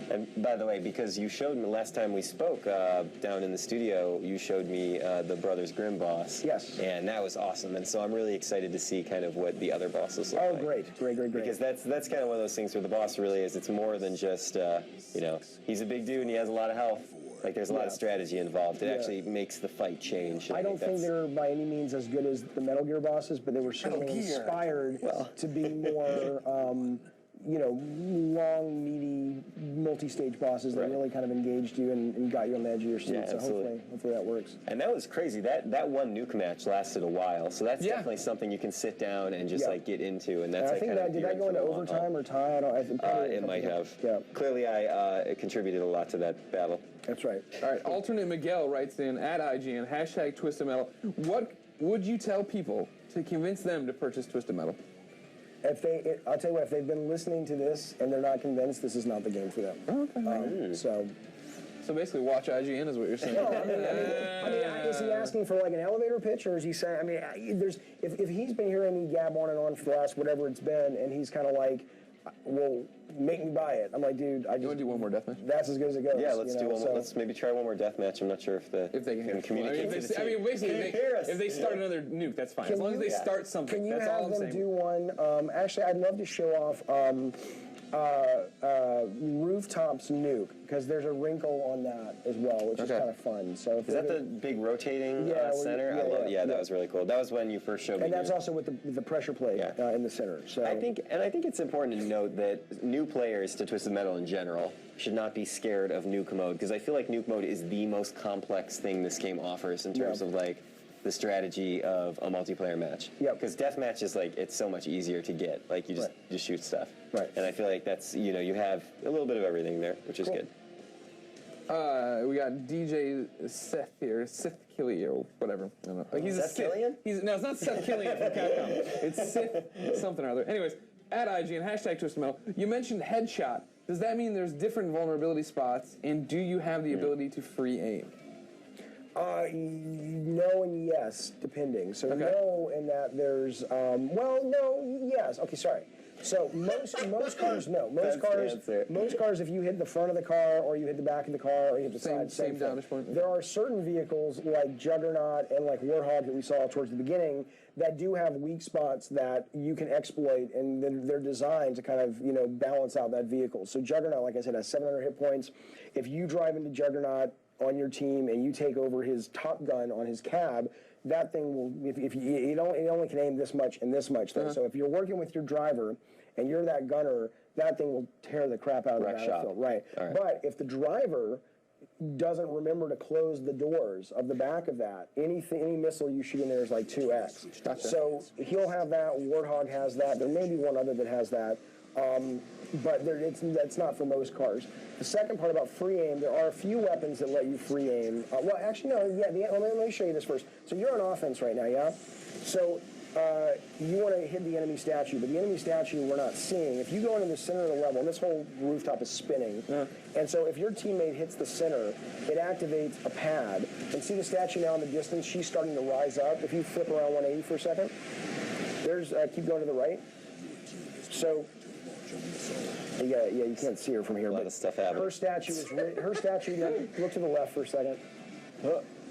And by the way, because you showed me last time we spoke down in the studio, you showed me the Brothers Grimm boss. Yes. And that was awesome. And so I'm really excited to see kind of what the other bosses look like. Oh, great. Because that's kind of one of those things where the boss really is. It's more than just, you know, he's a big dude and he has a lot of health. Like, there's a lot of strategy involved. It actually makes the fight change. I don't think they're by any means as good as the Metal Gear bosses, but they were certainly inspired to be more, you know, long, meaty, multi-stage bosses that really kind of engaged you and got you on the edge of your seat. Yeah, so hopefully that works. And that was crazy. That one nuke match lasted a while, so that's definitely something you can sit down and just like get into. And that's I think did that go into overtime or tie? It might have. Yeah. Clearly, I contributed a lot to that battle. That's right. All right. Alternate Miguel writes in at IGN #Twisted Metal. What would you tell people to convince them to purchase Twisted Metal? I'll tell you what, if they've been listening to this and they're not convinced, this is not the game for them. Okay. So basically, watch IGN is what you're saying. No, I mean, is he asking for like an elevator pitch, or is he saying? I mean, if he's been hearing me gab on and on for the last whatever it's been, and he's kind of like, well, make me buy it. I'm like, dude, You want to do one more deathmatch? That's as good as it goes. Yeah, let's do one more. Let's maybe try one more deathmatch. I'm not sure if they can communicate. If they start another nuke, that's fine. As long as they start something, that's all I'm saying. Can you have them do one? Actually, I'd love to show off Rooftops nuke, because there's a wrinkle on that as well, which is kind of fun. So is that the big rotating center? That was really cool. That was when you first showed me. And that's also with the pressure plate in the center. So I think it's important to note that new players to Twisted Metal in general should not be scared of nuke mode, because I feel like nuke mode is the most complex thing this game offers in terms of like the strategy of a multiplayer match. Yeah. Because deathmatch is like, it's so much easier to get. Like, you just shoot stuff. Right. And I feel like that's, you know, you have a little bit of everything there, which is good. We got DJ Seth here, Sith Killy or whatever. I don't know. Like, he's Seth a Sith. Killian? No, it's not Seth Killian from Capcom. It's Sith something or other. Anyways, at IGN, #Twisted Metal. You mentioned headshot. Does that mean there's different vulnerability spots, and do you have the ability to free aim? No and yes, depending. So Okay. no in that there's, well, no, yes. Okay, sorry. So most cars, no. That's the answer. Most cars, if you hit the front of the car or you hit the back of the car or you hit the Same- side, same thing. downish point. There are certain vehicles like Juggernaut and like Warthog that we saw towards the beginning that do have weak spots that you can exploit, and they're designed to kind of, you know, balance out that vehicle. So Juggernaut, like I said, has 700 hit points. If you drive into Juggernaut on your team and you take over his top gun on his cab, that thing will, if you, it only can aim this much and this much thing. So if you're working with your driver and you're that gunner, that thing will tear the crap out of the Wreck shop. battlefield. Right. All right. But if the driver doesn't remember to close the doors of the back of that, any missile you shoot in there is like 2x. Gotcha. So he'll have that. Warthog has that. There may be one other that has that. But that's not for most cars. The second part about free aim, there are a few weapons that let you free aim. Well, actually, no. Yeah, let me show you this first. So you're on offense right now, yeah? So you want to hit the enemy statue, but the enemy statue we're not seeing. If you go into the center of the level, and this whole rooftop is spinning, and so if your teammate hits the center, it activates a pad. And see the statue now in the distance? She's starting to rise up. If you flip around 180 for a second, there's, keep going to the right. So, yeah, you can't see her from here, A lot but of stuff happening. her statue is her statue. Look to the left for a second.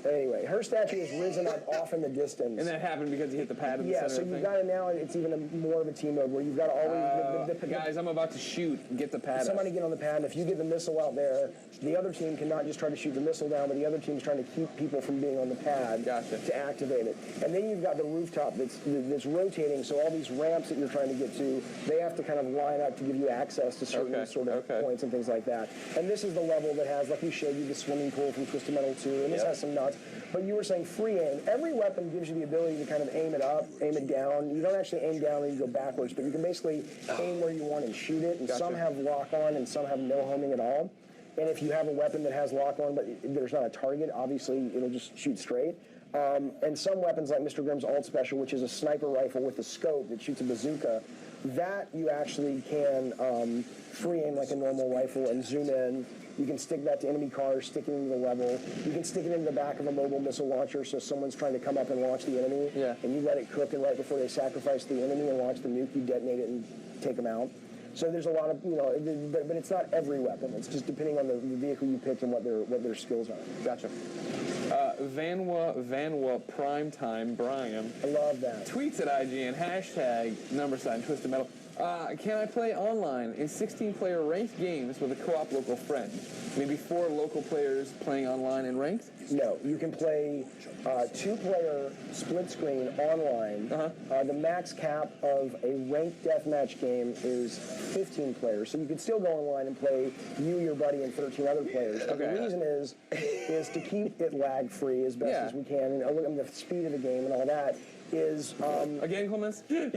Anyway, her statue is risen up off in the distance. And that happened because you hit the pad in the Yeah, center so of the you've thing? got to now. It's even more of a team mode where you've got to always Guys, I'm about to shoot. Get the pad somebody up. get on the pad. And if you get the missile out there, the other team cannot just try to shoot the missile down, but the other team's trying to keep people from being on the pad Gotcha. to activate it. And then you've got the rooftop that's rotating. So all these ramps that you're trying to get to, they have to kind of line up to give you access to certain sort of points and things like that. And this is the level that has, like we showed you, the swimming pool from Twisted Metal 2, and this has some nuts. But you were saying free aim. Every weapon gives you the ability to kind of aim it up, aim it down. You don't actually aim down and you go backwards, but you can basically aim where you want and shoot it. And some have lock on and some have no homing at all. And if you have a weapon that has lock on but there's not a target, obviously it'll just shoot straight. And some weapons like Mr. Grimm's Alt Special, which is a sniper rifle with a scope that shoots a bazooka, that you actually can free aim like a normal rifle and zoom in. You can stick that to enemy cars, stick it into the level. You can stick it into the back of a mobile missile launcher so someone's trying to come up and launch the enemy. Yeah. And you let it cook, and right before they sacrifice the enemy and launch the nuke, you detonate it and take them out. So there's a lot of, you know, but it's not every weapon. It's just depending on the vehicle you pick and what their skills are. Gotcha. Vanwa Primetime Brian I love that. tweets at IGN, #, Twisted Metal. Can I play online in 16-player ranked games with a co-op local friend? Maybe 4 local players playing online in ranked? No, you can play 2-player split screen online. The max cap of a ranked deathmatch game is 15 players, so you can still go online and play you, your buddy, and 13 other players. But the reason is to keep it lag free as best as we can, and the speed of the game and all that. Is Again, Clemens? he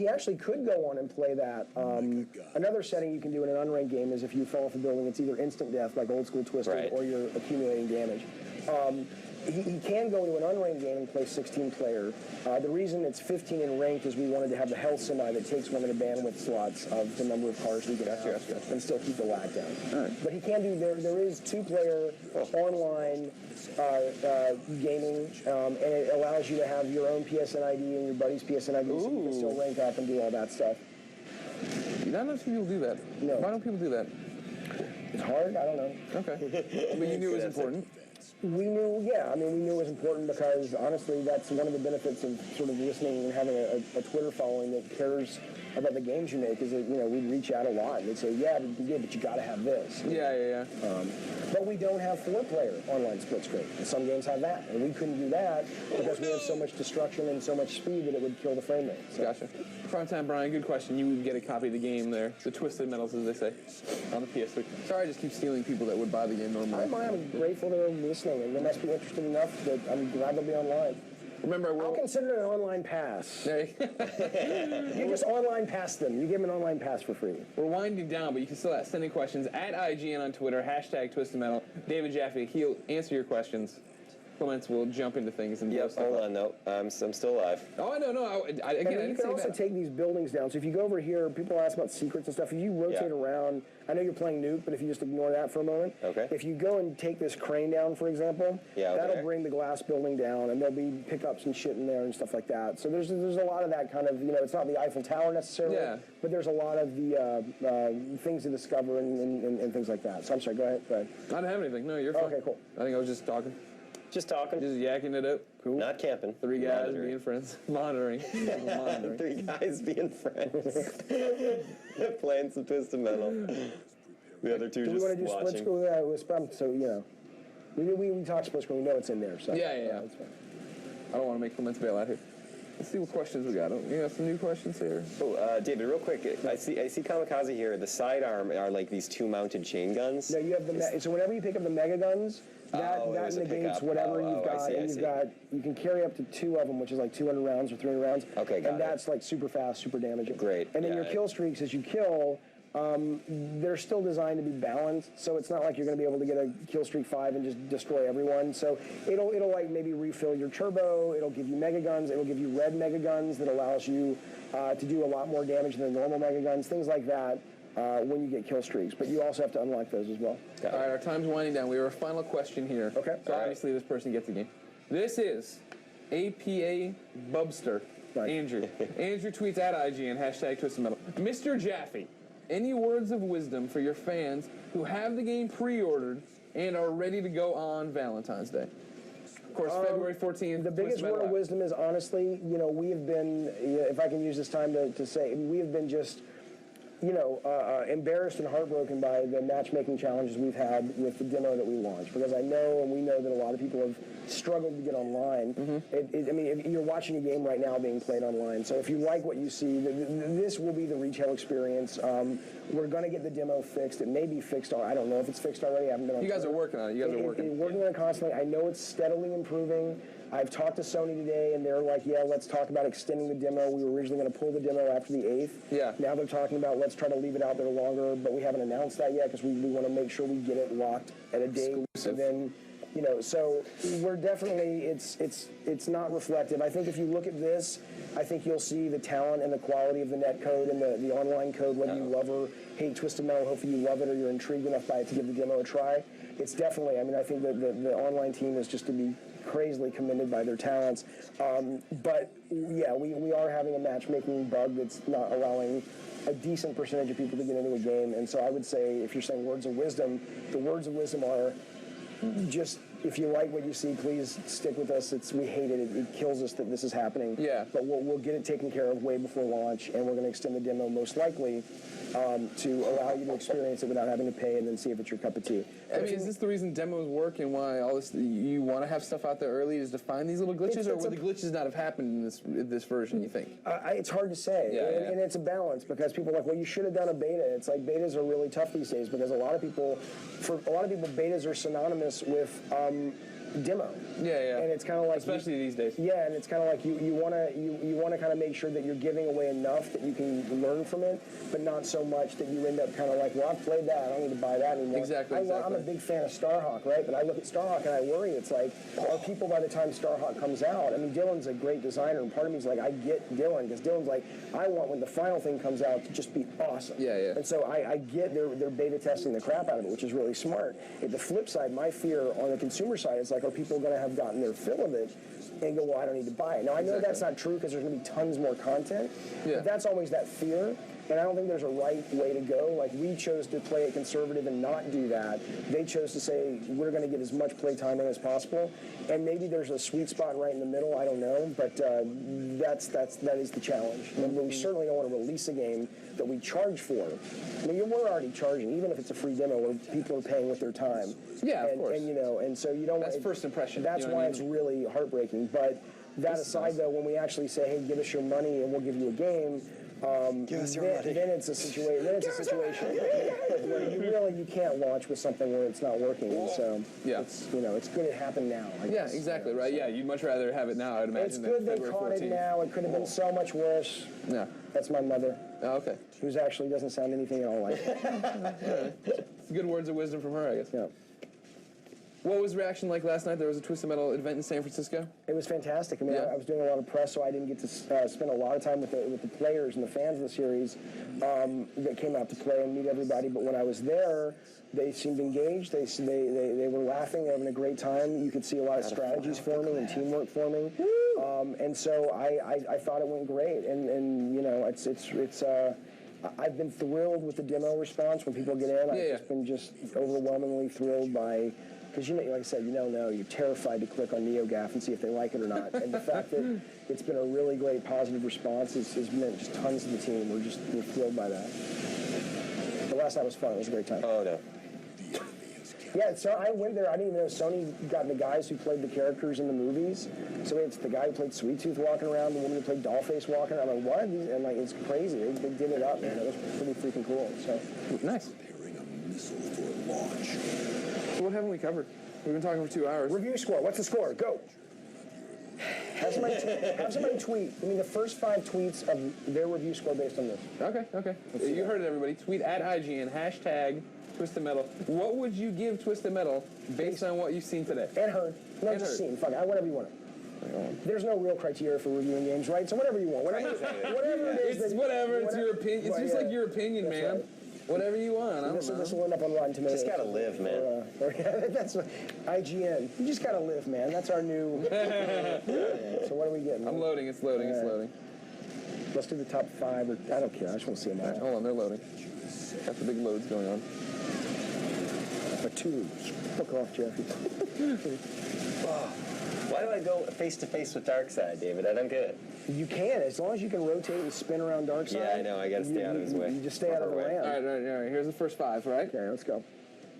actually could go on and play that. Another setting you can do in an unranked game is if you fall off a building, it's either instant death like old school Twisted, or you're accumulating damage. He can go to an unranked game and play 16-player. The reason it's 15 in ranked is we wanted to have the health semi that takes one of the bandwidth slots of the number of cars we can have and still keep the lag down. But he can do, there is 2-player online gaming, and it allows you to have your own PSN ID and your buddy's PSN ID, so you can still rank up and do all that stuff. Not enough people do that. No. Why don't people do that? It's hard, I don't know. Okay. But you knew it was important. We knew, we knew it was important because, honestly, that's one of the benefits of sort of listening and having a Twitter following that cares about the games you make is that, we'd reach out a lot and they'd say, yeah, but you got to have this. Yeah. But we don't have 4-player online split screen. And some games have that. And we couldn't do that because we have so much destruction and so much speed that it would kill the frame rate. So. Gotcha. Primetime Brian, good question. You would get a copy of the game there. The Twisted Metals, as they say, on the PS3. Sorry, I just keep stealing people that would buy the game normally. I'm grateful they're listening, and they must be interested enough that I'm glad they'll be online. Remember, I'll consider it an online pass. There You just online pass them. You give them an online pass for free. We're winding down, but you can still send in questions at IGN on Twitter, #TwistedMetal. David Jaffe, he'll answer your questions Clements will jump into things and blow Yep, stuff hold up. on, no. I'm still alive. Oh, no. Again, I And you didn't can say also that. take these buildings down. So if you go over here, people ask about secrets and stuff. If you rotate around, I know you're playing Nuke, but if you just ignore that for a moment. Okay. If you go and take this crane down, for example, that'll bring the glass building down, and there'll be pickups and shit in there and stuff like that. So there's a lot of that kind of, it's not the Eiffel Tower necessarily, but there's a lot of the things to discover and things like that. So I'm sorry, go ahead. I don't have anything. No, you're fine. Okay, cool. I think I was just talking. Just talking. Just yakking it up. Cool. Not camping. 3 guys Monitoring. being friends. Monitoring. 3 guys being friends. Playing some Twisted Metal. The other 2 Do we just want to do watching. split screen with Spam? So, we talk split screen. We know it's in there. So Yeah. That's fine. I don't want to make Clements bail out here. Let's see what questions we got. You got some new questions here? Oh, David, real quick. I see Kamikaze here. The sidearm are like these 2 mounted chain guns. No, you have so whenever you pick up the mega guns, that there's a negates pickup. whatever you've got, I and see. you can carry up to 2 of them, which is like 200 rounds or 300 rounds. Okay, got and it. that's like super fast, super damaging. Great, And then yeah, your kill streaks, as you kill, they're still designed to be balanced, so it's not like you're going to be able to get a kill streak 5 and just destroy everyone. So it'll like maybe refill your turbo. It'll give you mega guns. It'll give you red mega guns that allows you to do a lot more damage than the normal mega guns. Things like that. When you get kill streaks, but you also have to unlock those as well. All right, our time's winding down. We have a final question here. Okay. So obviously this person gets the game. This is APA Bubster. Right. Andrew. Andrew tweets at IGN, #TwistedMetal. Mr. Jaffe, any words of wisdom for your fans who have the game pre-ordered and are ready to go on Valentine's Day? Of course, February 14th. The biggest word of wisdom is honestly, we have been, if I can use this time to say, we have been just embarrassed and heartbroken by the matchmaking challenges we've had with the demo that we launched. Because I know and we know that a lot of people have struggled to get online. If you're watching a game right now being played online. So if you like what you see, this will be the retail experience. We're going to get the demo fixed. It may be fixed. I don't know if it's fixed already. I haven't been on You guys are working on it. You guys are working. Working on it constantly. I know it's steadily improving. I've talked to Sony today, and they're like, yeah, let's talk about extending the demo. We were originally going to pull the demo after the 8th. Yeah. Now they're talking about let's try to leave it out there longer, but we haven't announced that yet because we want to make sure we get it locked at a date. Exclusive. And then, so we're definitely, it's not reflective. I think if you look at this, I think you'll see the talent and the quality of the net code and the online code, whether you love or hate Twisted Metal, hopefully you love it or you're intrigued enough by it to give the demo a try. It's definitely, I think that the online team is just to be crazily commended by their talents. But yeah, we are having a matchmaking bug that's not allowing a decent percentage of people to get into a game. And so I would say, if you're saying words of wisdom, the words of wisdom are just, if you like what you see, please stick with us. We hate it. It kills us that this is happening. Yeah. But we'll get it taken care of way before launch, and we're going to extend the demo most likely to allow you to experience it without having to pay and then see if it's your cup of tea. Is this the reason demos work and why all this? You want to have stuff out there early is to find these little glitches, or would the glitches not have happened in this version? You think? It's hard to say, Yeah. and it's a balance because people are like, well, you should have done a beta. It's like betas are really tough these days because for a lot of people, betas are synonymous with demo. Yeah. And it's kind of like, especially these days. Yeah, and it's kind of like you want to kind of make sure that you're giving away enough that you can learn from it, but not so much that you end up kind of like, well, I've played that, I don't need to buy that anymore. Exactly. I'm a big fan of Starhawk, right? But I look at Starhawk and I worry. It's like, are people by the time Starhawk comes out? I mean, Dylan's a great designer, and part of me is like, I get Dylan because Dylan's like, I want when the final thing comes out to just be awesome. Yeah. And so I get they're beta testing the crap out of it, which is really smart. At the flip side, my fear on the consumer side is like, are people going to have gotten their fill of it and go, well, I don't need to buy it? Now, I know that's not true because there's going to be tons more content, but that's always that fear. And I don't think there's a right way to go. Like, we chose to play it conservative and not do that. They chose to say, we're going to get as much play time in as possible. And maybe there's a sweet spot right in the middle. I don't know. But that is the challenge. And we certainly don't want to release a game that we charge for. I mean, we're already charging, even if it's a free demo where people are paying with their time. Yeah, of course. And, and so you don't... That's first impression. That's why it's really heartbreaking. But that aside, though, when we actually say, hey, give us your money and we'll give you a game... then it's a situation. Where you can't launch with something where it's not working. And so it's good it happened now. Exactly right. Yeah, you'd much rather have it now. I'd imagine. It's good they caught it now. It could have been so much worse. Yeah. That's my mother. Oh, okay. Who's actually doesn't sound anything at all like it. It's good words of wisdom from her, I guess. Yeah. What was reaction like last night? There was a Twisted Metal event in San Francisco. It was fantastic. I mean, Yeah. I was doing a lot of press, so I didn't get to spend a lot of time with the players and the fans of the series that came out to play and meet everybody. But when I was there, they seemed engaged. They were laughing. They were having a great time. You could see a lot of strategies forming and teamwork forming. And so I thought it went great. And you know, it's I've been thrilled with the demo response when people get in. I've just been just overwhelmingly thrilled by. Because, you know, like I said, you don't know. You're terrified to click on NeoGAF and see if they like it or not. And the fact that it's been a really great positive response has meant just tons of the team. We're thrilled by that. The last night was fun. It was a great time. Oh, no. Yeah, so I went there. I didn't even know Sony got the guys who played the characters in the movies. So it's the guy who played Sweet Tooth walking around, the woman who played Dollface walking around. I'm like, what? And like, it's crazy. They did it up, man. It was pretty freaking cool. So Nice. Preparing a missile for launch. So what haven't we covered? We've been talking for 2 hours. review score. What's the score? Go. Have somebody tweet. I mean, the first 5 tweets of their review score based on this. Okay. You heard it, everybody. Tweet at IGN, hashtag Twisted Metal. What would you give Twisted Metal based on what you've seen today? And heard. No, And just heard. seen. Fuck it. Whatever you want. There's no real criteria for reviewing games, right? So whatever you want. Whatever it is. It's whatever. It's your opinion. It's just like your opinion, That's man. right. Whatever you want. I don't know. This will end up on Rotten Tomatoes. Just gotta live, man. That's IGN. You just gotta live, man. That's our new. So what are we getting? I'm loading. It's loading. It's loading. Let's do the top 5. Or I don't care. I just want to see them all. Hold on. They're loading. Got the big loads going on. A 2. Fuck off, Jeffy. Why do I go face to face with Darkseid, David? I don't get it. You can, as long as you can rotate and spin around Darkseid. Yeah, I know. I gotta stay out of his way. You just stay out of the Way. land. All right. Here's the first 5, right? Okay, let's go.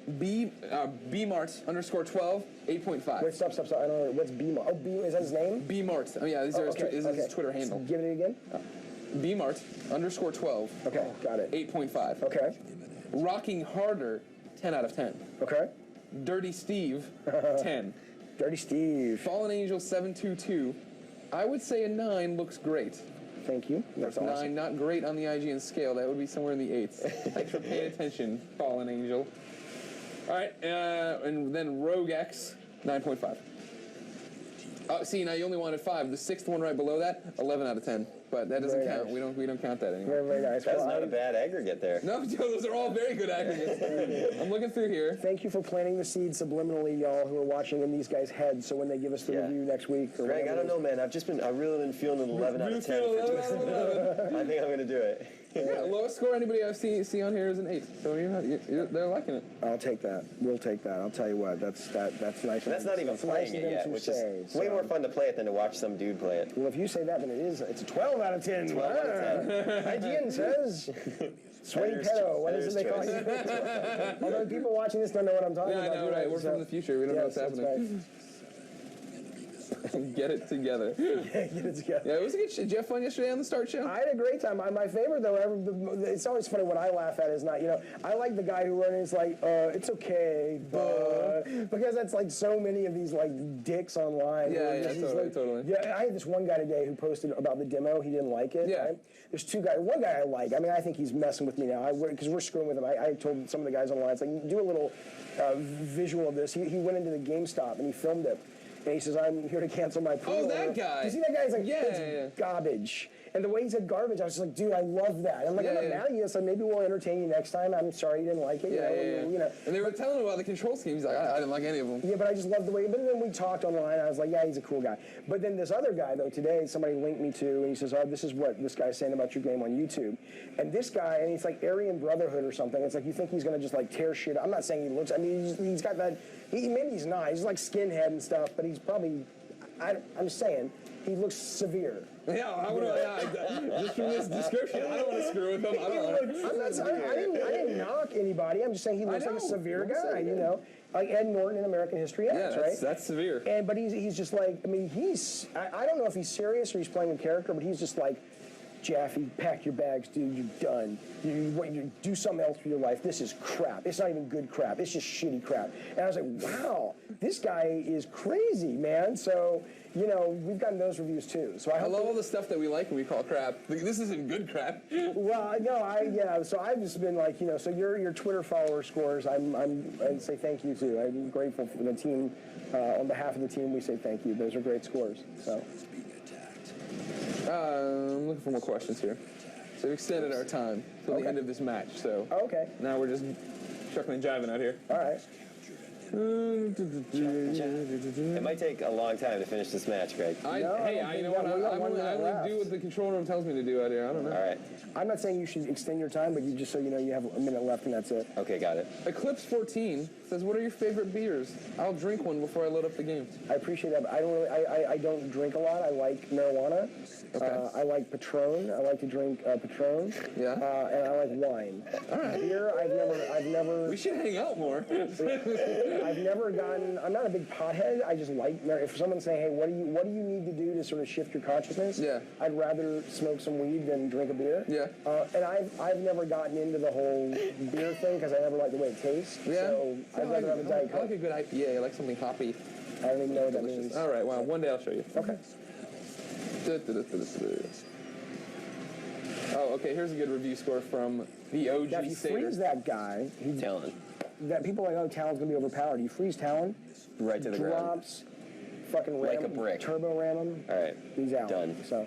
Bmart _12, 8.5. Wait, stop. I don't know. What's B-Mart? Oh, B, is that his name? Bmart. Oh yeah, this is his Twitter handle. Give it again. Bmart _12. Okay, got it. 8.5. Okay, Rocking Harder, 10 out of 10. okay. Dirty Steve, 10. Dirty Steve. Fallen Angel 722. I would say a 9 looks great. Thank you. That's awesome. 9, not great on the IGN scale. That would be somewhere in the 8s. Thanks for paying attention, Fallen Angel. All right, and then Rogue X, 9.5. See, now you only wanted 5. The 6th one right below that, 11 out of 10. But that doesn't Very count. nice. We don't count that anymore. Very, very nice. That's Well, not a bad aggregate there. No, those are all very good aggregates. I'm looking through here. Thank you for planting the seed subliminally, y'all, who are watching in these guys' heads. So when they give us the review next week, or Greg, I whatever don't it know, man. I've really been feeling an 11 out of 10 for Twisted. I think I'm gonna do it. Yeah, lowest score anybody I see on here is an 8. So they're liking it. is. I'll take that. We'll take that. I'll tell you what. That's nice. And that's not even That's nice playing of it them yet, to which say, is way more fun to play it than to watch some dude play it. Well, if you say that, then it's a 12 out of 10. 12 out of 10. IGN says. Sweaty pedo. What is it they call you? Although people watching this don't know what I'm talking Yeah, I about. know, right? We're from the future. We don't know what's that's happening. Get it together. Right. Get it together. Yeah, it was a good shit. Did you have fun yesterday on the Start Show? I had a great time. My favorite, though, it's always funny what I laugh at is not, I like the guy who runs like, it's okay, but, because that's like so many of these like dicks online. Yeah, totally. Yeah, I had this one guy today who posted about the demo. He didn't like it. Yeah. Right? There's 2 guys. One guy I like. I mean, I think he's messing with me now because we're screwing with him. I told some of the guys online, it's like, do a little visual of this. He went into the GameStop and he filmed it. And he says, I'm here to cancel my pre-order. Oh, that guy. You see that guy? He's like, Yeah, it's yeah. garbage. And the way he said garbage, I was just like, dude, I love that. I'm like, I'm not mad at you. So maybe we'll entertain you next time. I'm sorry you didn't like it. You know. And they were telling him about the control scheme. He's like, I didn't like any of them. Yeah, but I just love the way. But then we talked online. I was like, yeah, he's a cool guy. But then this other guy, though, today, somebody linked me to, and he says, oh, this is what this guy's saying about your game on YouTube. And this guy, and it's like Aryan Brotherhood or something. It's like you think he's going to just like tear shit. I'm not saying he looks, I mean, he's got that, maybe he's not. He's like skinhead and stuff, but he's probably, I'm saying, he looks severe. Yeah, just from this description, I don't want to screw with him. I didn't knock anybody. I'm just saying he looks like a severe guy, like Ed Norton in American History X, right? That's severe. But he's just like, I mean, I don't know if he's serious or he's playing a character, but he's just like, Jaffe, pack your bags, dude, you're done. You do something else with your life. This is crap. It's not even good crap. It's just shitty crap. And I was like, wow, this guy is crazy, man. So, you know, we've gotten those reviews too. So I love all the stuff that we like and we call crap. This isn't good crap. Well, no, so I've just been like, you know, so your Twitter follower scores, I'd say thank you to. I'm grateful for the team. On behalf of the team, we say thank you. Those are great scores. So. I'm looking for more questions here. So we extended our time till the end of this match. So okay. Now we're just chuckling and jiving out here. All right. It might take a long time to finish this match, Greg. You know what? I'm going to do what the control room tells me to do out here. I don't know. All right. I'm not saying you should extend your time, but you just so you know you have a minute left and that's it. Okay, got it. Eclipse 14 says, "What are your favorite beers? I'll drink one before I load up the game." I appreciate that, but I don't drink a lot. I like marijuana. Okay. I like Patron. I like to drink Patron. Yeah. And I like wine. All right. Beer, I've never. We should hang out more. I've never gotten. I'm not a big pothead. I just like. If someone's saying, "Hey, what do you need to do to sort of shift your consciousness?" Yeah. I'd rather smoke some weed than drink a beer. Yeah. And I've never gotten into the whole beer thing because I never like the way it tastes. Yeah. So I'd rather have a Diet I like Coke. a good IPA. I like something hoppy. I don't even know what that means. All right. Well, one day I'll show you. Okay. Oh, okay. Here's a good review score from the OG Now, if you freeze that guy, Talon. that people are like, oh, Talon's gonna be overpowered. You freeze Talon, Right to the ground. drops, fucking ram Like a brick. turbo ram him. All right. He's out. Done. So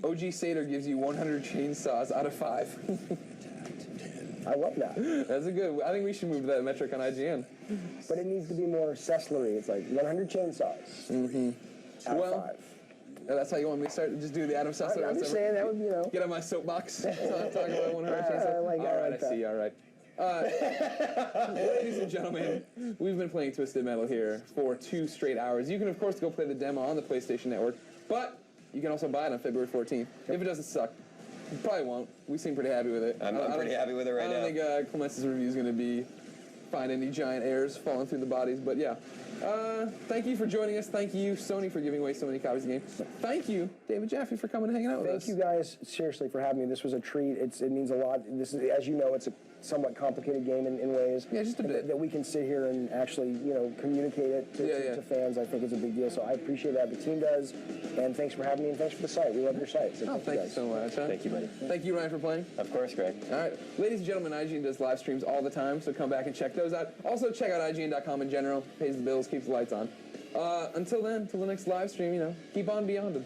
OG Sater gives you 100 chainsaws out of 5. I love that. That's a good. I think we should move that metric on IGN. But it needs to be more Cesslery. It's like 100 chainsaws. Mm-hmm. Out Well, of 5. That's how you want me to start? Just do the Adam Sessler? I'm just saying that would, you know. Get on my soapbox. Talk about 100 chainsaws. I like all right, that. I see. All right. Ladies and gentlemen, we've been playing Twisted Metal here for 2 straight hours. You can, of course, go play the demo on the PlayStation Network, but you can also buy it on February 14th. If it doesn't suck, you probably won't. We seem pretty happy with it. I'm pretty happy with it right now. I don't think Clemence's review is going to find any giant airs falling through the bodies, but yeah. Thank you for joining us. Thank you, Sony, for giving away so many copies of the game. Thank you, David Jaffe, for coming and hanging out with us. Thank you guys, seriously, for having me. This was a treat. It means a lot. This is, as you know, it's a somewhat complicated game in ways. Yeah, just a bit. That we can sit here and actually, you know, communicate it to fans. I think it's a big deal. So I appreciate that. The team does. And thanks for having me, and thanks for the site. We love your site. So thank you so much. Thank you, buddy. Thank you, Ryan, for playing. Of course, Greg. All right. Ladies and gentlemen, IGN does live streams all the time, so come back and check those out. Also, check out IGN.com in general. Pays the bills, keeps the lights on. Until then, till the next live stream, you know, keep on beyond them.